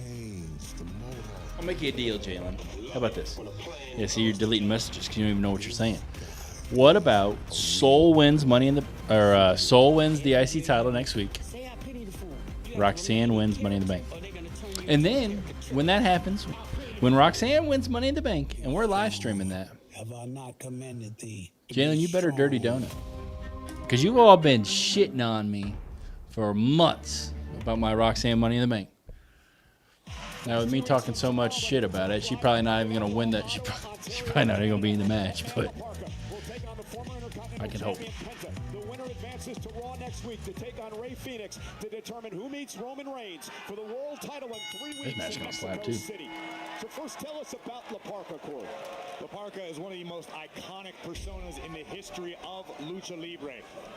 I'll make you a deal, Jalen. How about this? Yeah, see, you're deleting messages because you don't even know what you're saying. What about Soul wins Soul wins the IC title next week? Roxanne wins Money in the Bank. And then when that happens, when Roxanne wins Money in the Bank, and we're live streaming that, Jalen, you better dirty donut. Because you've all been shitting on me for months about my Roxanne Money in the Bank. Now, with me talking so much shit about it, she's probably not even going to win that. She's probably not even going to be in the match, but I can hope. The winner advances to Raw next week to take on Rey Fenix to determine who meets Roman Reigns for the world title in 3 weeks. This match is in going to slap, Mexico too. City. So first, tell us about La Parka, Corey. La Parka is one of the most iconic personas in the history of Lucha Libre.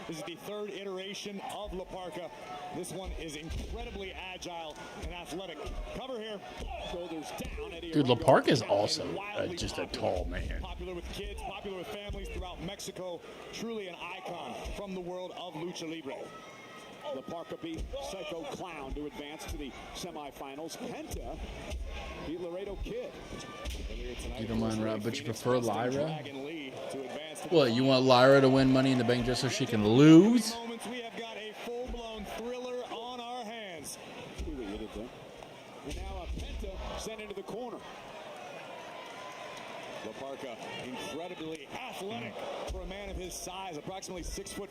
This is the third iteration of La Parka. This one is incredibly agile and athletic. Cover here. Shoulders down. Eddie Dude, La Guerrero Parka's and also wildly just a popular. tall man. Popular with kids, popular with families throughout Mexico. Truly an icon from the world of Lucha Libre. La Parka beat Psycho Clown to advance to the semifinals. Penta beat Laredo Kid. You don't mind, Rob, but you prefer Lyra? Dragon Lee to advance to the What, you want Lyra to win Money in the Bank just so she can lose? moments. We have got a full-blown thriller on our hands. And now Penta sent into the corner. La Parka, incredibly athletic for a man of his size, approximately 6'4".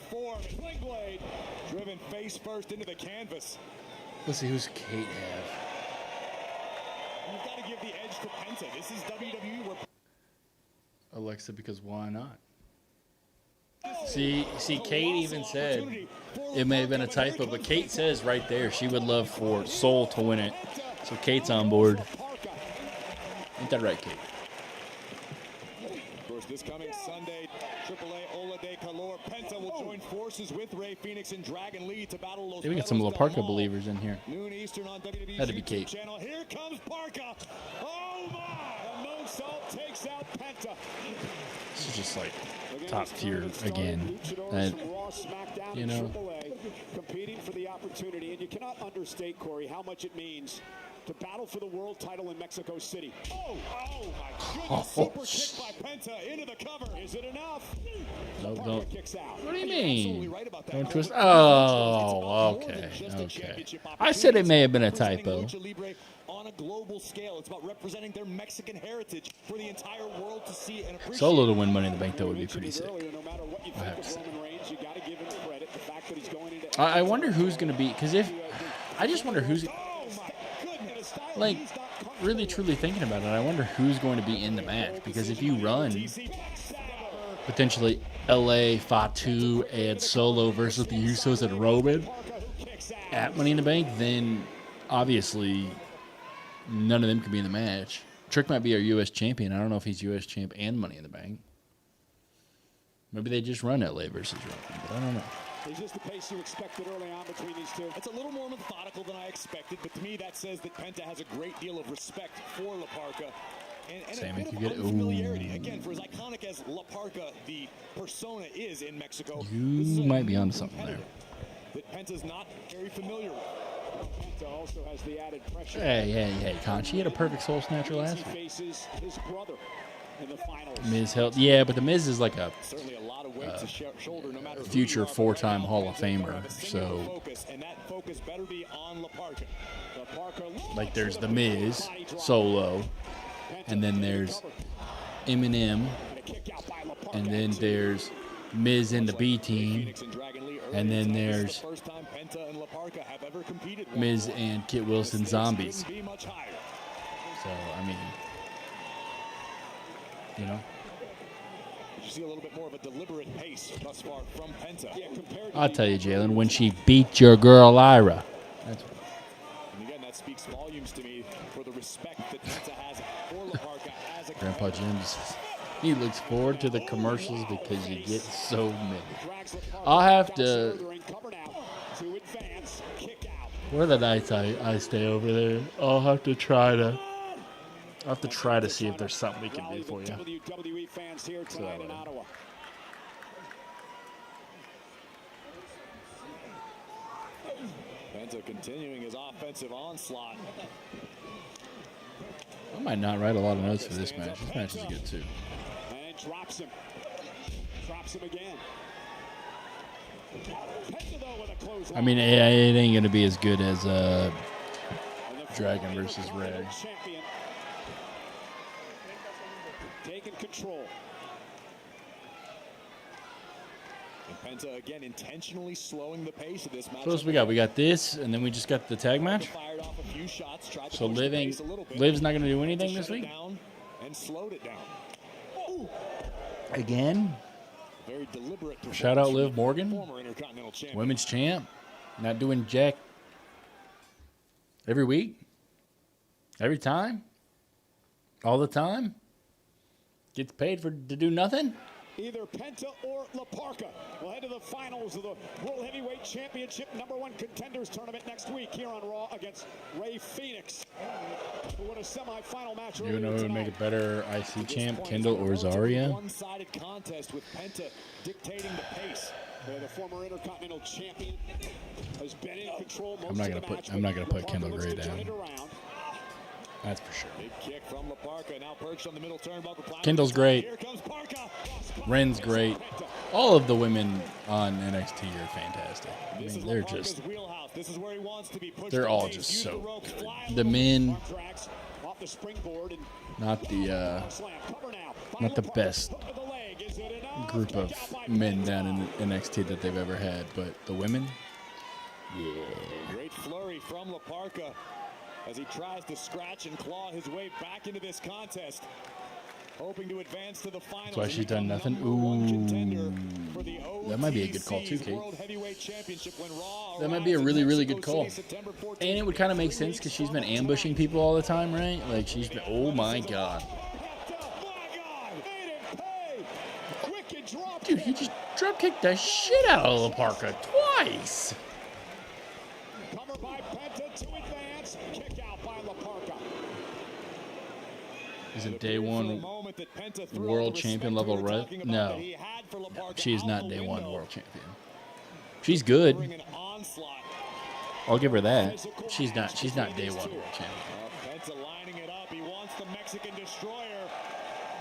Sling blade, driven face first into the canvas. Let's see, who's Kate have? You've got to give the edge to Penta. This is WWE where Alexa, because why not? See, Kate even said it may have been a typo, but Kate says right there she would love for Soul to win it. So Kate's on board. Ain't that right, Kate? Of course, this coming Sunday, AAA Ola de Calor. Penta will join forces with Rey Fenix and Dragon Lee to battle Los Hey, we got some La Perros del Parka Mal. believers in here. Noon Eastern on WWE's Had to be YouTube Kate. channel. Here comes Parka. Oh my! The moonsault takes out Penta. This is just like top tier again. And, you know, Competing for the opportunity, and you cannot understate, Corey, how much it means to battle for the world title in Mexico City. Oh my goodness! Super kick by Penta into the cover. Is it enough? no, Parker don't. kicks out. What do you You're absolutely mean? right about that. Don't twist. It's Oh, about more okay, than just a okay. championship I said it may have been a opportunity. typo. Representing Lucha Libre on a global scale. It's about representing their Mexican heritage for the entire world to see and appreciate. Solo to win Money in the Bank, though, would be pretty sick. Earlier, no matter what you I think have to of say. Roman Reigns, you got to give him credit. The fact that he's going into I wonder who's going to be, because if, I just wonder who's, like, really truly thinking about it, I wonder who's going to be in the match, because if you run potentially LA, Fatu, and Solo versus the Usos and Roman at Money in the Bank, then obviously none of them could be in the match. Trick might be our U.S. champion. I don't know if he's U.S. champ and Money in the Bank. Maybe they just run LA versus Roman, but I don't know. Is this the pace you expected early on between these two? It's a little more methodical than I expected, but to me that says that Penta has a great deal of respect for La Parka. And a bit of unfamiliarity. Again, for as iconic as La Parka, the persona is in Mexico, You might be on something there. That Penta's not very familiar with. Penta also has the added pressure. Hey, Conch. He had a perfect soul snatcher last He week. faces his brother in the finals. Miz held, yeah, but the Miz is like a Certainly a lot of weight to shoulder, no matter future four-time Hall of Famer. So, focus, and that focus better be on La Parka. like, there's the Miz solo, and then there's Eminem, and then there's Miz in the B team, and then there's Miz and Kit Wilson Zombies. So, I mean, you know. You see a little bit more of a deliberate pace thus far from Penta. I'll tell you, Jalen, when she beat your girl Lyra. That's and again, that speaks volumes to me for the respect that Penta has for La Parka as a Grandpa Jim's. He looks forward to the commercials because you get so many. I'll have to. What are the nights I stay over there? I'll have to try to. I'll have to try to see if there's something we can do for you. WWE fans here tonight in Ottawa. Penta continuing his offensive onslaught. I might not write a lot of notes for this match. This match is good too. And drops him. Drops him again. Penta, though, with a close I mean, it ain't gonna be as good as Dragon versus Ray. Champion. Taking control. And Penta again intentionally slowing the pace of this match. So what else we got? We got this, and then we just got the tag match. So Liv's not gonna do anything this week. And slowed it down. Again. Very deliberate. Shout out Liv Morgan, Former Intercontinental Champion. women's champ, not doing jack. Every week, every time, all the time. Gets paid to do nothing. Either Penta or La Parka will head to the finals of the World Heavyweight Championship #1 Contenders Tournament next week here on Raw against Ray Phoenix, who won a semifinal match. You know who would make a better IC champ, Kendall or Zarya? One-sided contest with Penta dictating the pace. The former Intercontinental Champion has been in control most I'm not gonna put Kendall Gray down. That's for sure. Big kick from La Parka, now perched on the middle turnbuckle. Kendall's great. Here comes Parka. Ren's great. All of the women on NXT are fantastic. I mean, they're just, This is where he wants to be pushed. they're all just so good. The men, not the best group of men down in NXT that they've ever had, but the women, yeah. Great flurry from La Parka as he tries to scratch and claw his way back into this contest, hoping to advance to the finals. That's why she's done nothing. Ooh, that might be a good call too, Kate. That might be a really, really good call. And it would kind of make sense because she's been ambushing people all the time, right? Like she's been, oh my God. Dude, he just drop kicked the shit out of La Parka twice. Cover by Penta to advance. Kick out by La Parka. Is it day one world champion level right? No. She is not day one world champion. She's good. I'll give her that. She's not day one world champion. Penta lining it up. He wants the Mexican destroyer.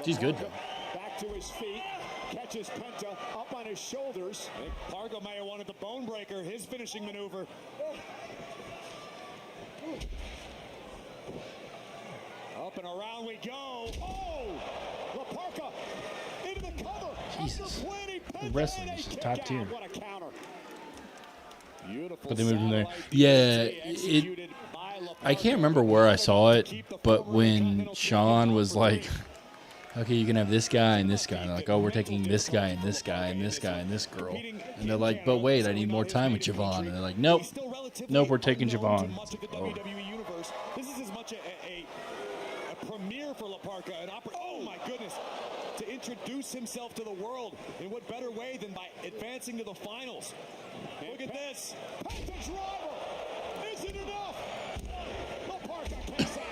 She's good though. Back to his feet. Catches Penta up on his shoulders. Parka may have wanted the bone breaker, his finishing maneuver. Up and around we go. Oh! La Parka into the cover. Jesus. The wrestling is just top tier. What a counter. Beautiful. But they moved from there. Yeah, I can't remember where I saw it, but when Sean was like, okay, you can have this guy and this guy. And they're like, oh, we're taking this guy and this guy and this guy and this girl. And they're like, but wait, I need more time with Javon. And they're like, nope. Nope, we're taking Javon. Oh. This is as much a premiere for La Parka. Oh, my goodness. To introduce himself to the world. In what better way than by advancing to the finals? And look at this. Penta's rival. Is it enough? Laparca kicks out.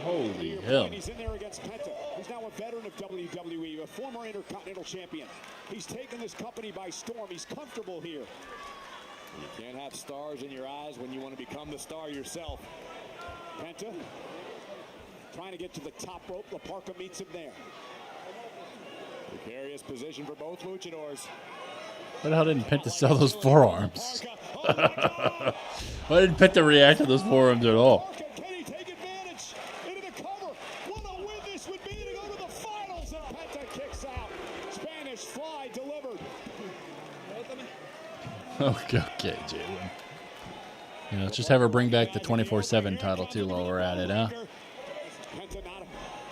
Holy hell. He's in there against Penta. He's now a veteran of WWE, a former Intercontinental Champion. He's taken this company by storm. He's comfortable here. You can't have stars in your eyes when you want to become the star yourself. Penta trying to get to the top rope. Laparca meets him there. Precarious position for both luchadors. Why the hell didn't Penta sell those forearms? Why didn't Penta react to those forearms at all? Can he take advantage into the cover? What a win this would be to go to the finals. And Penta kicks out. Spanish fly delivered. Okay, Jalen. Yeah, let's just have her bring back the 24/7 title too while we're at it, huh? Penta not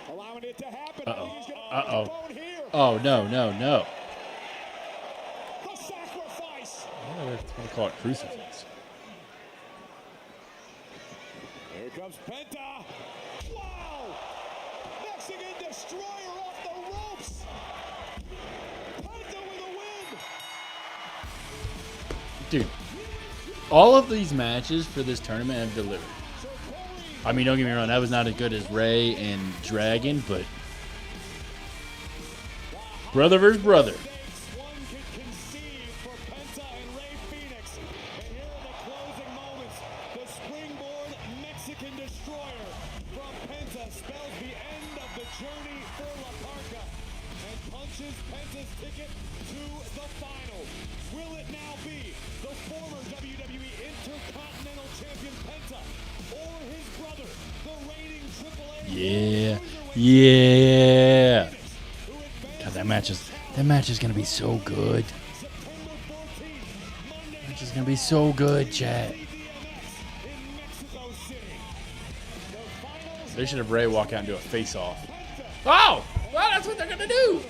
allowing it to happen. Oh, no. The sacrifice. I call it crucifix. Here comes Penta. Wow! Mexican destroyer off the ropes. Penta with a win. Dude, all of these matches for this tournament have delivered. I mean, don't get me wrong, that was not as good as Ray and Dragon, but brother versus brother. One can conceive for Penta and Ray Phoenix. And here are the closing moments. The springboard Mexican destroyer from Penta spells the end of the journey for Laparca and punches Penta's ticket to the finals. Will it now be the former WWE Intercontinental Champion Penta or his brother, the reigning AAA? Yeah. God, that match is gonna be so good. That match is gonna be so good, chat. They should have Ray walk out and do a face-off. Oh, well, that's what they're gonna do.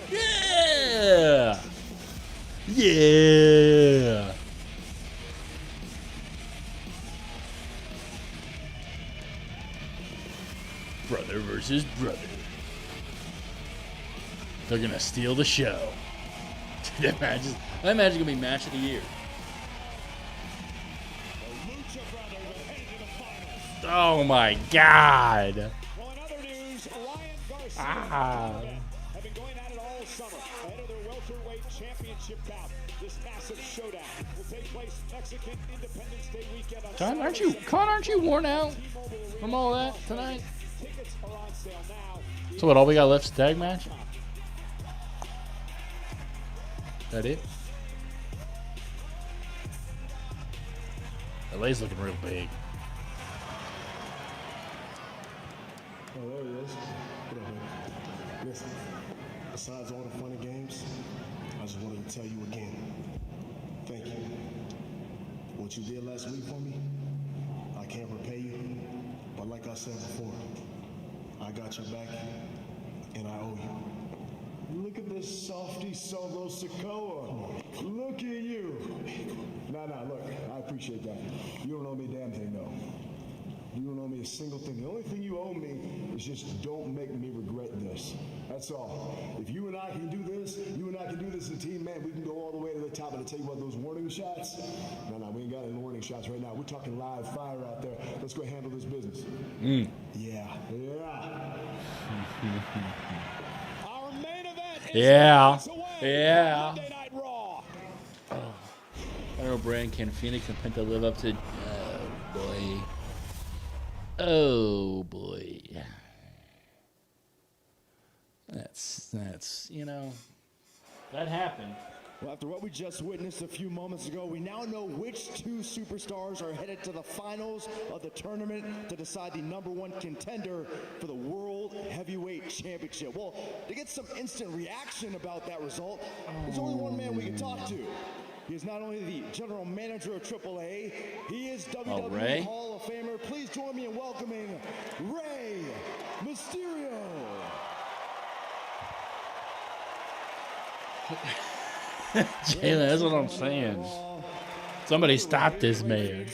Yeah. Brother versus brother. They're gonna steal the show. That match is gonna be match of the year. Oh my God! Well, in other news, Ryan Garcia have been going at it all summer ahead of their welterweight championship bout. This massive showdown will take place Mexican Independence Day weekend on Con, aren't you worn out from all that tonight? Tickets are on sale now. So what? All we got left is tag match. That it? LA's looking real big. Oh, there he is. What up, man? Listen, besides all the fun and games, I just wanted to tell you again, thank you. What you did last week for me, I can't repay you, but like I said before, I got your back, and I owe you. Look at this softy solo Sokoa. Look at you. Nah, look, I appreciate that. You don't owe me a damn thing, though. You don't owe me a single thing. The only thing you owe me is just don't make me regret this. That's all. If you and I can do this, as a team, man, we can go all the way to the top. And I tell you what, those warning shots, no, we ain't got any warning shots right now. We're talking live fire out there. Let's go handle this business. Yeah. Our main event is Yeah. Monday Night Raw. I don't know, Brand, can Phoenix and Penta live up to? Oh boy. That's that happened. Well, after what we just witnessed a few moments ago, we now know which two superstars are headed to the finals of the tournament to decide the #1 contender for the World Heavyweight Championship. Well, to get some instant reaction about that result, there's only one man we can talk to. He is not only the general manager of AAA, he is WWE Hall of Famer. Please join me in welcoming Rey Mysterio. Jalen, that's what I'm saying. Somebody stop this man.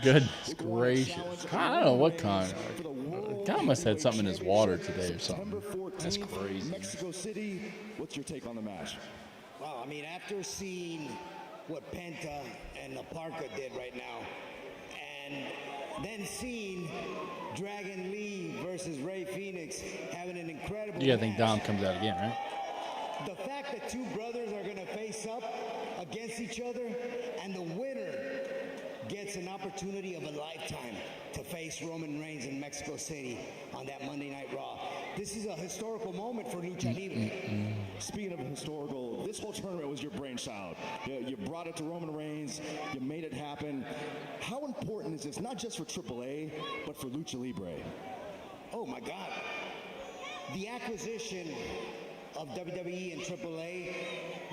Goodness gracious. I don't know what Con. guy must have had something in his water today or something. That's crazy. Mexico City. What's your take on the match? Well, I mean, after seeing what Penta and Parka did right now, and then seeing Dragon Lee versus Rey Fenix having an incredible You gotta think match, Dom comes out again, right? the fact that two brothers are going to face up against each other and the winner gets an opportunity of a lifetime to face Roman Reigns in Mexico City on that Monday Night Raw. This is a historical moment for Lucha Libre. Speaking of historical, this whole tournament was your brainchild. You brought it to Roman Reigns. You made it happen. How important is this, not just for AAA, but for Lucha Libre? Oh my God. The acquisition of WWE and AAA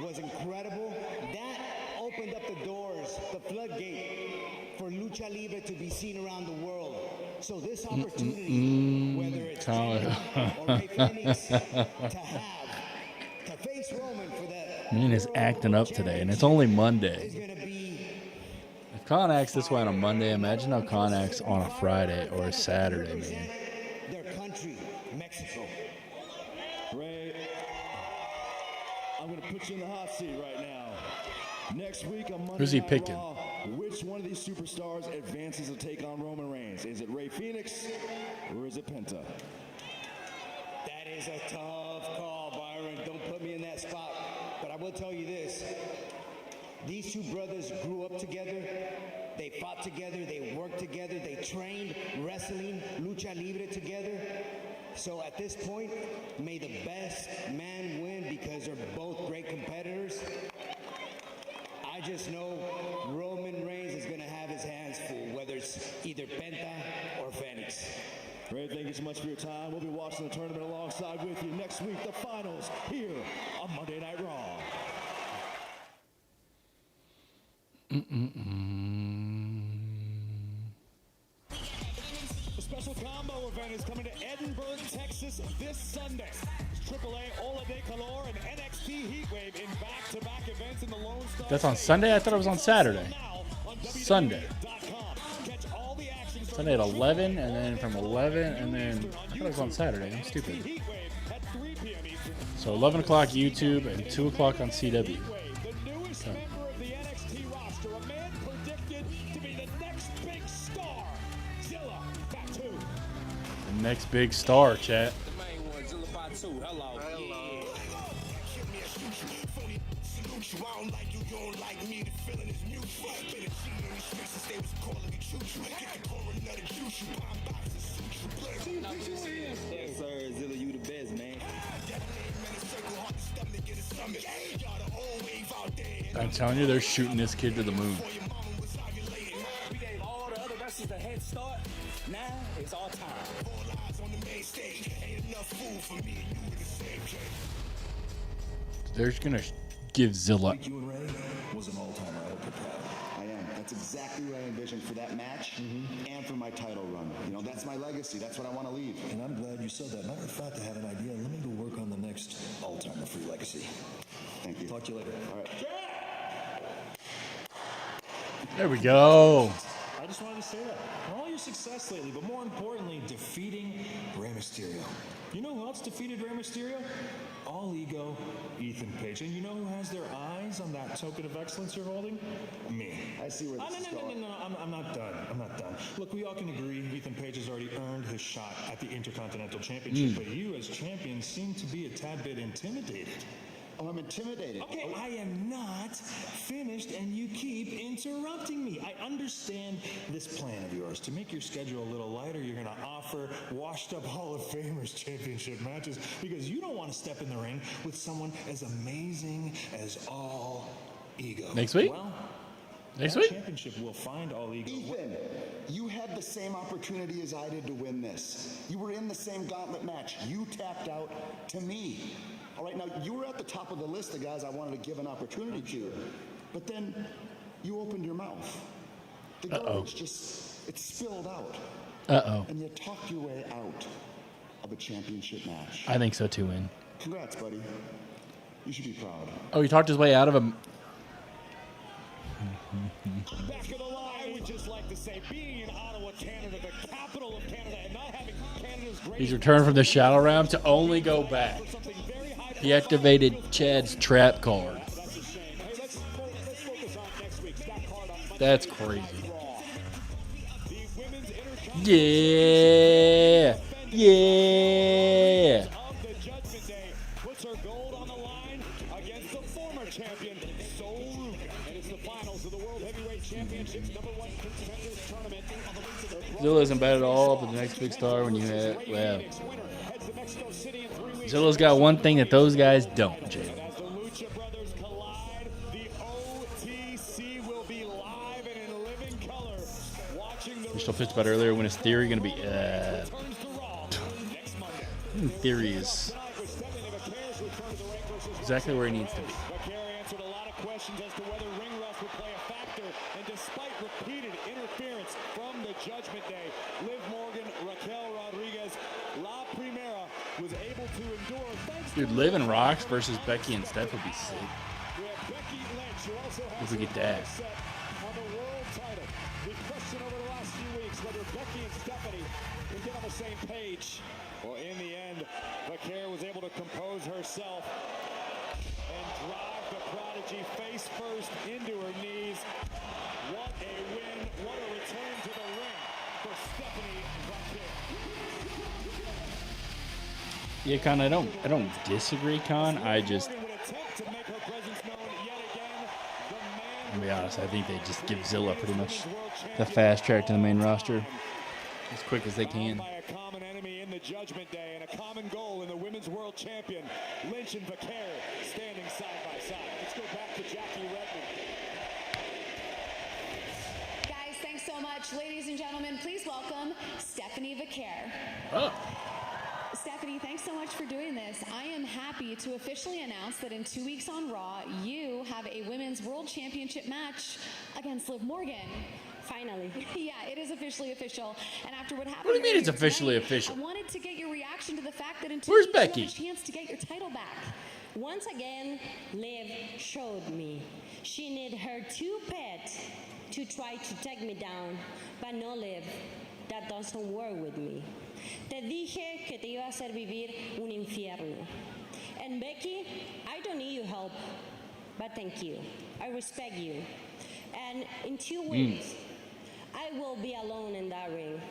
was incredible. That opened up the doors, the floodgate for Lucha Libre to be seen around the world. So this opportunity, whether it's Penta or Rey Fenix, to face Roman for that. Man is acting up today, and it's only Monday. If Khan acts this way on a Monday, imagine how Khan acts on a Friday or a Saturday, man. Their country, Mexico. Ray, I'm going to put you in the hot seat right now. Next week on Monday Who's he Night picking? Raw, which one of these superstars advances to take on Roman Reigns? Is it Rey Fenix or is it Penta? That is a tough call, Byron. Don't put me in that spot. But I will tell you this. These two brothers grew up together. They fought together. They worked together. They trained wrestling, lucha libre together. So at this point, may the best man win because they're both great competitors. I just know Roman Reigns is going to have his hands full, whether it's either Penta or Fenix. Ray, thank you so much for your time. We'll be watching the tournament alongside with you next week, the finals here on Monday Night Raw. A special combo event is coming to Edinburgh, Texas this Sunday. AAA Ola de Calor and NXT Heatwave in back-to-back events in the Lone Star. That's on Sunday? I thought it was on Saturday. Sunday. Sunday at 11, and then from 11, and then I thought it was on Saturday. I'm stupid. So 11 o'clock YouTube and 2 o'clock on CW. The newest member of the NXT roster, a man predicted to be the next big star, Zilla Batu. The next big star, chat. Yes, sir. Zilla, you the best, man. I'm telling you, they're shooting this kid to the moon. We gave all the other wrestlers a head start. Now it's our time. They're gonna give Zilla. You and Ray was an all-time idol. I am. That's exactly what I envisioned for that match and for my title run. You know, that's my legacy. That's what I want to leave. And I'm glad you said that. Matter of fact, I have an idea. Let me go work on the next all-timer free legacy. Thank you. Talk to you later. All right. There we go. I just wanted to say that. For all your success lately, but more importantly, defeating Rey Mysterio. You know who else defeated Rey Mysterio? All Ego, Ethan Page. And you know who has their eyes on that token of excellence you're holding? Me. I see where this is going. No. I'm not done. I'm not done. Look, we all can agree Ethan Page has already earned his shot at the Intercontinental Championship, but you as champion seem to be a tad bit intimidated. Oh, I'm intimidated. Okay, I am not finished, and you keep interrupting me. I understand this plan of yours. To make your schedule a little lighter, you're going to offer washed-up Hall of Famers championship matches because you don't want to step in the ring with someone as amazing as All Ego. Next week? Well, Next that week? championship will find All Ego. Ethan, you had the same opportunity as I did to win this. You were in the same gauntlet match. You tapped out to me. All right, now you were at the top of the list of guys I wanted to give an opportunity to, but then you opened your mouth. The garbage it spilled out. And you talked your way out of a championship match. I think so too, Win. Congrats, buddy. You should be proud. Oh, he talked his way out of a... Back of the line, I would just like to say, being in Ottawa, Canada, the capital of Canada, and not having Canada's greatest... He's returned from the shallow round to only go back. He activated Chad's trap card. That's crazy. Yeah. Yeah. Puts her gold on the line against the former champion, Sol Ruka. And it's the finals of the World Heavyweight Championships #1 contenders tournament. Zilla isn't bad at all, but the next big star when you have, well, Zilla's got one thing that those guys don't, Jay. As the Lucha Brothers collide, the OTC will be live and in living color. Watching the We're still pissed about earlier when his theory going to be, theory is exactly where he needs to be. Vaquer answered a lot of questions as to whether ring rust would play a factor, and despite repeated interference from the Judgment Day, Liv Morgan, Raquel Rodriguez, La Primera was able to endure. Dude, Liv and Rox versus Becky and Steph would be sick. We have Becky Lynch, who also has If we get that. set on the world title. We questioned over the last few weeks whether Becky and Stephanie can get on the same page. Well, in the end, Vaquer was able to compose herself and drive the prodigy face first into her knees. What a win, what a return to the ring for Stephanie Vaquer. Yeah, Con, I don't disagree, Con. I just, I'll be honest, I think they just give Zilla pretty much the fast track to the main roster as quick as they can. By a common enemy in the Judgment Day and a common goal in the Women's World Champion, Lynch and Vaquer standing side by side. Let's go back to Jackie Redmond. Guys, thanks so much. Ladies and gentlemen, please welcome Stephanie Vaquer. Oh. Stephanie, thanks so much for doing this. I am happy to officially announce that in 2 weeks on Raw, you have a Women's World Championship match against Liv Morgan. Finally. Yeah, it is officially official. And after what happened... What do you mean it's earlier officially tonight, official? I wanted to get your reaction to the fact that in 2 Where's weeks Becky? you have a chance to get your title back. Once again, Liv showed me. She needed her two pets to try to take me down. But no, Liv, that doesn't work with me. Te dije que te iba a hacer vivir un infierno. And Becky, I don't need your help, but thank you. I respect you. And in 2 weeks, I will be alone in that ring,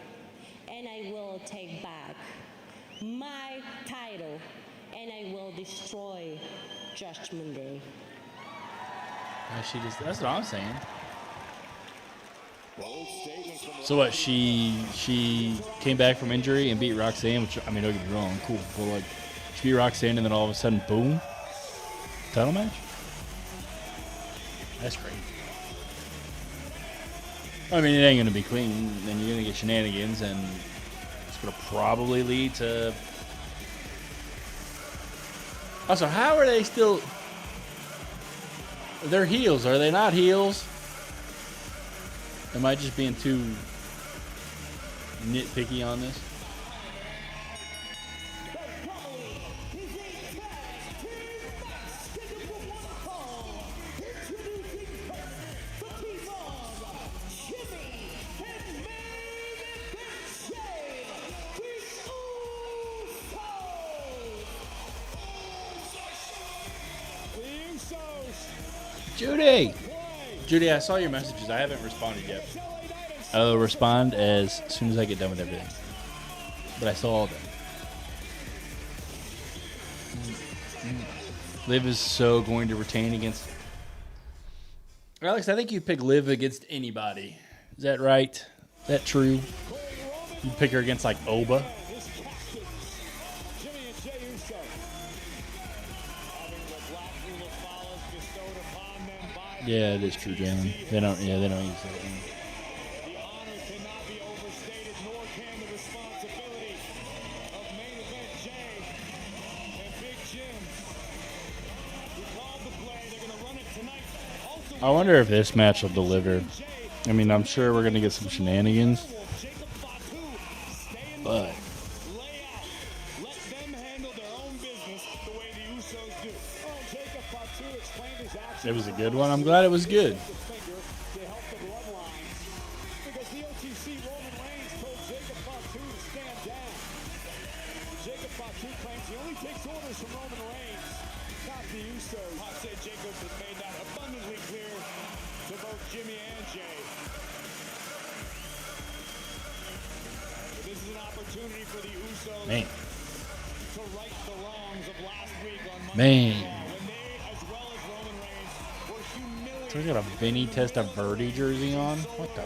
and I will take back my title, and I will destroy Judgment Day. That's what I'm saying. So what? She came back from injury and beat Roxanne, which, I mean, don't get me wrong, cool. But like, she beat Roxanne and then all of a sudden, boom, title match. That's crazy. I mean, it ain't gonna be clean. Then you're gonna get shenanigans, and it's gonna probably lead to. Also, how are they still? They're heels. Are they not heels? Am I just being too nitpicky on this? Judy, I saw your messages. I haven't responded yet. I'll respond as soon as I get done with everything. But I saw all of them. Liv is so going to retain against... Alex, I think you pick Liv against anybody. Is that right? Is that true? You pick her against, like, Oba? Yeah, it is true, Jalen. They don't use that anymore. The honor cannot be overstated, nor can the responsibility of main event Jay and Big Jim. We called the play. They're going to run it tonight. Also, I wonder if this match will deliver. I mean, I'm sure we're going to get some shenanigans. But let them handle their own business the way the Usos do. Oh, Jacob Fatu explained his actions. it was a good one. I'm glad it was good. Jimmy and Jay. But this is an opportunity for the Usos to right the wrongs of last week on Monday Night Raw, when they, as well as Roman Reigns, were humiliated. So he's got a Vinny Testaverde jersey on? What the?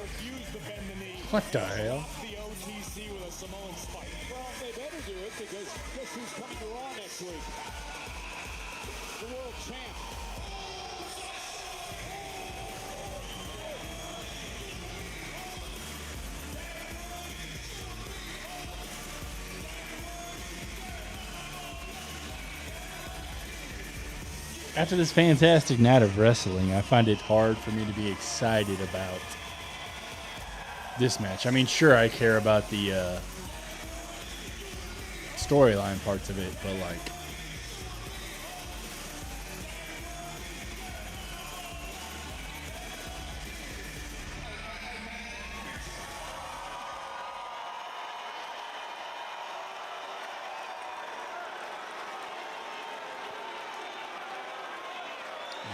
What the hell? The OTC with a Samoan spike. Well, they better do it because guess who's coming to Raw next week? The world champ. After this fantastic night of wrestling, I find it hard for me to be excited about this match. I mean, sure, I care about the storyline parts of it, but like,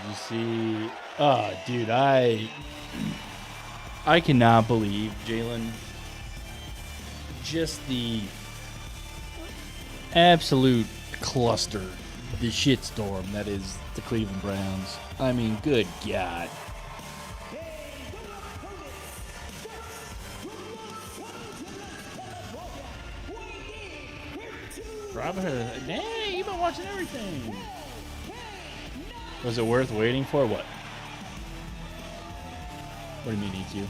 you see, oh, dude, I cannot believe, Jalen, just the absolute cluster, the shitstorm that is the Cleveland Browns. I mean, good God. Robert, dang, you've been watching everything. Was it worth waiting for? What? What do you mean, EQ?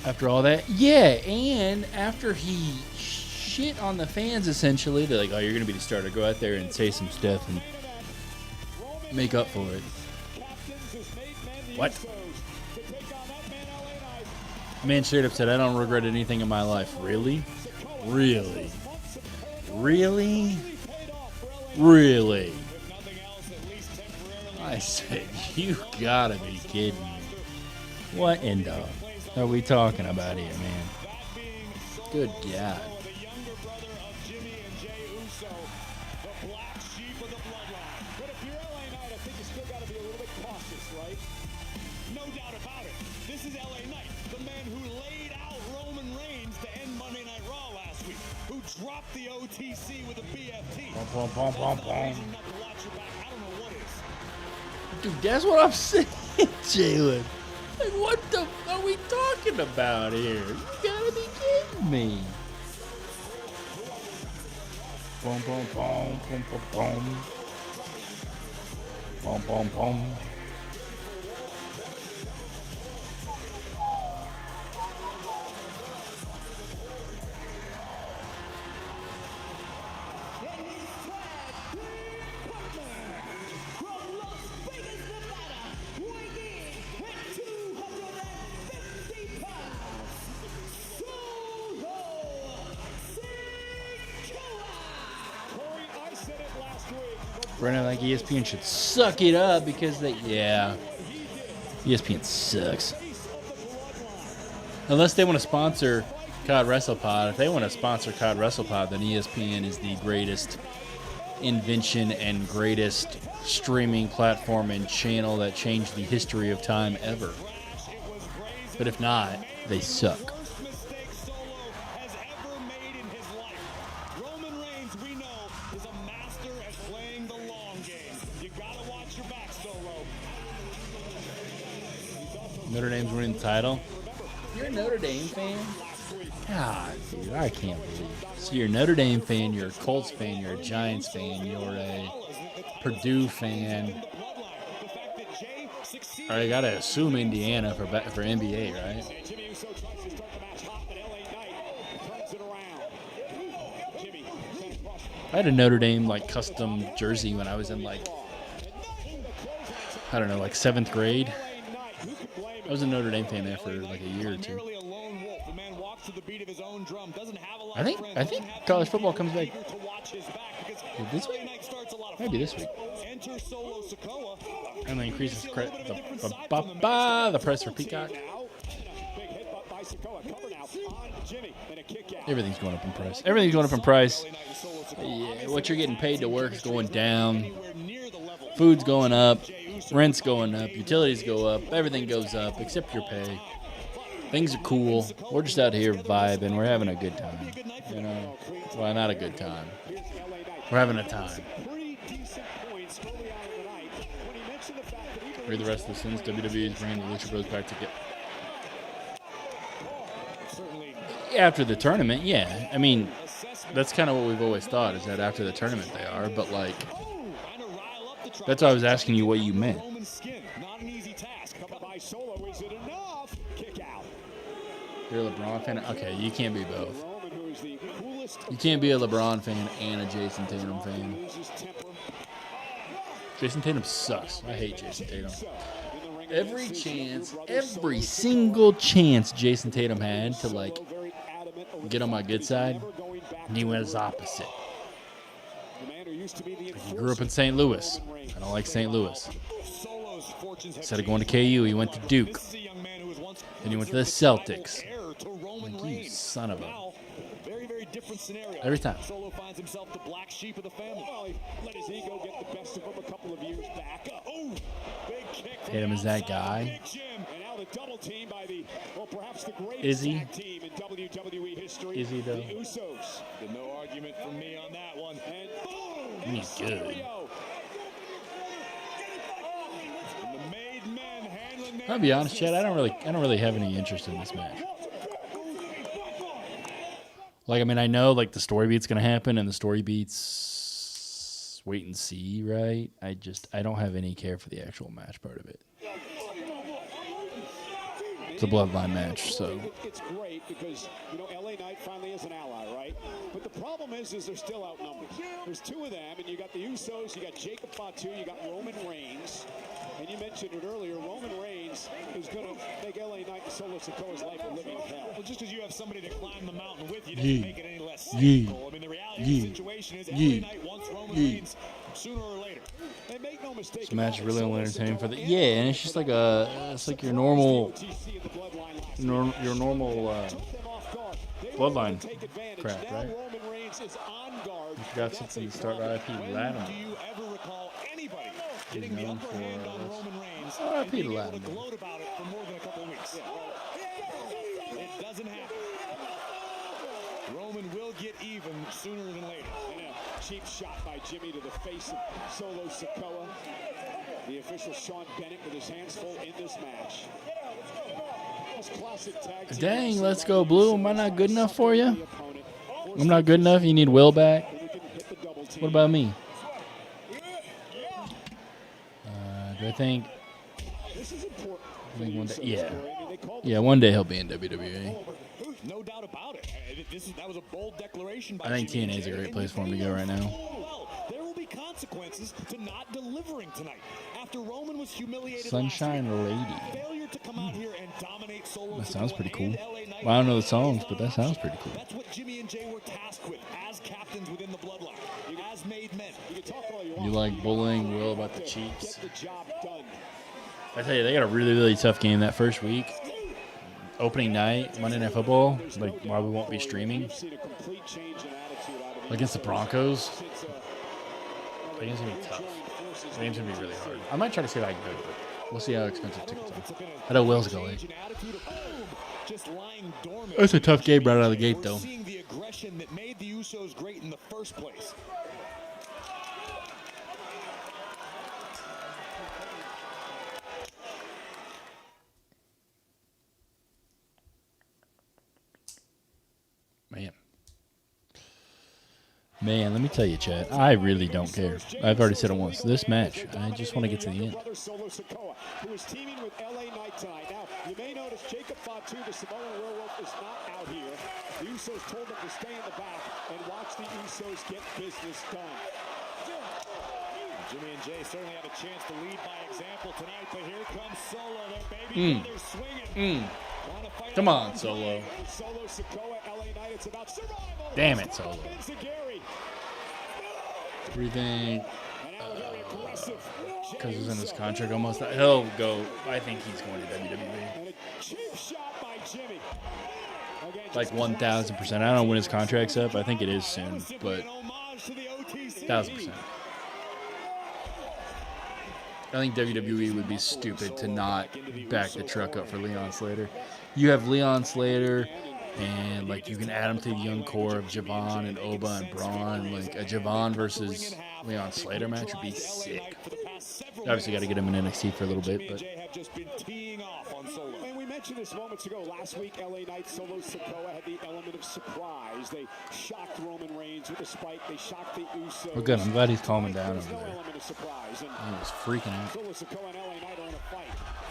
After all that, yeah, and after he shit on the fans, essentially, they're like, "Oh, you're gonna be the starter. Go out there and say some stuff and make up for it." What? Man straight up said, "I don't regret anything in my life." Really? Really? Really? Really? I said, you gotta be kidding me. What in the are we talking about here, man? Good God. Dropped the OTC with a BFT. Boom, boom, boom, boom. Dude, that's what I'm saying, Jalen. Like, what the are we talking about here? You gotta be kidding me. Boom, boom, boom, boom, boom, boom. Boom, boom, boom. Brennan, like ESPN should suck it up because they, yeah, ESPN sucks. Unless they want to sponsor COD WrestlePod. If they want to sponsor COD WrestlePod, then ESPN is the greatest invention and greatest streaming platform and channel that changed the history of time ever. But if not, they suck. Notre Dame's winning the title. You're a Notre Dame fan? God, dude, I can't believe it. So you're a Notre Dame fan, you're a Colts fan, you're a Giants fan, you're a Purdue fan. All right, I gotta assume Indiana for NBA, right? I had a Notre Dame like custom jersey when I was in like, I don't know, like 7th grade. I was a Notre Dame fan there for like a year or two. I think college football comes back this week. Maybe this week. And then increases the price for Peacock. Everything's going up in price. Everything's going up in price. Yeah, what you're getting paid to work is going down. Food's going up. Rent's going up. Utilities go up. Everything goes up except your pay. Things are cool. We're just out here vibing. We're having a good time. You know? Well, not a good time. We're having a time. Read the rest of the sins. WWE is bringing the Lucha Bros back together. After the tournament, yeah. I mean, that's kind of what we've always thought, is that after the tournament they are. But, like, that's why I was asking you what you meant. You're a LeBron fan? Okay, you can't be both. You can't be a LeBron fan and a Jason Tatum fan. Jason Tatum sucks. I hate Jason Tatum. Every single chance Jason Tatum had to, like, get on my good side, he went his opposite. He grew up in St. Louis. I don't like St. Louis. Instead of going to KU, he went to Duke. Then he went to the Celtics. Like, you son of a... Every time. Solo finds himself the black sheep of the family. Well, he let his ego get the best of him a couple of years back. Oh, big kick. Tatum is that guy. And now the double team by the, well, perhaps the greatest Is he? tag team in WWE history. Is he, though? The Usos. No argument from me on that one. And boom! He's good. I'll be honest, Chad. I don't really have any interest in this match. Like, I mean, I know, like, the story beat's going to happen, and the story beats wait and see, right? I don't have any care for the actual match part of it. It's a bloodline match, so. It's great because, you know, LA Knight finally is an ally, right? But the problem is they're still outnumbered. There's two of them, and you got the Usos, you got Jacob Fatu, you got Roman Reigns. And you mentioned it earlier, Roman Reigns is going to make LA Knight and Solo Sikoa's life a living hell. Well, just because you have somebody to climb the mountain with you doesn't make it any less simple. I mean, the reality of the situation is LA Knight wants Roman Reigns sooner or later. And make no mistake, This match is really only entertaining for the... Yeah, and it's just like it's like your normal... your normal bloodline crap, right? You forgot something to start RIP Latimer. Do you ever recall anybody getting the known upper hand on Roman Reigns RIP and being able to Latimer. gloat about it for more than a couple of weeks? It doesn't happen. Roman will get even sooner than later. And a cheap shot by Jimmy to the face of Solo Sikoa. The official Sean Bennett with his hands full in this match. Dang, let's go blue. Am I not good enough for you? I'm not good enough? You need Will back? What about me? Do I think... one day, yeah. Yeah, one day he'll be in WWE. No doubt about it. That was a bold declaration by I think Jimmy TNA is a Jay. great place for him to go right now. Well, there will be consequences to not delivering tonight. After Roman was humiliated Sunshine last week, Lady. failure to come out here and dominate Solo That sounds Sikoa pretty cool. and LA Knight. Well, I don't know the songs, but that sounds pretty cool. That's what Jimmy and Jay were tasked with as captains within the bloodline, as made men. You can talk all you You want. like bullying Will about the cheeks? Get the job done. I tell you, they got a really, really tough game that first week. Opening night, Monday Night Football, like why we won't be streaming. You've seen a complete change in attitude out of Against the Broncos. The game's going to be tough. The game's going to be really hard. I might try to see if I can go, but we'll see how expensive tickets are. I know Will's going. Just lying dormant. That's a tough game right out of the gate, though. We're seeing the aggression that made the Usos great in the first place. Man, let me tell you, Chad, I really don't care. I've already said it once. This match, I just want to get to the end. Solo Sikoa, who is teaming with LA Knight tonight. Now, you may notice Jacob Fatu, the Samoan werewolf, is not out here. The Usos told him to stay in the back and watch the Usos get business done. Jimmy and Jay certainly have a chance to lead by example tonight, but here comes Solo, their baby brother swinging. Come on, Solo. Solo Sikoa, LA Knight, it's about survival. Damn it, Solo. What do you think? Because he's in his contract almost. He'll go. I think he's going to WWE. And a cheap shot by Jimmy. Like 1,000%. I don't know when his contract's up. I think it is soon, but 1,000%. I think WWE would be stupid to not back the truck up for Leon Slater. You have Leon Slater, and like you can add him to the young core of Javon and Oba and Bron. Like a Javon versus Leon Slater match would be sick. Obviously, got to get him in NXT for a little bit, but. And we mentioned this moments ago. Last week, LA Knight, Solo Sikoa had the element of surprise. They shocked Roman Reigns with a spike. They shocked the Usos. Well, good. I'm glad he's calming down over No there. element of surprise. And He was freaking out. Solo Sikoa and LA Knight are in a fight.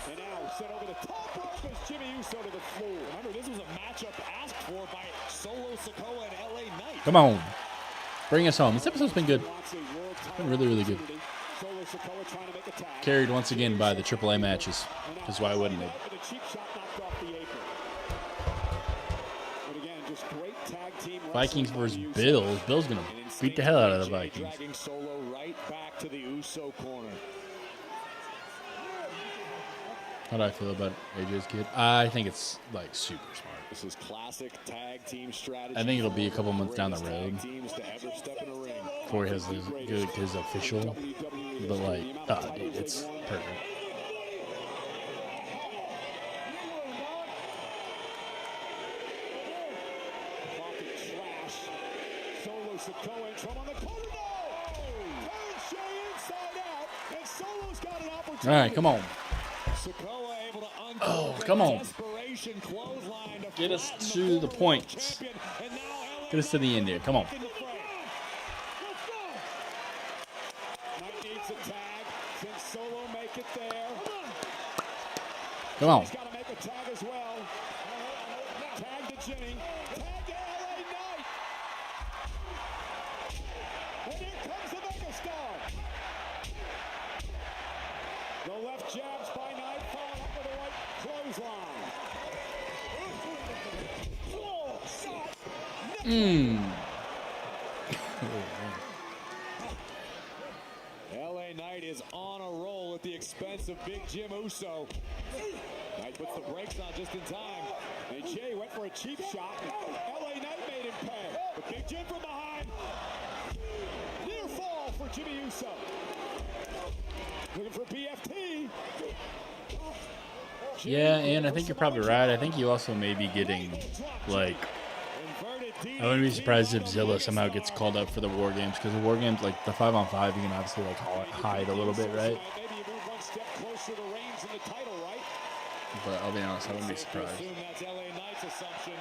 And now sent over the top rope as Jimmy Uso to the floor. Remember, this was a matchup asked for by Solo Sikoa and LA Knight. Come on. Bring us home. This episode's been good. It's been really, really good. Carried once again by the AAA matches. Because why wouldn't it? Vikings versus Bills. Bill's going to beat the hell out of the Vikings. Solo right back to the Uso corner. How do I feel about AJ's kid? I think it's like super smart. This is classic tag team strategy. I think it'll be a couple months down the road before he has his official. But like, dude, it's perfect. Solo Sikoa in trouble on the corner. Turns Jay inside out, and Solo's got an opportunity. All right, come on. Sikoa able to Oh, come on. Get us to the points. Get us to the end here. Come on. Knight needs a tag. Can Solo make it there? Come on. He's got to make a tag as well. Tag to Jimmy. Tag to LA Knight. And here comes the megastar. The left jabs by Knight, followed up with a right clothesline. LA Knight is on a roll at the expense of Big Jim Uso. Knight puts the brakes on just in time. And Jay went for a cheap shot. LA Knight made him pay. But Big Jim from behind. Near fall for Jimmy Uso. Looking for BFT. Yeah, and I think you're probably right. I think you also may be getting, like, I wouldn't be surprised if Zilla somehow gets called up for the War Games, because the War Games, like, the 5-on-5, you can obviously, like, hide a little bit, right? Maybe you move one step closer to Reigns in the title, right? But I'll be honest, I wouldn't be surprised. That's LA Knight's assumption.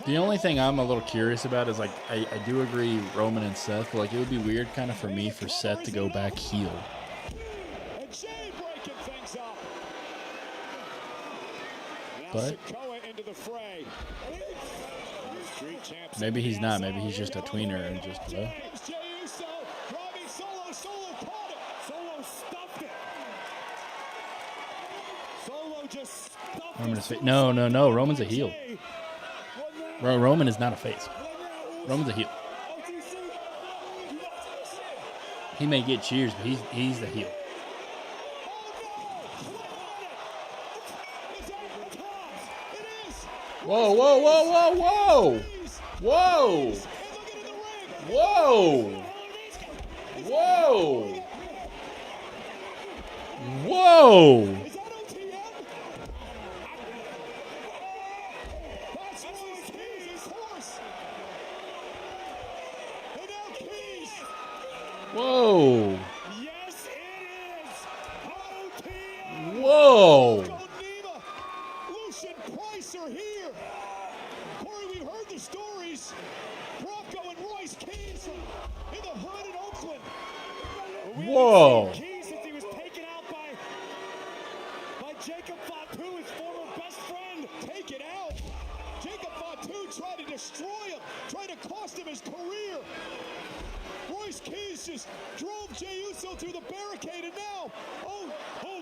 The only thing I'm a little curious about is, like, I do agree Roman and Seth, but, like, it would be weird kind of for me for Seth to go back heel. And Jay breaking things up. But into the fray. maybe he's not. Maybe he's just a tweener and just, Jay Uso driving Solo. Solo caught it. Solo stuffed it. Solo just stuffed Roman it. is no. Roman's a heel. Roman is not a face. Roman's a heel. He may get cheers, but he's the heel. Whoa, whoa, whoa, whoa, whoa! Whoa! Whoa! Whoa! Whoa! Whoa! Yes, it is. Whoa! Lucian Price are here. Corey, we've heard the stories. Bronco and Royce Keys in the hood in Oakland. Whoa! Keys since he was taken out by Jacob Fatu, his former best friend. Take it out. Jacob Fatu tried to destroy him, tried to cost him his career. Royce Keys just drove Jey Uso through the barricade, and now, oh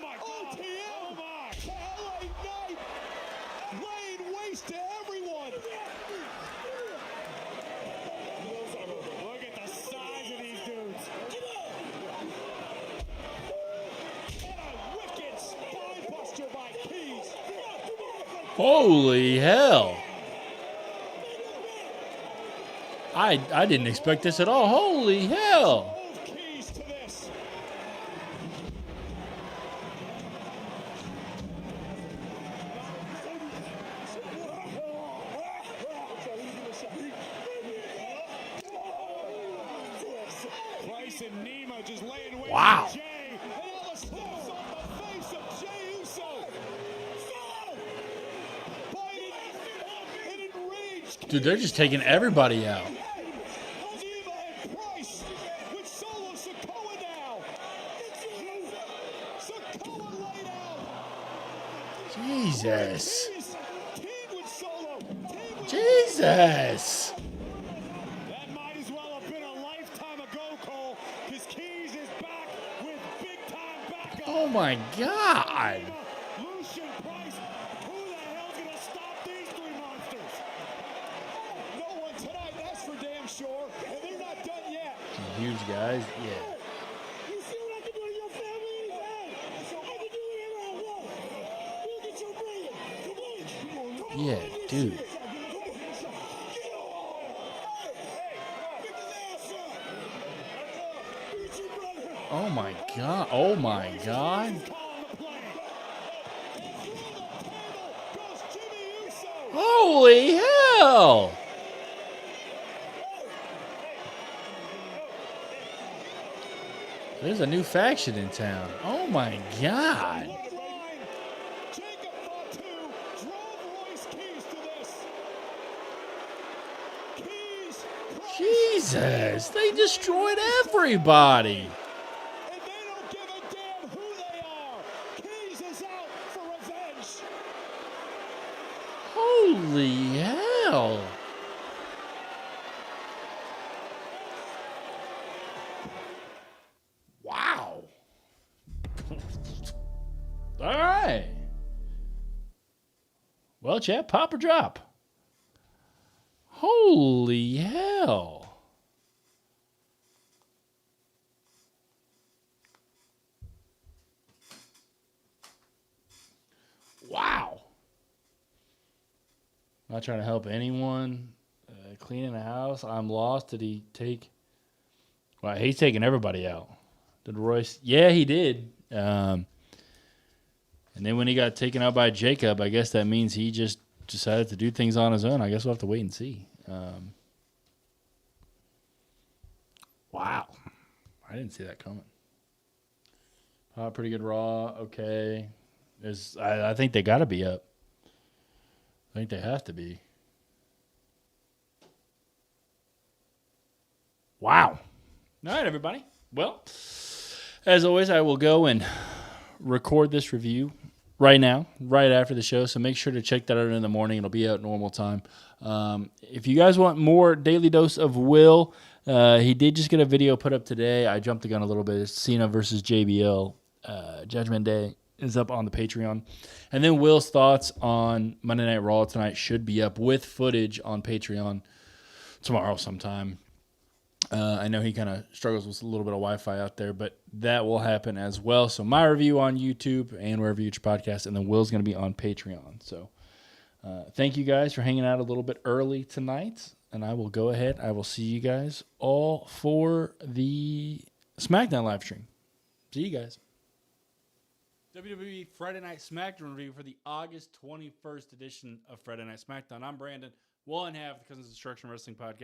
my God, OTM, to LA Knight, laying waste to everyone. Look at the size of these dudes. And a wicked spine buster by Keys. Holy hell. I didn't expect this at all. Holy hell. Wow. Dude, they're just taking everybody out. Jesus. Jesus. That might as well have been a lifetime ago, Cole, because Keys is back with big-time backup. Oh, my God. Lucian Price, who the hell's going to stop these three monsters? No one tonight, that's for damn sure, and they're not done yet. Some huge guys, yeah. You see what I can do to your family? Hey, I can do whatever I want. Look at your brother. Come on. Yeah, dude. Oh my God. Oh my God. Holy hell. There's a new faction in town. Oh my God. Jesus, they destroyed everybody. And they don't give a damn who they are. Keys is out for revenge. Holy hell. Wow. All right. Well, chat, pop or drop? Holy hell. Wow. Not trying to help anyone. Cleaning the house. I'm lost. Did he take... Well, he's taking everybody out. Did Royce... Yeah, he did. And then when he got taken out by Jacob, I guess that means he just decided to do things on his own. I guess we'll have to wait and see. Wow. I didn't see that coming. Pretty good Raw. Okay. I think they got to be up. I think they have to be. Wow. All right, everybody. Well, as always, I will go and record this review right now, right after the show. So make sure to check that out in the morning. It'll be out normal time. If you guys want more Daily Dose of Will, he did just get a video put up today. I jumped the gun a little bit. It's Cena versus JBL. Judgment Day is up on the Patreon. And then Will's thoughts on Monday Night Raw tonight should be up with footage on Patreon tomorrow sometime. I know he kind of struggles with a little bit of Wi-Fi out there, but that will happen as well. So my review on YouTube and wherever you get your podcast, and then Will's going to be on Patreon. So thank you guys for hanging out a little bit early tonight, and I will go ahead. I will see you guys all for the SmackDown live stream. See you guys. WWE Friday Night SmackDown review for the August 21st edition of Friday Night SmackDown. I'm Brandon, one half of the Cousins Destruction Wrestling Podcast.